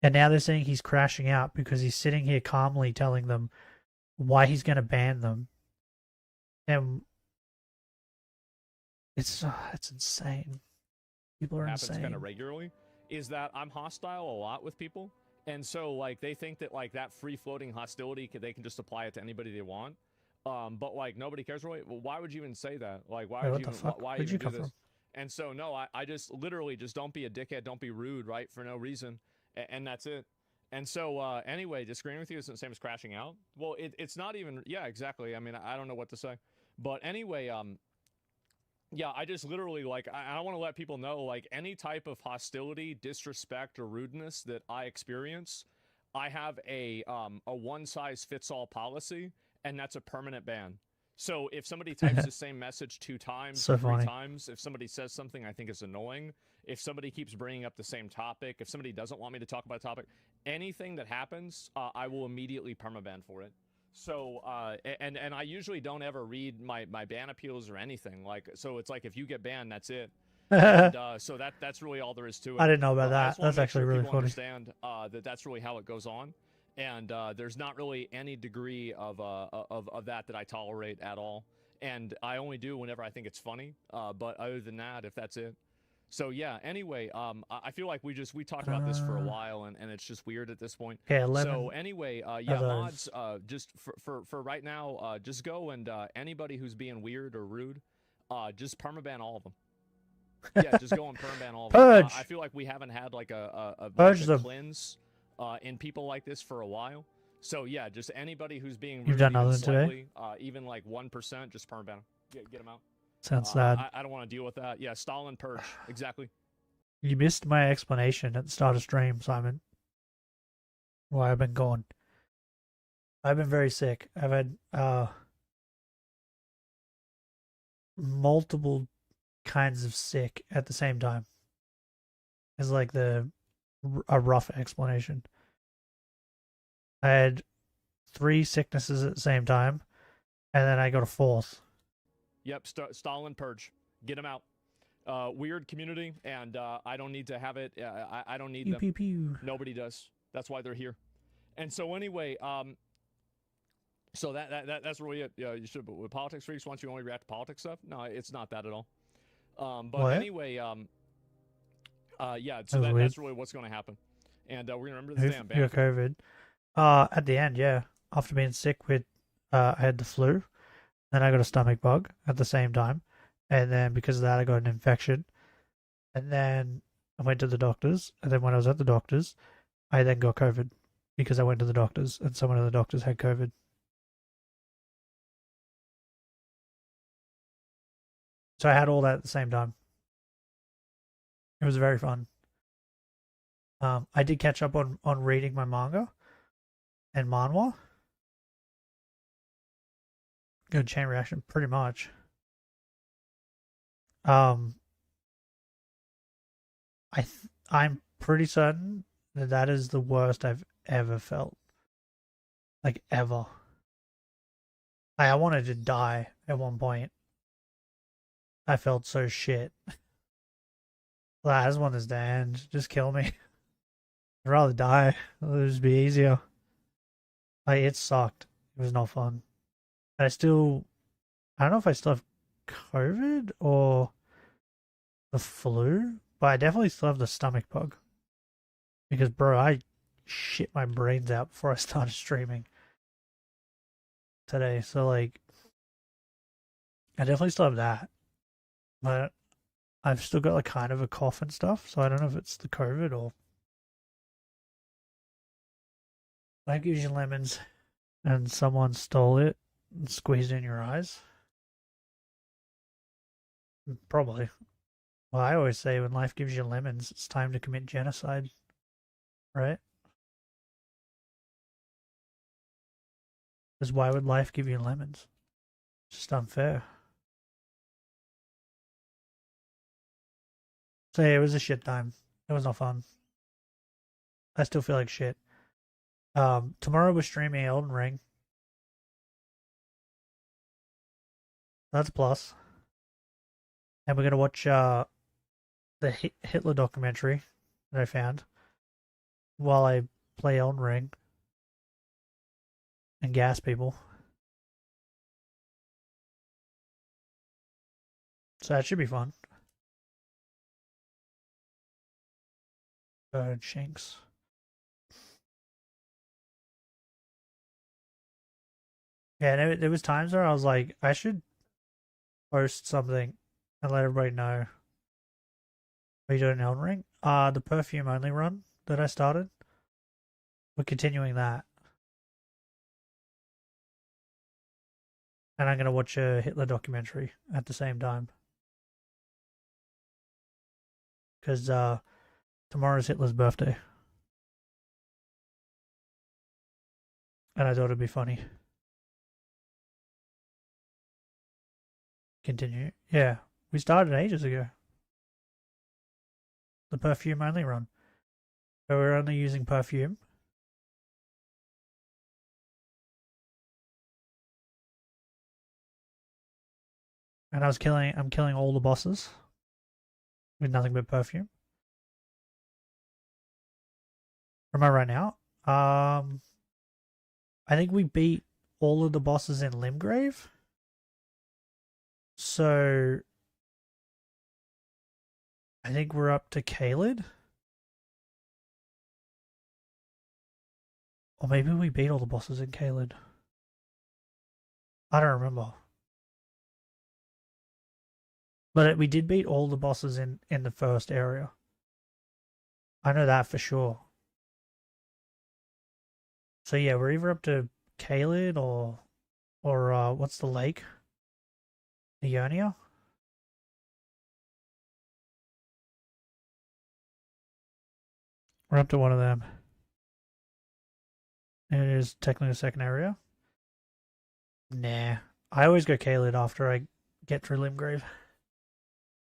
And now they're saying he's crashing out because he's sitting here calmly telling them why he's going to ban them. And it's insane. People are happens insane. kind of regularly is that I'm hostile a lot with people. And so like they think that like that free floating hostility they can just apply it to anybody they want. But like nobody cares really. Well, why would you even say that? Like why would you even, why Where'd you even come do this? from? And so no, I just literally just don't be a dickhead, don't be rude, right? For no reason. And that's it. And so anyway, disagreeing with you isn't the same as crashing out. Well, it's not even, yeah, exactly. I mean, I don't know what to say. But anyway, yeah, I just literally, like, I want to let people know, like, any type of hostility, disrespect, or rudeness that I experience, I have a one-size-fits-all policy, and that's a permanent ban. So if somebody types the same message 2 times, So 3 funny. times, if somebody says something I think is annoying, if somebody keeps bringing up the same topic, if somebody doesn't want me to talk about a topic, anything that happens, I will immediately permaban for it. So, and I usually don't ever read my ban appeals or anything. Like, so it's like if you get banned, that's it. And so that's really all there is to it. I didn't know about I that. just wanna That's make actually sure really people funny. understand that's really how it goes on. And there's not really any degree of that I tolerate at all. And I only do whenever I think it's funny. But other than that, if that's it. So yeah, anyway, I feel like we talked about this for a while, and it's just weird at this point. Okay, 11. So anyway, yeah, those. mods, just for right now, just go and anybody who's being weird or rude, just permaban all of them. Yeah, just go and permaban all of them. Purge! I feel like we haven't had like a Purge them. cleanse in people like this for a while. So yeah, just anybody who's being rude, You've done even nothing today? slightly, even like 1%, just permaban them. Get them out. Sounds sad. I don't want to deal with that. Yeah, Stalin purge. Exactly. You missed my explanation at the start of stream, Simon. Why I've been gone. I've been very sick. I've had multiple kinds of sick at the same time. It's like a rough explanation. I had 3 sicknesses at the same time, and then I got a 4th. Yep, Stalin purge. Get them out. Weird community, and I don't need to have it. I don't need them. Pew, pew. Nobody does. That's why they're here. And so anyway, so that's really it. You should, but with politics freaks, once you only react to politics stuff, no, it's not that at all. But What? anyway, yeah. So that's really what's going to happen. And we're gonna remember this damn You got ban. COVID. At the end, yeah. After being sick with, I had the flu. Then I got a stomach bug at the same time. And then because of that, I got an infection. And then I went to the doctors. And then when I was at the doctors, I then got COVID because I went to the doctors and someone of the doctors had COVID. So I had all that at the same time. It was very fun. I did catch up on reading my manga and manhwa. Good chain reaction, pretty much. I'm pretty certain that is the worst I've ever felt. Like, ever. I wanted to die at one point. I felt so shit. I just want this to end. Just kill me. I'd rather die. It'll just be easier. Like, it sucked. It was not fun. And I don't know if I still have COVID or the flu, but I definitely still have the stomach bug. Because, bro, I shit my brains out before I started streaming today. So, like, I definitely still have that. But I've still got, like, kind of a cough and stuff. So I don't know if it's the COVID or. Life gives you lemons and someone stole it and squeezed it in your eyes. Probably. Well, I always say when life gives you lemons, it's time to commit genocide. Right? Because why would life give you lemons? It's just unfair. So yeah, it was a shit time. It was not fun. I still feel like shit. Tomorrow we're streaming Elden Ring. That's a plus. And we're gonna watch the Hitler documentary that I found while I play Elden Ring and gas people. So that should be fun. Bird Shanks. Yeah, and there was times where I was like, I should post something and let everybody know. Are you doing an Elden Ring? The perfume only run that I started. We're continuing that. And I'm gonna watch a Hitler documentary at the same time. Because tomorrow's Hitler's birthday. And I thought it'd be funny. Continue. Yeah. We started ages ago. The perfume only run. So we're only using perfume. And I'm killing all the bosses with nothing but perfume. Am I right now? I think we beat all of the bosses in Limgrave. So I think we're up to Caelid. Or maybe we beat all the bosses in Caelid. I don't remember. But we did beat all the bosses in the first area. I know that for sure. So yeah, we're either up to Caelid or what's the lake? Ionia? We're up to one of them. And it is technically the second area. Nah. I always go Caelid after I get through Limgrave.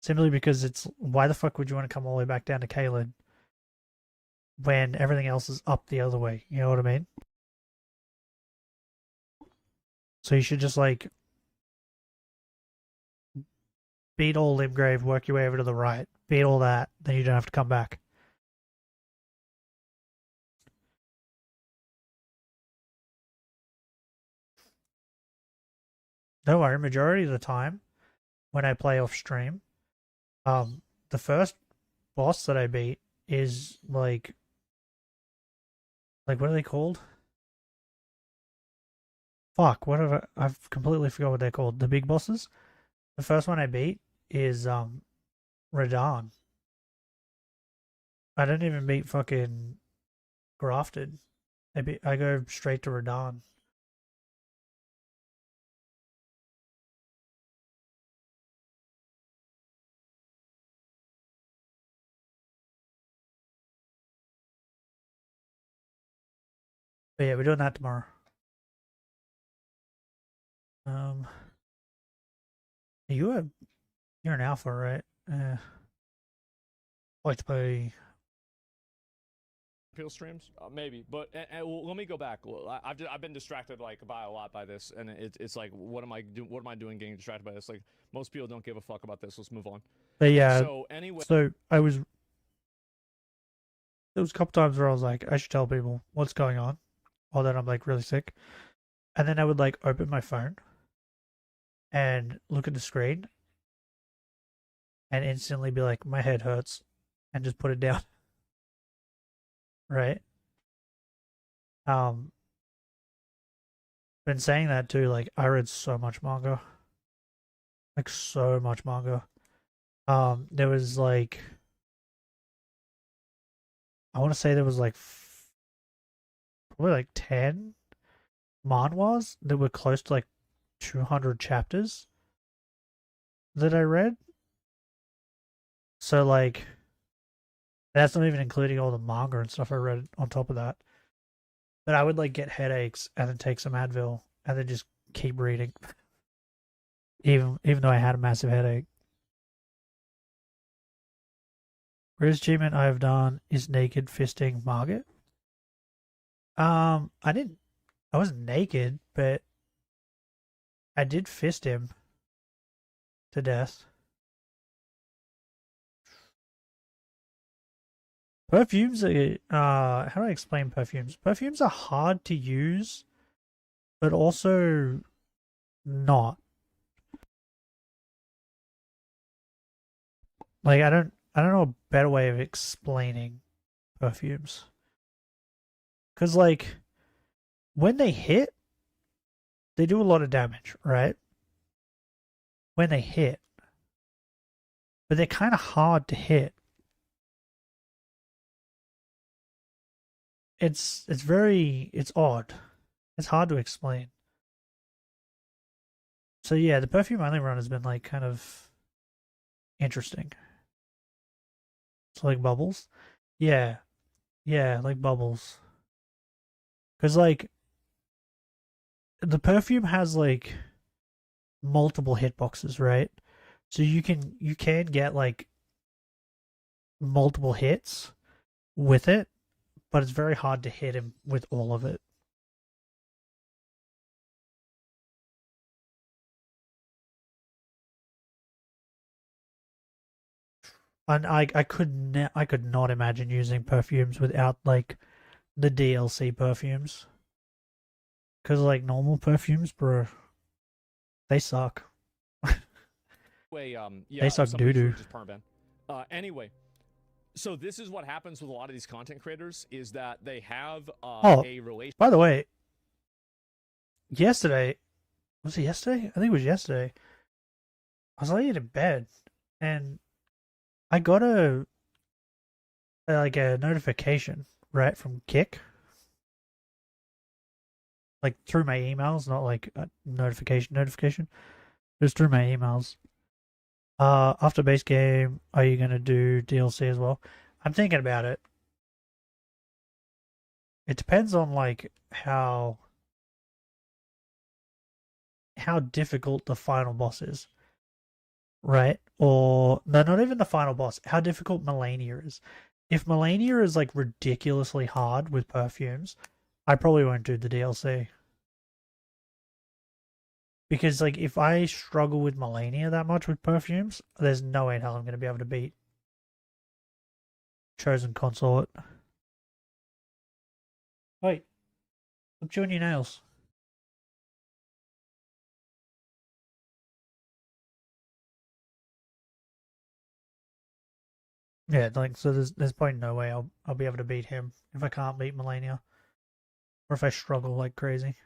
Simply because it's, why the fuck would you want to come all the way back down to Caelid when everything else is up the other way? You know what I mean? So you should just like beat all Limgrave, work your way over to the right, beat all that, then you don't have to come back. Don't worry, majority of the time when I play off stream, the first boss that I beat is like what are they called? Fuck, what have I've completely forgot what they're called. The big bosses. The first one I beat is Radahn. I didn't even beat fucking Grafted. I go straight to Radahn. But yeah, we're doing that tomorrow. You're an alpha, right? White boy. Appeal streams, maybe, but well, let me go back. I've been distracted like by a lot by this, and it's like, what am I doing getting distracted by this? Like, most people don't give a fuck about this. Let's move on. But yeah. So anyway, there was a couple times where I was like, I should tell people what's going on, or that I'm like really sick, and then I would like open my phone and look at the screen, and instantly be like, my head hurts, and just put it down. Right? Been saying that too, like I read so much manga. Like so much manga. There was like I want to say there was like probably like 10 manhwas that were close to like 200 chapters that I read. So like that's not even including all the manga and stuff I read on top of that. But I would like get headaches and then take some Advil and then just keep reading. Even though I had a massive headache. Greatest achievement I have done is naked fisting Margaret. I wasn't naked, but I did fist him to death. Perfumes are, how do I explain perfumes? Perfumes are hard to use, but also not. Like, I don't know a better way of explaining perfumes. Because, like, when they hit, they do a lot of damage, right? When they hit. But they're kind of hard to hit. It's odd. It's hard to explain. So yeah, the perfume only run has been like kind of interesting. So like bubbles? Yeah. Yeah, like bubbles. Cause like the perfume has like multiple hitboxes, right? So you can get like multiple hits with it, but it's very hard to hit him with all of it. And I could not imagine using perfumes without like the DLC perfumes. Cause like normal perfumes, bro, they suck. Yeah, they suck doo doo. Anyway, so this is what happens with a lot of these content creators is that they have a relationship. By the way, yesterday, was it yesterday? I think it was yesterday. I was laying in bed and I got a notification, right, from Kick. Like through my emails, not like a notification. Just through my emails. After base game, are you gonna do DLC as well? I'm thinking about it. It depends on like how difficult the final boss is. Right? Or no, not even the final boss. How difficult Melania is. If Melania is like ridiculously hard with perfumes, I probably won't do the DLC. Because like if I struggle with Melania that much with perfumes, there's no way in hell I'm gonna be able to beat Chosen Consort. Wait. I'm chewing your nails. Yeah, like so there's probably no way I'll be able to beat him if I can't beat Melania. Or if I struggle like crazy.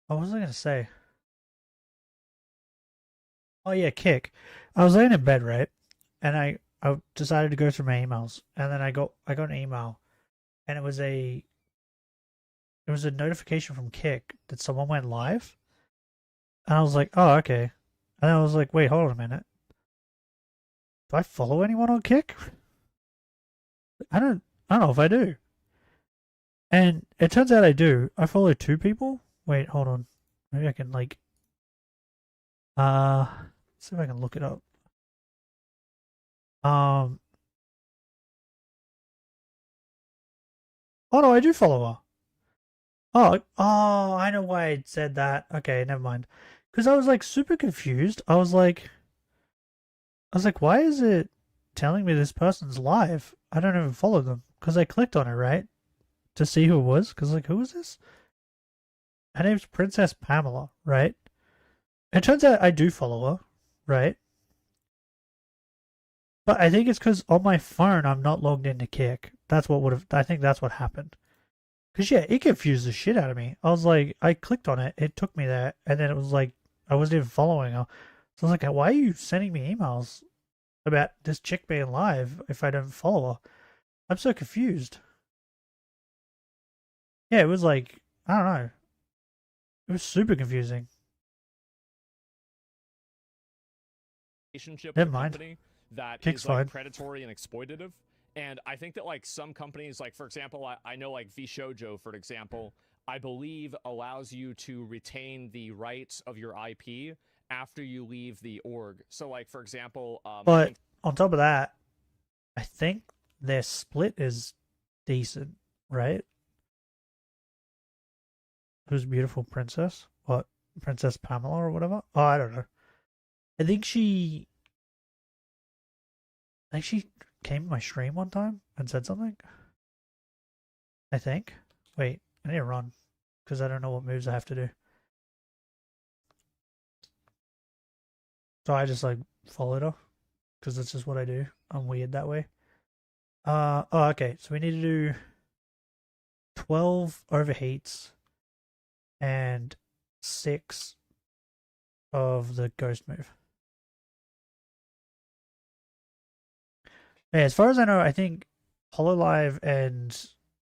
What was I gonna say? Oh yeah, Kick. I was laying in bed, right? And I decided to go through my emails, and then I got an email, and it was a notification from Kick that someone went live, and I was like, oh okay, and I was like, wait, hold on a minute, do I follow anyone on Kick? I don't know if I do, and it turns out I do. I follow 2 people. Wait, hold on, maybe I can like, see if I can look it up. Oh no, I do follow her. Oh, I know why I said that. Okay, never mind. Because I was like super confused. I was like, why is it telling me this person's live? I don't even follow them. Because I clicked on it, right? To see who it was. Because like, who is this? Her name's Princess Pamela, right? It turns out I do follow her, right? But I think it's because on my phone I'm not logged into Kick. That's what would have. I think that's what happened. Because yeah, it confused the shit out of me. I was like, I clicked on it, it took me there, and then it was like I wasn't even following her. So I was like, why are you sending me emails about this chick being live if I don't follow her? I'm so confused. Yeah, it was like, I don't know. It was super confusing. Relationship with Never a mind. company that Kick's is like fine. predatory and exploitative. And I think that like some companies, like for example, I know like VShojo, for example, I believe allows you to retain the rights of your IP after you leave the org. So like for example, I But think on top of that, I think their split is decent, right? Who's beautiful princess? What, Princess Pamela or whatever? Oh, I don't know. I think she came to my stream one time and said something. I think. Wait, I need to run because I don't know what moves I have to do. So I just like followed her because that's just what I do. I'm weird that way. Oh, okay. So we need to do 12 overheats and 6 of the ghost move. Yeah, as far as I know, I think Hololive and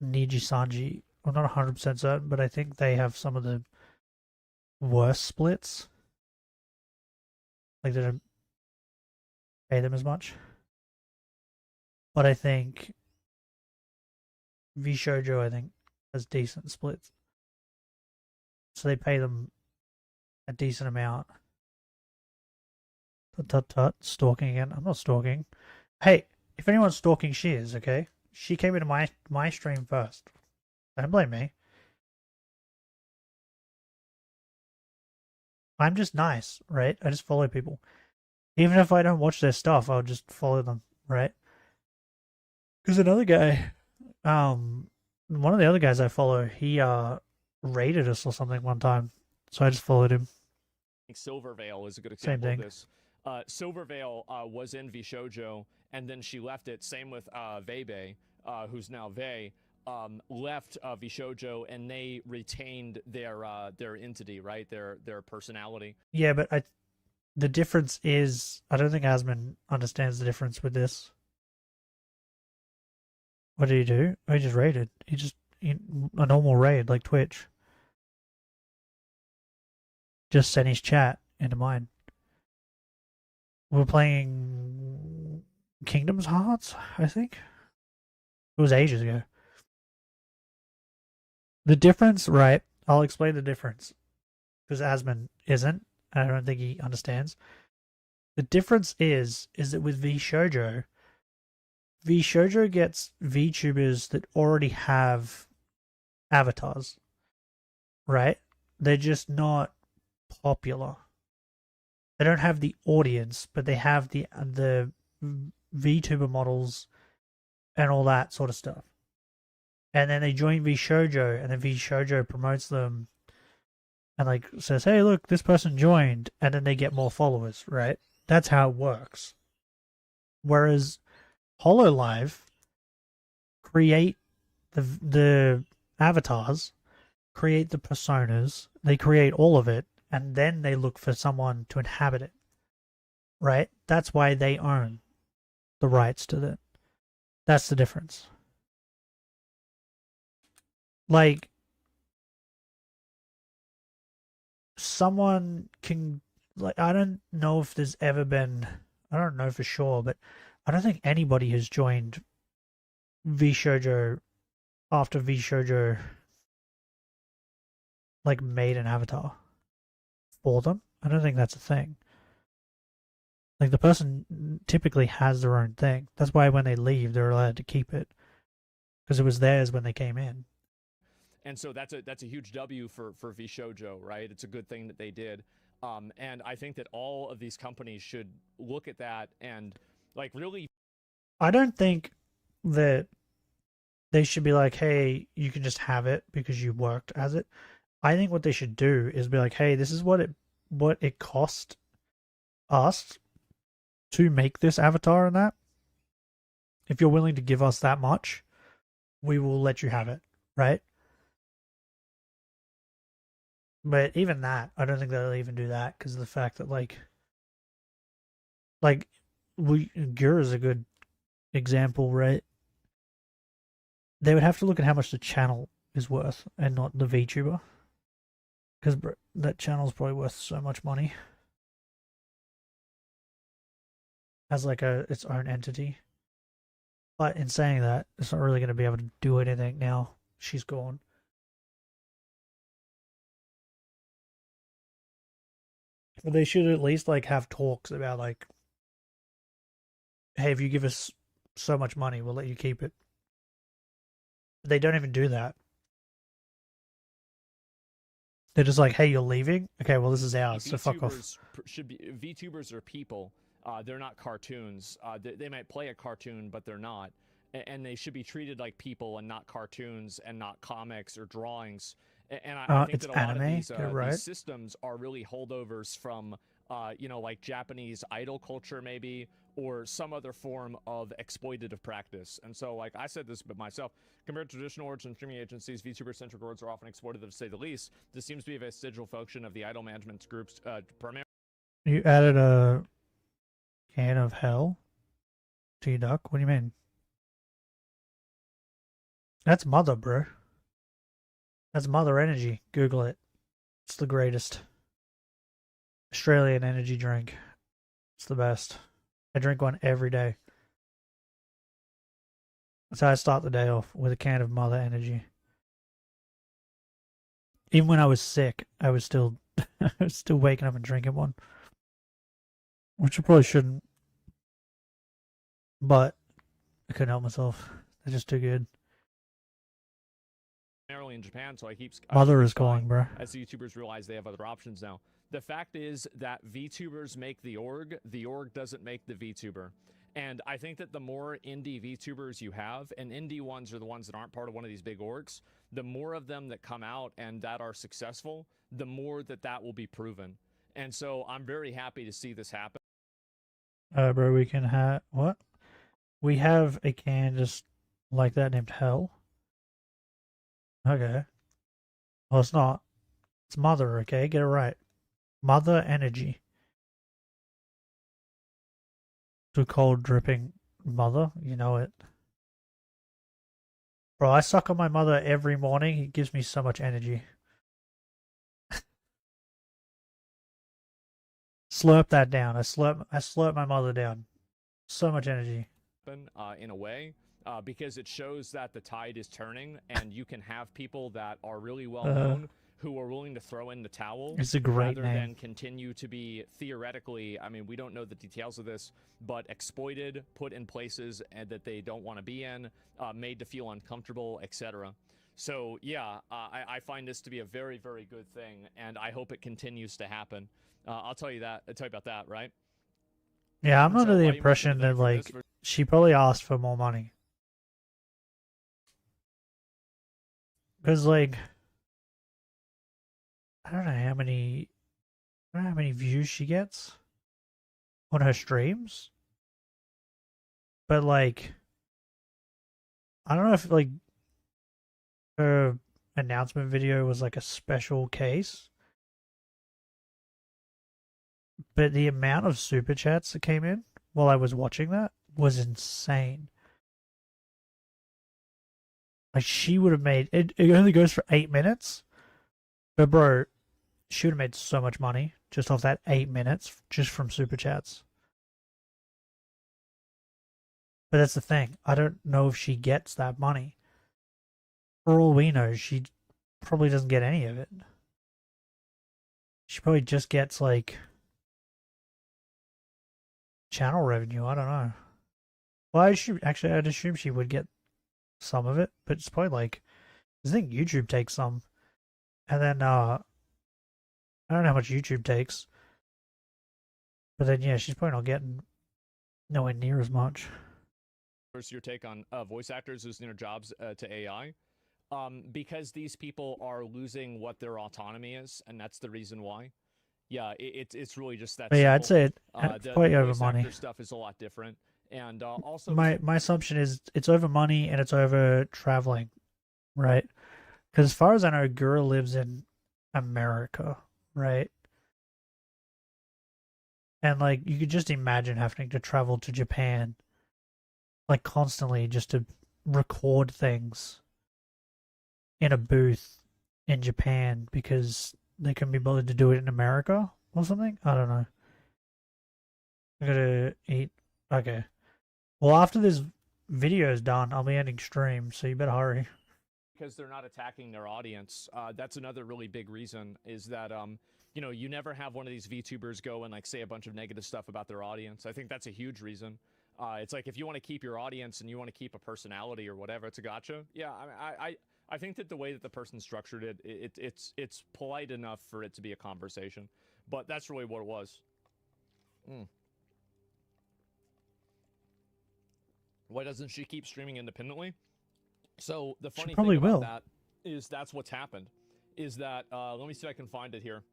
Niji Sanji, I'm not 100% certain, but I think they have some of the worst splits. Like, they don't pay them as much. But I think VShojo, I think, has decent splits. So they pay them a decent amount. Tut tut tut. Stalking again. I'm not stalking. Hey, if anyone's stalking, she is, okay? She came into my stream first. Don't blame me. I'm just nice, right? I just follow people. Even if I don't watch their stuff, I'll just follow them, right? Because another guy, one of the other guys I follow, he raided us or something one time, so I just followed him. Silvervale is a good Same example of thing. this. Silvervale was in VShojo, and then she left it. Same with Vebe, who's now Vey, left VShojo, and they retained their entity, right? Their personality. Yeah, but the difference is, I don't think Asman understands the difference with this. What did he do? Oh, he just raided. A normal raid like Twitch. Just sent his chat into mine. We were playing Kingdom's Hearts, I think. It was ages ago. The difference, right? I'll explain the difference. Because Asman isn't. I don't think he understands. The difference is that with VShojo gets VTubers that already have avatars, right? They're just not popular. They don't have the audience, but they have the VTuber models and all that sort of stuff. And then they join VShojo, and then VShojo promotes them and like says, "Hey, look, this person joined," and then they get more followers, right? That's how it works. Whereas Hololive create the avatars, create the personas, they create all of it, and then they look for someone to inhabit it. Right? That's why they own the rights to it. That's the difference. Like, someone can, like, I don't know if there's ever been, I don't know for sure, but I don't think anybody has joined VShojo after VShojo like made an avatar for them. I don't think that's a thing. Like, the person typically has their own thing. That's why when they leave, they're allowed to keep it because it was theirs when they came in. And so that's a huge W for VShojo, right? It's a good thing that they did. And I think that all of these companies should look at that and like really. I don't think that they should be like, hey, you can just have it because you worked as it. I think what they should do is be like, hey, this is what it cost us to make this avatar and that. if you're willing to give us that much, we will let you have it, right? But even that, I don't think they'll even do that because of the fact that like Gura is a good example, right? They would have to look at how much the channel is worth and not the VTuber, because that channel's probably worth so much money as like its own entity. But in saying that, it's not really going to be able to do anything now. She's gone. But they should at least like have talks about like, hey, if you give us so much money, we'll let you keep it. But they don't even do that. They're just like, hey, you're leaving? Okay, well, this is ours, so fuck off. VTubers are people. They're not cartoons. They might play a cartoon, but they're not. And they should be treated like people and not cartoons and not comics or drawings. And I think that a lot of these systems are really holdovers from, like Japanese idol culture maybe, or some other form of exploitative practice. And so, like I said this but myself, compared to traditional orgs and streaming agencies, VTuber-centric orgs are often exploitative to say the least. This seems to be a vestigial function of the idol management groups primarily. You added a can of hell to your duck? What do you mean? That's mother, bro. That's mother energy. Google it. It's the greatest. Australian energy drink. It's the best. I drink one every day. That's how I start the day off, with a can of mother energy. Even when I was sick, I was still waking up and drinking one. Which I probably shouldn't. But I couldn't help myself. They're just too good. Primarily in Japan, so Mother is calling, bro. As the YouTubers realize they have other options now. The fact is that VTubers make the org doesn't make the VTuber. And I think that the more indie VTubers you have, and indie ones are the ones that aren't part of one of these big orgs, the more of them that come out and that are successful, the more that will be proven. And so I'm very happy to see this happen. Bro, we can have what? We have a can just like that named Hell. Okay. Well, it's not. It's Mother, okay? Get it right. Mother Energy. Too cold dripping mother, you know it. Bro, I suck on my mother every morning. It gives me so much energy. Slurp that down. I slurp my mother down. So much energy. In a way, because it shows that the tide is turning, and you can have people that are really well known who are willing to throw in the towel. It's a great rather name. than continue to be theoretically, I mean, we don't know the details of this, but exploited, put in places that they don't want to be in, made to feel uncomfortable, etc. So yeah, I find this to be a very, very good thing, and I hope it continues to happen. I'll tell you about that, right? Yeah, I'm under the impression that like she probably asked for more money. Because like I don't know how many views she gets on her streams. But like I don't know if like her announcement video was like a special case. But the amount of super chats that came in while I was watching that was insane. Like she would have made it only goes for 8 minutes. But bro, she would have made so much money just off that 8 minutes just from super chats. But that's the thing. I don't know if she gets that money. For all we know, she probably doesn't get any of it. She probably just gets like channel revenue. I don't know. Well, I'd assume she would get some of it, but it's probably like I think YouTube takes some, and then I don't know how much YouTube takes, but then yeah, she's probably not getting nowhere near as much. First, your take on voice actors losing their jobs to AI, because these people are losing what their autonomy is, and that's the reason why. Yeah, it's really just that. But yeah, I'd simple. say it's probably over voice money. actor stuff is a lot different, And also, My assumption is it's over money and it's over traveling, right? Because as far as I know, Gura lives in America, right? And like you could just imagine having to travel to Japan like constantly just to record things in a booth in Japan because they couldn't be bothered to do it in America or something. I don't know. I gotta eat. Okay. Well, after this video is done, I'll be ending stream, so you better hurry. because they're not attacking their audience. That's another really big reason is that you know, you never have one of these VTubers go and like say a bunch of negative stuff about their audience. I think that's a huge reason. It's like if you want to keep your audience and you want to keep a personality or whatever, it's a gotcha. Yeah, I think that the way that the person structured it, it's polite enough for it to be a conversation. But that's really what it was. Why doesn't she keep streaming independently? So the funny thing about that is that's what's happened. Is that let me see if I can find it here.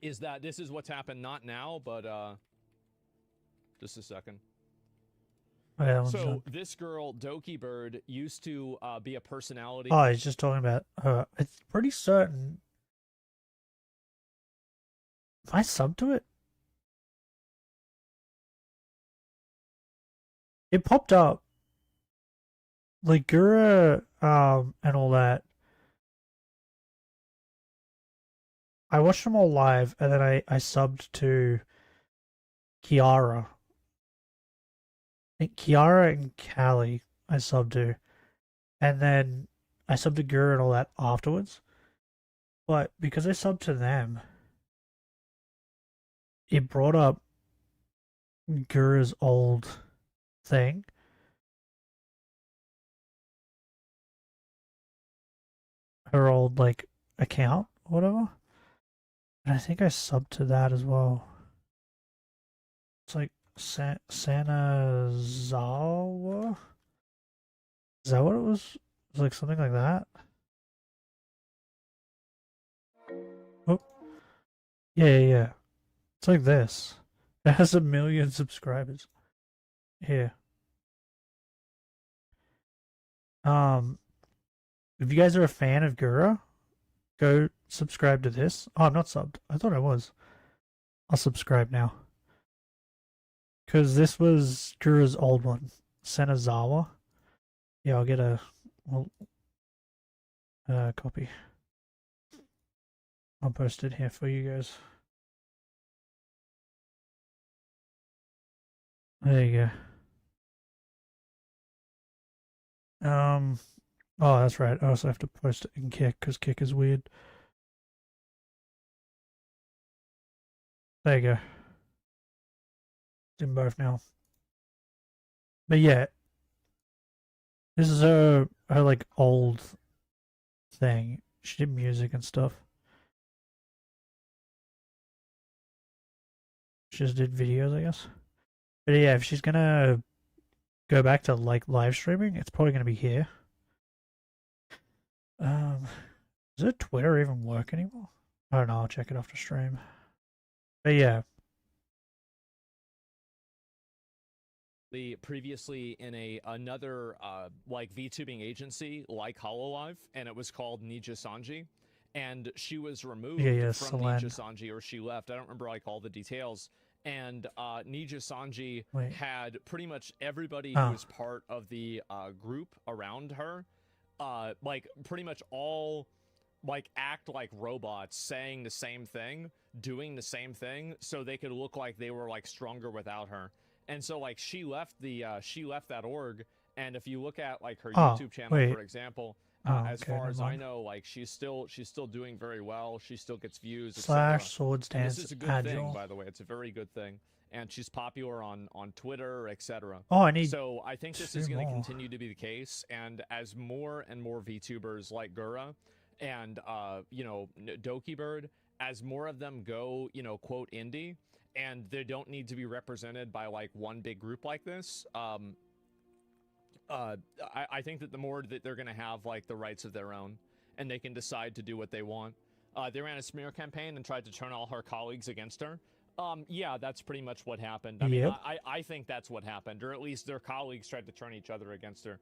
Is that this is what's happened? Not now, but just a second. Okay, so this girl, Doki Bird, used to be a personality. Oh, he's just talking about her. It's pretty certain. If I sub to it, it popped up. Like Gura, and all that. I watched them all live, and then I subbed to Kiara. I think Kiara and Callie I subbed to. And then I subbed to Gura and all that afterwards. But because I subbed to them, it brought up Gura's old thing. Her old, like, account, or whatever. And I think I subbed to that as well. It's like Sanazawa? Is that what it was? It was like something like that. Oh. Yeah. It's like this. It has 1 million subscribers. Here. If you guys are a fan of Gura, go subscribe to this. Oh, I'm not subbed. I thought I was. I'll subscribe now. Because this was Gura's old one. Senazawa. Yeah, I'll get a copy. I'll post it here for you guys. There you go. Oh, that's right. I also have to post it in Kick because Kick is weird. There you go. It's in both now. But yeah, this is her like old thing. She did music and stuff. She just did videos, I guess. But yeah, if she's gonna go back to like live streaming, it's probably gonna be here. Does her Twitter even work anymore? I don't know. I'll check it after stream. But yeah. Previously in another like VTubing agency like HoloLive, and it was called Nija Sanji, and she was removed from Nija Sanji, or she left. I don't remember like all the details. And Nija Sanji had pretty much everybody who was part of the group around her, like pretty much all like act like robots, saying the same thing, doing the same thing, so they could look like they were like stronger without her. And so like she left that org, and if you look at like her YouTube channel, for example, as far as I know, like she's still doing very well. She still gets views. /swords dance. This is a good thing, by the way. It's a very good thing, and she's popular on Twitter, etc. Oh, I need. So I think this is going to continue to be the case, and as more and more VTubers like Gura and you know, Doki Bird, as more of them go, you know, quote indie, and they don't need to be represented by like one big group like this. I think that the more that they're going to have like the rights of their own, and they can decide to do what they want. They ran a smear campaign and tried to turn all her colleagues against her. Yeah, that's pretty much what happened. I mean, Yep. I think that's what happened, or at least their colleagues tried to turn each other against her.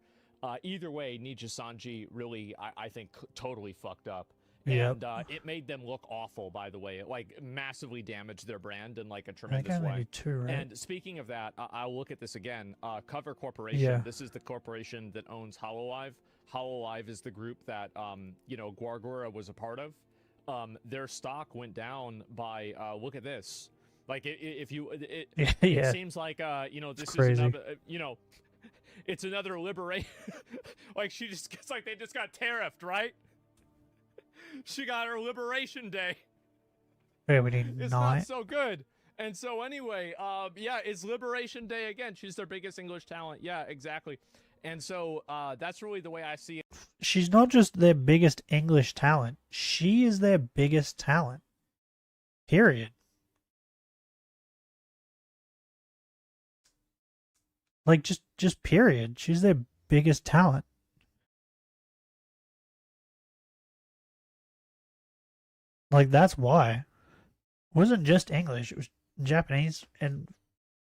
Either way, Nija Sanji really, I think, totally fucked up. Yep. And it made them look awful, by the way. It, like, massively damaged their brand in, like, a I think tremendous I way. only two, right? And speaking of that, I'll look at this again. Cover Corporation, Yeah. this is the corporation that owns Hololive. Hololive is the group that, you know, Guargura was a part of. Their stock went down by, look at this. Like, if you, Yeah. it seems like, you know, this is crazy. another, you know, it's another liberation. Like, she just gets, like, they just got tariffed, right? She got her Liberation Day. Yeah, we need It's 9. not so good. And so anyway, yeah, it's Liberation Day again. She's their biggest English talent. Yeah, exactly. And so that's really the way I see it. She's not just their biggest English talent. She is their biggest talent. Period. Like, just period. She's their biggest talent. Like, that's why. It wasn't just English. It was Japanese, and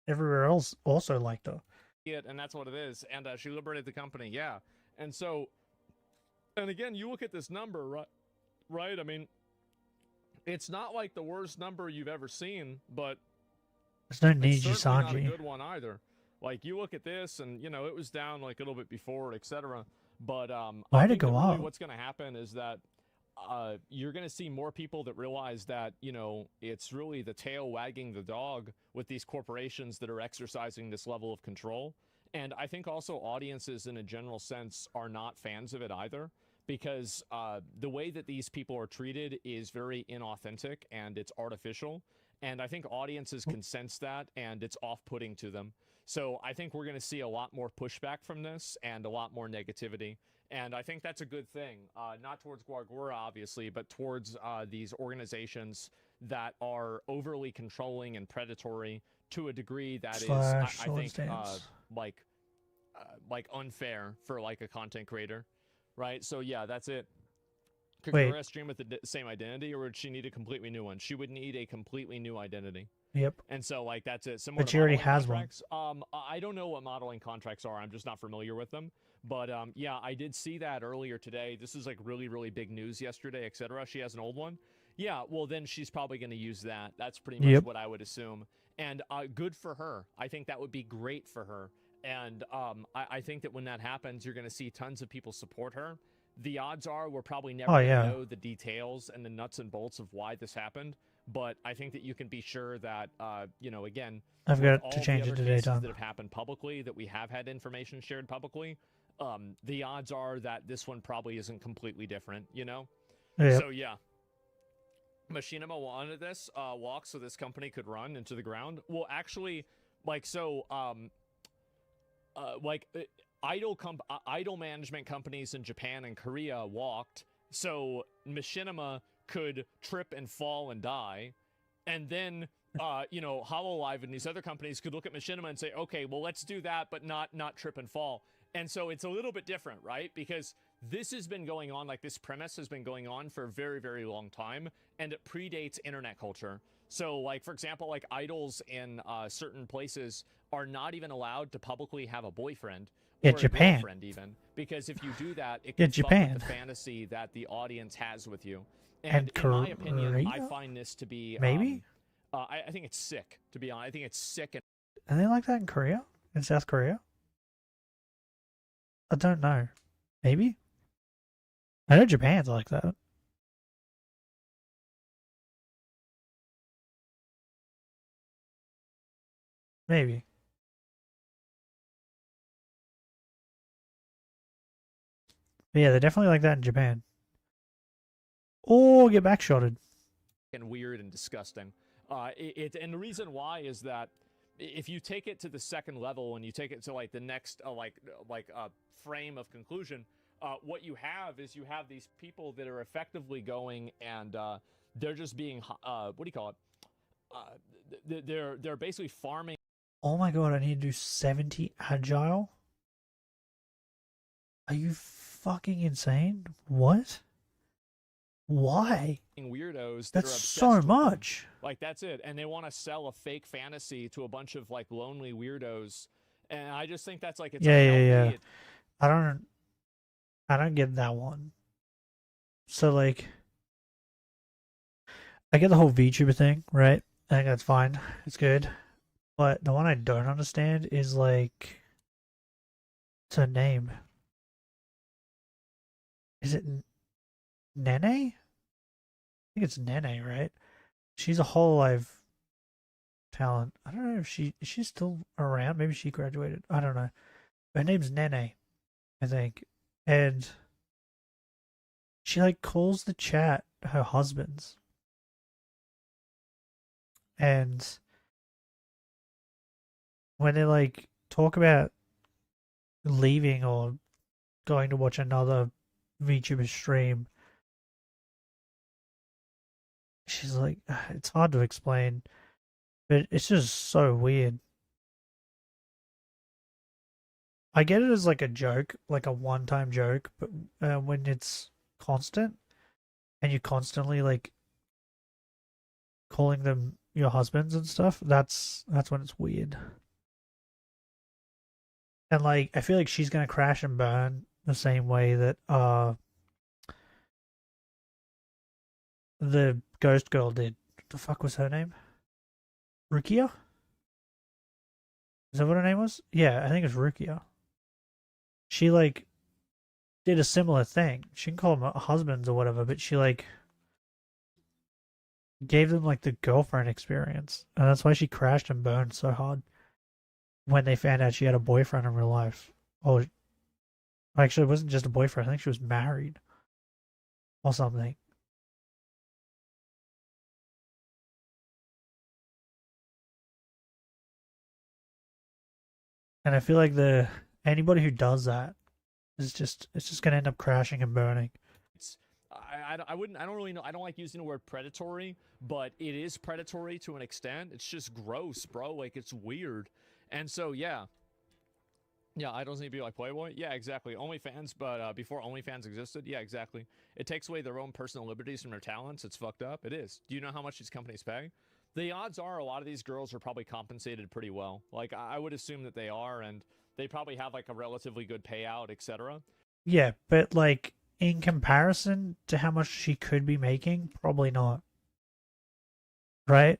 everywhere else also liked her. And that's what it is. And she liberated the company. Yeah. And so, and again, you look at this number, right? Right? I mean, it's not like the worst number you've ever seen, but There's no it's Niji certainly not a Sanji. good one either. Like, you look at this, and, you know, it was down, like, a little bit before, etc. But Why I did it think that go really up? what's going to happen is that you're going to see more people that realize that, you know, it's really the tail wagging the dog with these corporations that are exercising this level of control. And I think also audiences, in a general sense, are not fans of it either, because the way that these people are treated is very inauthentic and it's artificial. And I think audiences can sense that, and it's off-putting to them. So I think we're going to see a lot more pushback from this and a lot more negativity. And I think that's a good thing, not towards Guargura, obviously, but towards these organizations that are overly controlling and predatory to a degree that is, I think, like unfair for like a content creator, right? So yeah, that's it. Could Wait. Kura stream with the same identity, or would she need a completely new one? She would need a completely new identity. Yep. And so, like, that's it. Similar But to she already modeling has one. contracts. I don't know what modeling contracts are. I'm just not familiar with them. But yeah, I did see that earlier today. This is like really, really big news yesterday, etc. She has an old one. Yeah, well, then she's probably going to use that. That's pretty much what I would assume. And good for her. I think that would be great for her. And I think that when that happens, you're going to see tons of people support her. The odds are we're probably never going to know the details and the nuts and bolts of why this happened. But I think that you can be sure that, you know, again, I've got to change it today, Tom. that have happened publicly, that we have had information shared publicly, the odds are that this one probably isn't completely different, you know? Yep. So, yeah. Machinima wanted this walk so this company could run into the ground. Well, actually, like, so, idle management companies in Japan and Korea walked, so Machinima could trip and fall and die, and then you know, Hololive and these other companies could look at Machinima and say, okay, well, let's do that, but not trip and fall. And so it's a little bit different, right? Because this has been going on, like this premise has been going on for a very, very long time, and it predates internet culture. So, like, for example, like idols in certain places are not even allowed to publicly have a boyfriend or a girlfriend even, because if you do that, it can fuck with the fantasy that the audience has with you. And in my opinion, I find this to be maybe. I think it's sick, to be honest. I think it's sick. Are they like that in Korea? In South Korea? I don't know. Maybe. I know Japan's like that. Maybe. But yeah, they're definitely like that in Japan. Or get backshotted. And weird and disgusting. And the reason why is that if you take it to the second level and you take it to like the next frame of conclusion, what you have is you have these people that are effectively going and they're just being what do you call it? They're basically farming. Oh my god, I need to do 70 agile? Are you fucking insane? What? Why? weirdos that are That's obsessed so with them. much. Like, that's it. And they want to sell a fake fantasy to a bunch of like lonely weirdos. And I just think that's like, it's Yeah, yeah, unhealthy. yeah. I don't get that one. So like, I get the whole VTuber thing, right? I think that's fine. It's good. But the one I don't understand is like, it's her name. Is it Nene? I think it's Nene, right? She's a Hololive talent. I don't know if she's still around. Maybe she graduated. I don't know. Her name's Nene, I think. And she like calls the chat her husband's. And when they like talk about leaving or going to watch another VTuber stream, she's like, it's hard to explain, but it's just so weird. I get it as like a joke, like a one-time joke, but when it's constant and you constantly like calling them your husbands and stuff, that's when it's weird. And like I feel like she's gonna crash and burn the same way that the ghost girl did. What the fuck was her name? Rukia? Is that what her name was? Yeah, I think it's Rukia. She like did a similar thing. She can call them husbands or whatever, but she like gave them like the girlfriend experience, and that's why she crashed and burned so hard when they found out she had a boyfriend in real life. Oh, actually, it wasn't just a boyfriend. I think she was married or something. And I feel like anybody who does that is it's just gonna end up crashing and burning. I don't really know. I don't like using the word predatory, but it is predatory to an extent. It's just gross, bro. Like, it's weird. And so, yeah. Yeah, idols need to be like Playboy. Yeah, exactly. OnlyFans, but before OnlyFans existed, yeah, exactly. It takes away their own personal liberties from their talents. It's fucked up. It is. Do you know how much these companies pay? The odds are a lot of these girls are probably compensated pretty well. Like, I would assume that they are, and they probably have like a relatively good payout, etc. Yeah, but like in comparison to how much she could be making, probably not. Right?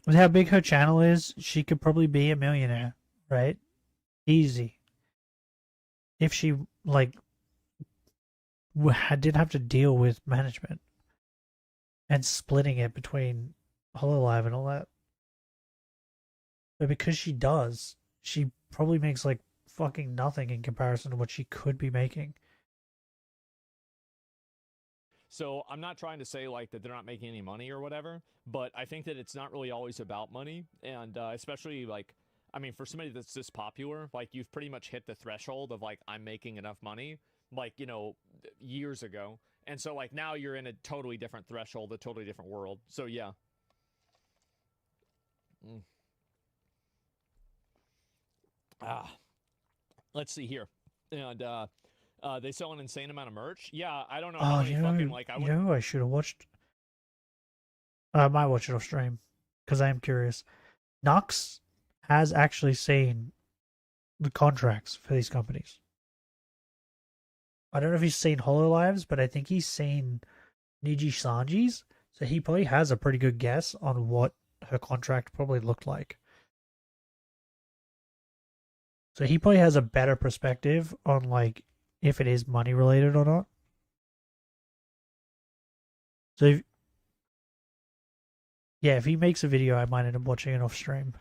With how big her channel is, she could probably be a millionaire, right? Easy. If she like did have to deal with management and splitting it between Hololive and all that. But because she does, she probably makes like fucking nothing in comparison to what she could be making. So I'm not trying to say like that they're not making any money or whatever, but I think that it's not really always about money, and especially like, I mean, for somebody that's this popular, like you've pretty much hit the threshold of like I'm making enough money, like years ago, and so like now you're in a totally different threshold, a totally different world. So yeah. Mm. Let's see here, and they sell an insane amount of merch. Yeah, I don't know how many fucking like I you know who I should have watched. I might watch it off stream because I am curious. Nux has actually seen the contracts for these companies. I don't know if he's seen Hololive's, but I think he's seen Niji Sanji's, so he probably has a pretty good guess on what her contract probably looked like. So he probably has a better perspective on like if it is money related or not. So if he makes a video, I might end up watching it off stream.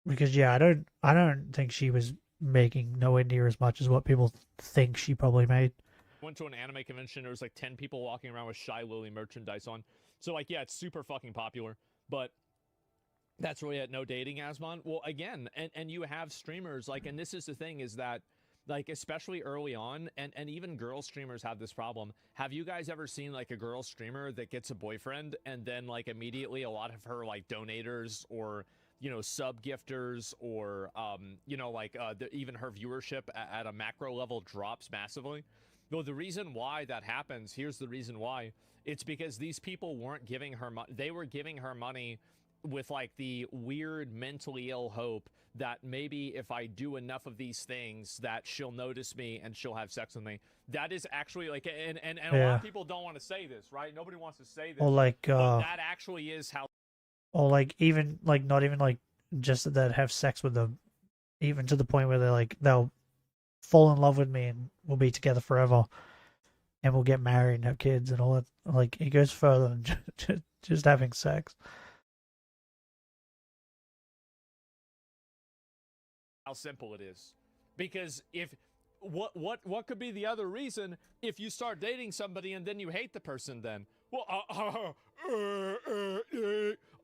Because I don't think she was making nowhere near as much as what people think she probably made. Went to an anime convention, there was like 10 people walking around with Shy Lily merchandise on. So like, yeah, it's super fucking popular, but that's really at no dating, Asmon. Well, again, and you have streamers like, and this is the thing is that like, especially early on, and even girl streamers have this problem. Have you guys ever seen like a girl streamer that gets a boyfriend and then like immediately a lot of her like donators or you know, sub gifters or you know, like even her viewership at a macro level drops massively. Well, the reason why that happens, here's the reason why. It's because these people weren't giving her money. They were giving her money with like the weird mentally ill hope that maybe if I do enough of these things that she'll notice me and she'll have sex with me. That is actually like, and a lot of people don't want to say this, right? Nobody wants to say this. Or like, but that actually is how. Or like even like not even like just that have sex with them, even to the point where they're like they'll fall in love with me and we'll be together forever, and we'll get married and have kids and all that. Like it goes further than just having sex. How simple it is, because if what could be the other reason if you start dating somebody and then you hate the person? Then well,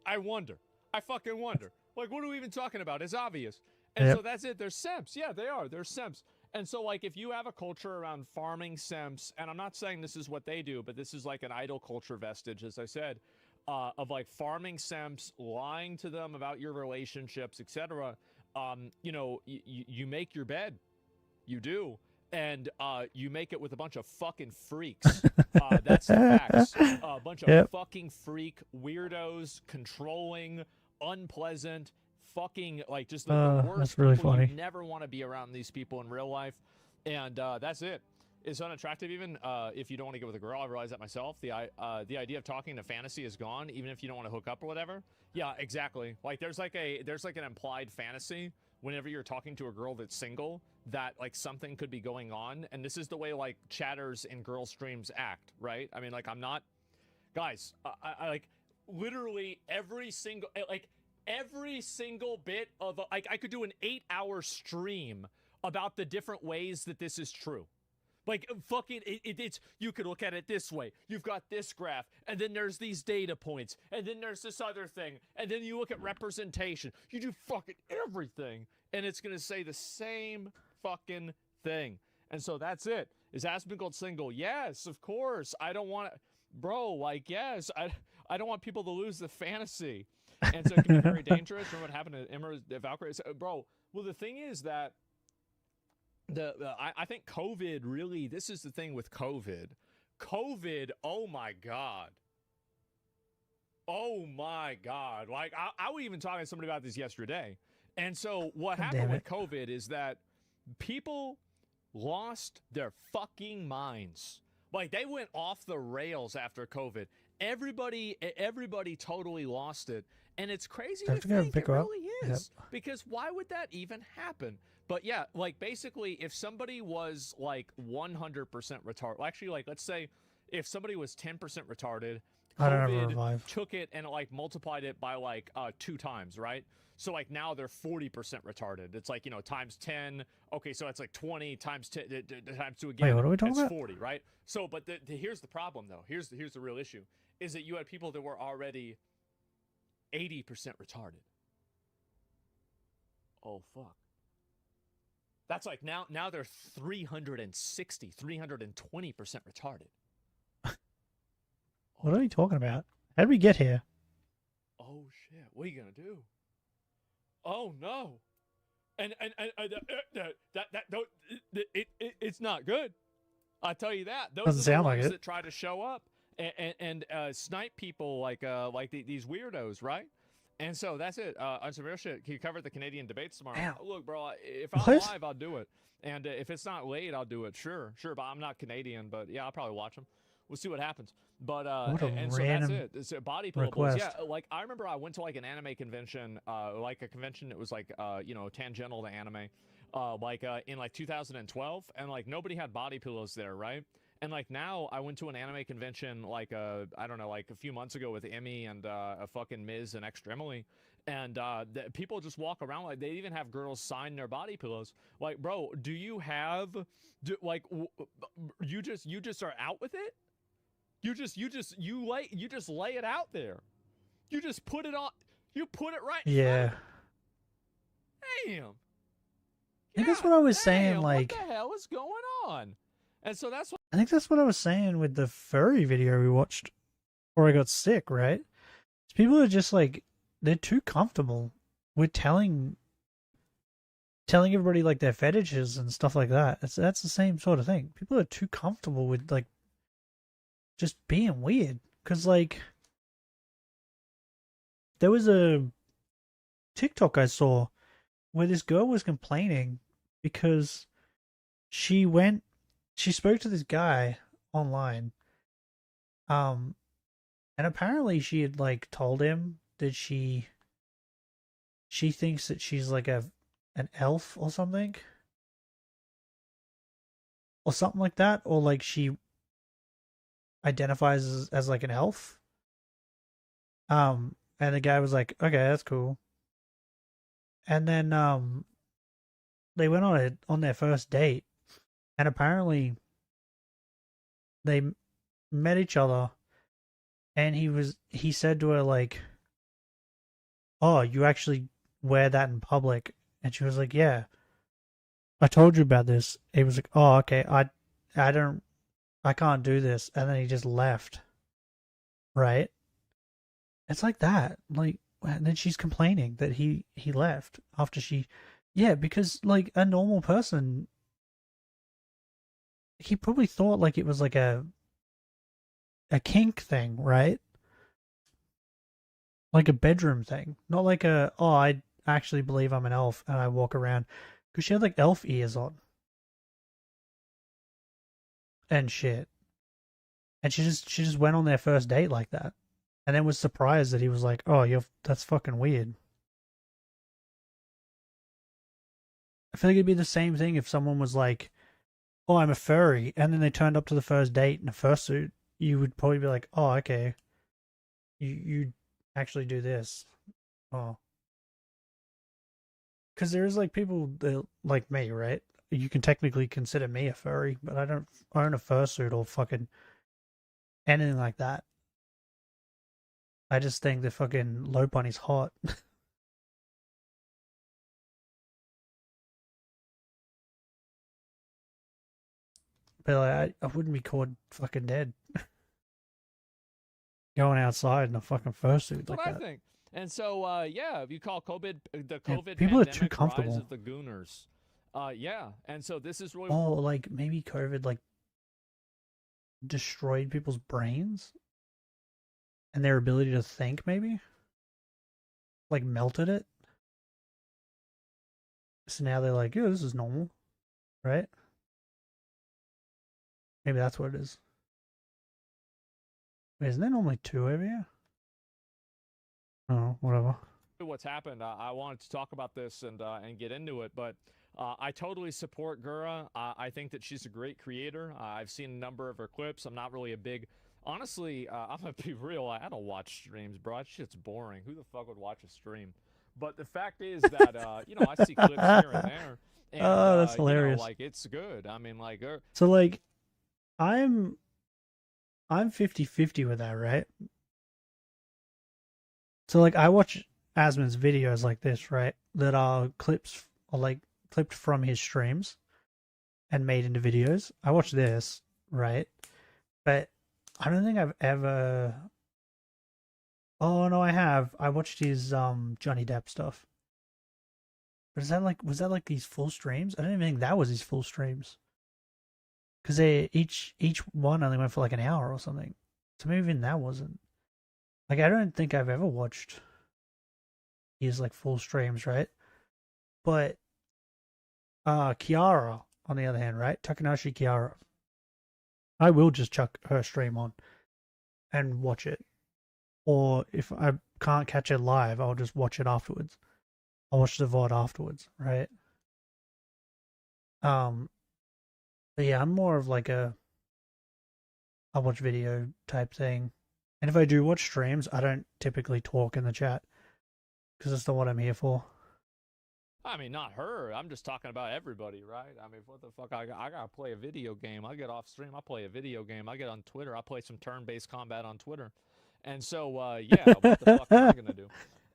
I wonder. I fucking wonder. Like, what are we even talking about? It's obvious. And so that's it. They're simps. Yeah, they are. They're simps. And so, like, if you have a culture around farming simps, and I'm not saying this is what they do, but this is like an idol culture vestige, as I said, of like farming simps, lying to them about your relationships, etc. You know, you make your bed. You do. And you make it with a bunch of fucking freaks. That's the facts. A bunch of fucking freak weirdos, controlling, unpleasant, fucking like just the worst. That's really people. funny. You never want to be around these people in real life, and that's it. It's unattractive even if you don't want to get with a girl. I realize that myself. The idea of talking to fantasy is gone, even if you don't want to hook up or whatever. Yeah, exactly. Like there's like an implied fantasy whenever you're talking to a girl that's single that like something could be going on, and this is the way like chatters in girl streams act, right? I mean, like I'm not, guys. I like literally every single bit of like I could do an 8-hour stream about the different ways that this is true. Like fucking it's you could look at it this way. You've got this graph, and then there's these data points, and then there's this other thing, and then you look at representation. You do fucking everything, and it's gonna say the same fucking thing. And so that's it. Is Aspen Gold single? Yes, of course. I don't want to, bro. Like yes, I don't want people to lose the fantasy, and so it can be very dangerous. Remember what happened to Emma Valkyrie, bro? Well, the thing is that. I think COVID really, this is the thing with COVID, oh my God, like I was even talking to somebody about this yesterday, and so what happened with COVID is that people lost their fucking minds, like they went off the rails after COVID. Everybody totally lost it, and it's crazy to think it really is, because why would that even happen? But yeah, like basically if somebody was like 100% retarded, actually like let's say if somebody was 10% retarded, COVID took it and like multiplied it by like 2 times, right? So like now they're 40% retarded. It's like, you know, times 10. Okay, so it's like 20 times 10 times 2 again. Wait, what are we talking about? 40, right? So but here's the problem though. Here's the real issue is that you had people that were already 80% retarded. Oh fuck. That's like now they're 320% retarded. What are you talking about? How did we get here? Oh shit! What are you gonna do? Oh no! And it's not good. I tell you that. Those Doesn't sound like it. That try to show up and snipe people like these weirdos, right? And so that's it. On some real shit, can you cover the Canadian debates tomorrow? Ow. Look, bro, if I'm live, I'll do it. And if it's not late, I'll do it. Sure. But I'm not Canadian, but yeah, I'll probably watch them. We'll see what happens. But and so that's it. It's body pillables. Yeah, like I remember I went to like an anime convention, like a convention that was like you know, tangential to anime, like in like 2012, and like nobody had body pillows there, right? And like now I went to an anime convention like I don't know, like a few months ago with Emmy and a fucking Miz and Extra Emily, and people just walk around like they even have girls sign their body pillows. Like, bro, do you have you just are out with it? You just lay it out there. You just put it on. You put it right. Yeah. Damn. I think that's what I was saying. Like, what the hell is going on? And so that's what I think that's what I was saying with the furry video we watched before I got sick, right? People are just like, they're too comfortable with telling everybody like their fetishes and stuff like that. That's the same sort of thing. People are too comfortable with like just being weird. Because like there was a TikTok I saw where this girl was complaining because she spoke to this guy online, and apparently she had like told him that she thinks that she's like an elf or something like that, or like she identifies as like an elf. And the guy was like, okay, that's cool. And then they went on their first date, and apparently they met each other, and he said to her like, "Oh, you actually wear that in public?" And she was like, "Yeah, I told you about this." He was like, "Oh, okay, I can't do this," and then he just left. Right? It's like that. Like, and then she's complaining that he left after she, yeah, because like a normal person, he probably thought like it was like a kink thing, right? Like a bedroom thing, not like I actually believe I'm an elf and I walk around, because she had like elf ears on and shit, and she just went on their first date like that, and then was surprised that he was like, "Oh, that's fucking weird." I feel like it'd be the same thing if someone was like, "Oh, I'm a furry," and then they turned up to the first date in a fursuit. You would probably be like, "Oh, okay, you actually do this." Oh, because there's like people that like me, right? You can technically consider me a furry, but I don't own a fursuit or fucking anything like that. I just think the fucking low bunny's hot. But like, I wouldn't be caught fucking dead going outside in a fucking fursuit That's like what I that. think. And so, yeah, if you call the Yeah, COVID people are too pandemic rise comfortable. of the Gooners, yeah. And so this is really Oh, like maybe COVID like destroyed people's brains and their ability to think, maybe like melted it. So now they're like, "Yeah, this is normal," right? Maybe that's what it is. Wait, isn't there normally two over here? Oh, whatever. what's happened. I wanted to talk about this and get into it, but I totally support Gura. I think that she's a great creator. I've seen a number of her clips. I'm not really a big. Honestly, I'm gonna be real. I don't watch streams, bro. That shit's boring. Who the fuck would watch a stream? But the fact is that I see clips here and there, and Oh, that's hilarious. like it's good. I mean, like, So like, I'm 50-50 with that, right? So like, I watch Asmon's videos like this, right? That are clips, or like clipped from his streams and made into videos. I watch this, right? But I don't think I've ever. Oh no, I have. I watched his Johnny Depp stuff. But is that like was that like these full streams? I don't even think that was his full streams. Because they each one only went for like an hour or something. So maybe even that wasn't. Like I don't think I've ever watched his like full streams, right? But Kiara, on the other hand, right? Takanashi Kiara. I will just chuck her stream on and watch it. Or if I can't catch it live, I'll just watch it afterwards. I'll watch the VOD afterwards, right? But yeah, I'm more of like I'll watch video type thing. And if I do watch streams, I don't typically talk in the chat because that's not what I'm here for. I mean, not her. I'm just talking about everybody, right? I mean, what the fuck? I gotta play a video game. I get off stream. I play a video game. I get on Twitter. I play some turn-based combat on Twitter. And so, yeah, what the fuck am I gonna do?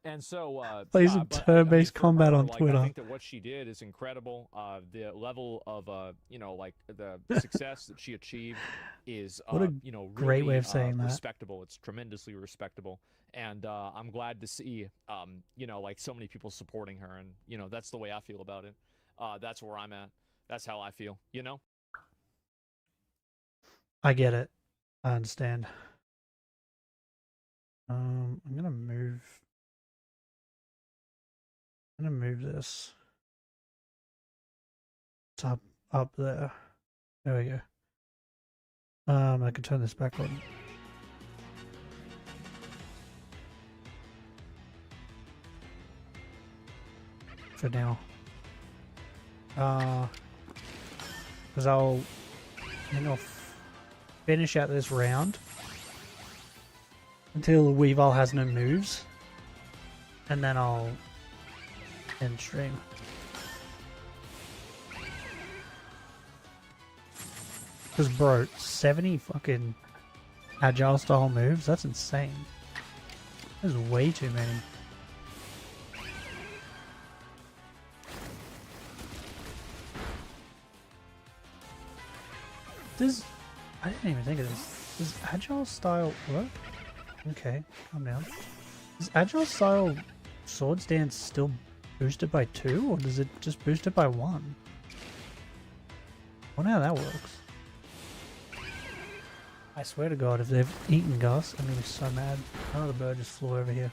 And so, Play some but turn-based for combat her, on like, Twitter. I think that what she did is incredible. The level of, you know, like the success that she achieved is, What a you know, great really way of saying that. respectable. It's tremendously respectable, and I'm glad to see, you know, like so many people supporting her, and you know, that's the way I feel about it. That's where I'm at. That's how I feel. You know. I get it. I understand. I'm gonna move. I'm gonna move this. It's up there. There we go. I can turn this back on. For now. Because I think I'll finish out this round until Weavile has no moves, and then I'll end stream. Because bro, 70 fucking agile style moves, that's insane. There's way too many. I didn't even think of this. Does agile style work? Okay, calm down. Is agile style swords dance still boosted by 2, or does it just boost it by 1? I wonder how that works. I swear to God, if they've eaten Gus, I'm gonna be so mad. Another bird just flew over here.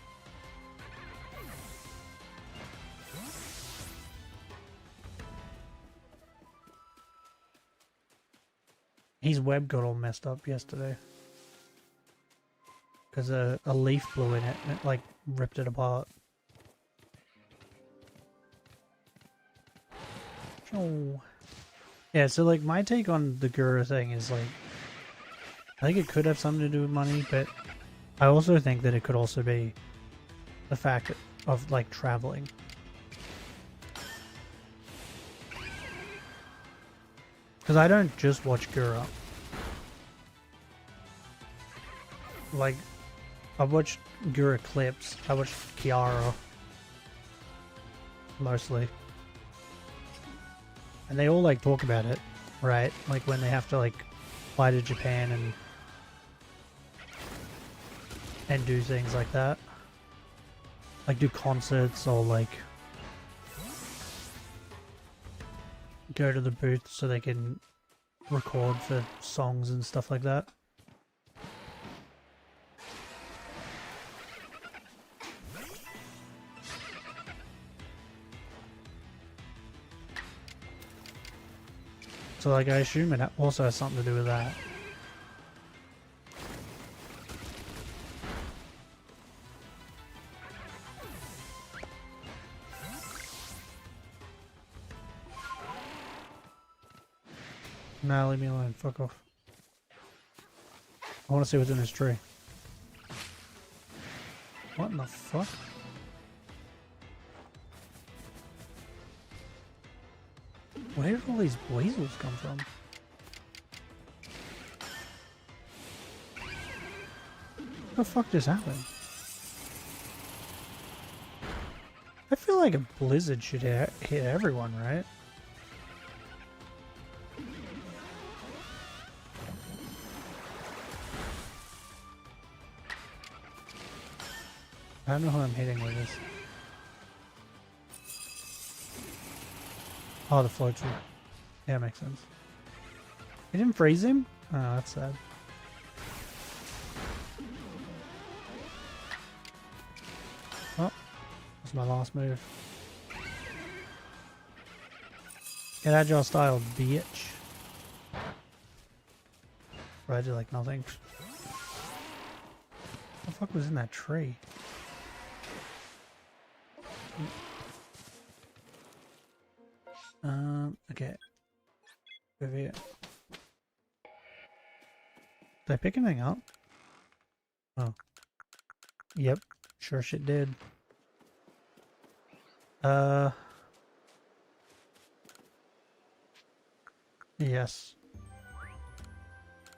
His web got all messed up yesterday. Because a leaf blew in it and it like ripped it apart. Oh. Yeah, so like my take on the Guru thing is like, I think it could have something to do with money, but I also think that it could also be the fact of like traveling. Because I don't just watch Gura. Like, I watch Gura clips. I watch Kiara. Mostly. And they all like talk about it, right? Like when they have to like fly to Japan and do things like that. Like do concerts or like go to the booth so they can record for songs and stuff like that. So like I assume it also has something to do with that. Nah, leave me alone. Fuck off. I want to see what's in this tree. What in the fuck? Where did all these weasels come from? What the fuck just happened? I feel like a blizzard should hit everyone, right? I don't know who I'm hitting with this. Oh, the floats. Yeah, makes sense. You didn't freeze him? Oh, that's sad. Oh, that's my last move. Get agile style, bitch. Bro, I did like nothing. What the fuck was in that tree? Okay. Over here. Did I pick anything up? Oh. Yep. Sure shit did. Yes.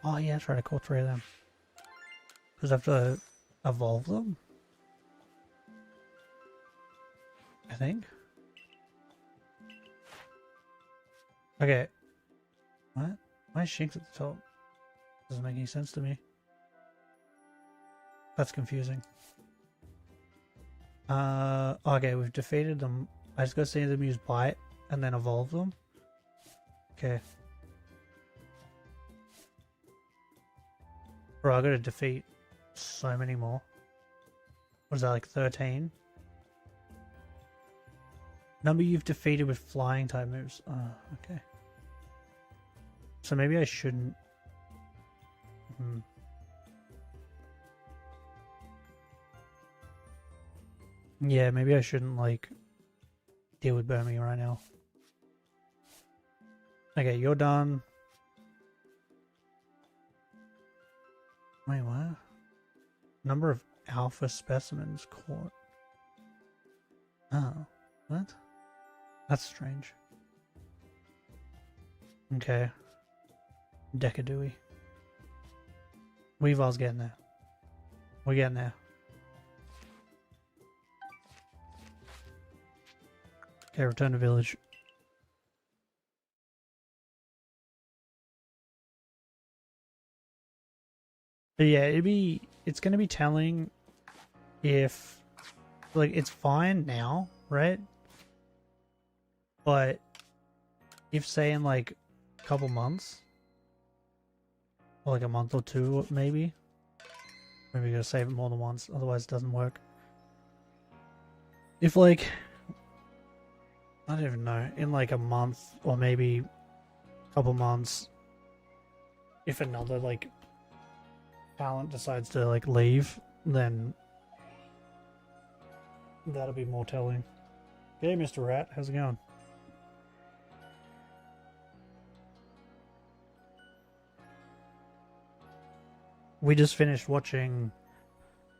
Oh yeah, that's right, I caught 3 of them. Does I have to evolve them? think. Okay. What? Why is Shinx at the top? Doesn't make any sense to me. That's confusing. Okay, we've defeated them. I just gotta see them use Bite and then evolve them. Okay. Bro, I gotta defeat so many more. What is that, like 13? Number you've defeated with flying type moves. Oh, okay. So maybe I shouldn't. Yeah, maybe I shouldn't, like, deal with Burmy right now. Okay, you're done. Wait, what? Number of alpha specimens caught. Oh, what? That's strange. Okay. Decadooey. Weavil's getting there. We're getting there. Okay, return to village. But yeah, it's gonna be telling if, like, it's fine now, right? But if, say, in like a couple months, or like a month or two, maybe you gotta save it more than once, otherwise it doesn't work. If, like, I don't even know, in like a month or maybe a couple months, if another, like, talent decides to, like, leave, then that'll be more telling. Hey, Mr. Rat, how's it going? We just finished watching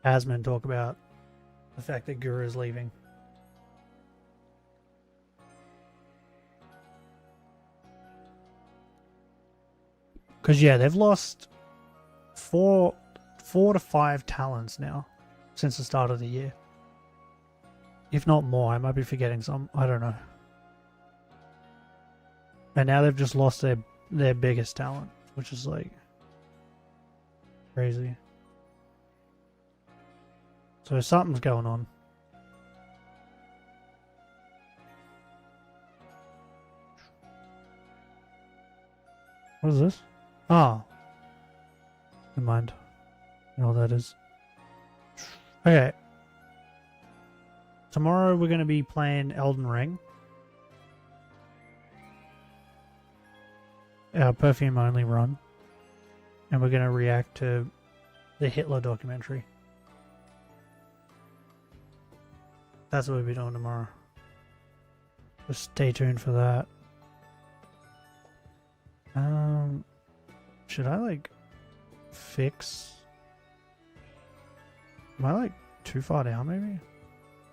Asmon talk about the fact that Guru is leaving. Because, yeah, they've lost four to five talents now since the start of the year. If not more, I might be forgetting some. I don't know. And now they've just lost their biggest talent, which is, like, crazy. So something's going on. What is this? Oh. Never mind. You know what that is. Okay. Tomorrow we're going to be playing Elden Ring. Our perfume only run. And we're going to react to the Hitler documentary. That's what we'll be doing tomorrow. Just stay tuned for that. Should I, like, fix? Am I, like, too far down, maybe?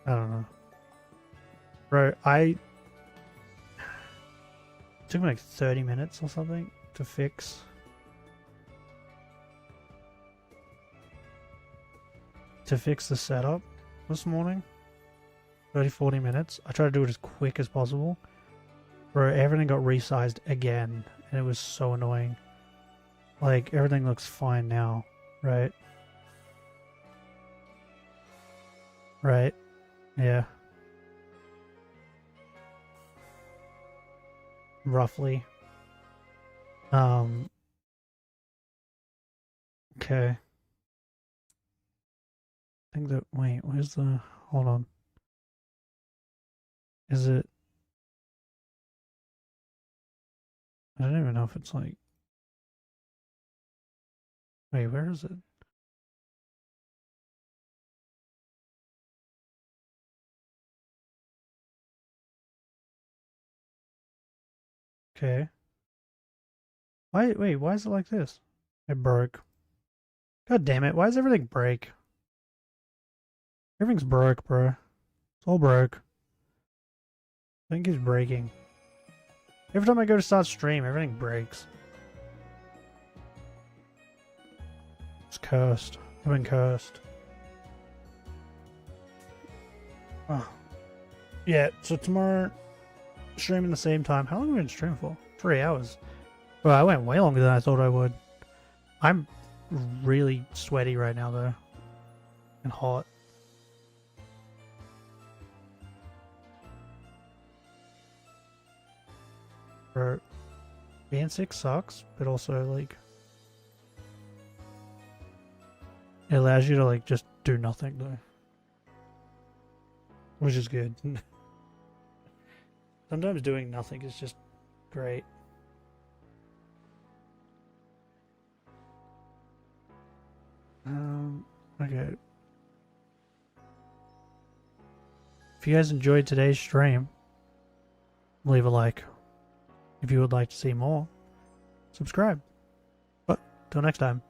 I don't know. Bro, it took me like 30 minutes or something to fix. To fix the setup this morning. 30-40 minutes. I tried to do it as quick as possible. Bro, everything got resized again, and it was so annoying. Like, everything looks fine now, right? Right? Yeah. Roughly. Okay. I think that, wait, where's the, hold on. Is it, I don't even know if it's like, wait, where is it? Okay. Wait, why is it like this? It broke. God damn it, why does everything break? Everything's broke, bro. It's all broke. I think it's breaking. Every time I go to start stream, everything breaks. It's cursed. I've been cursed. Oh. Yeah, so tomorrow, streaming the same time. How long are we going to stream for? 3 hours. Well, I went way longer than I thought I would. I'm really sweaty right now, though. And hot. Bro, being sick sucks, but also, like, it allows you to, like, just do nothing, though. Which is good. Sometimes doing nothing is just great. Okay. If you guys enjoyed today's stream, leave a like. If you would like to see more, subscribe. But till next time.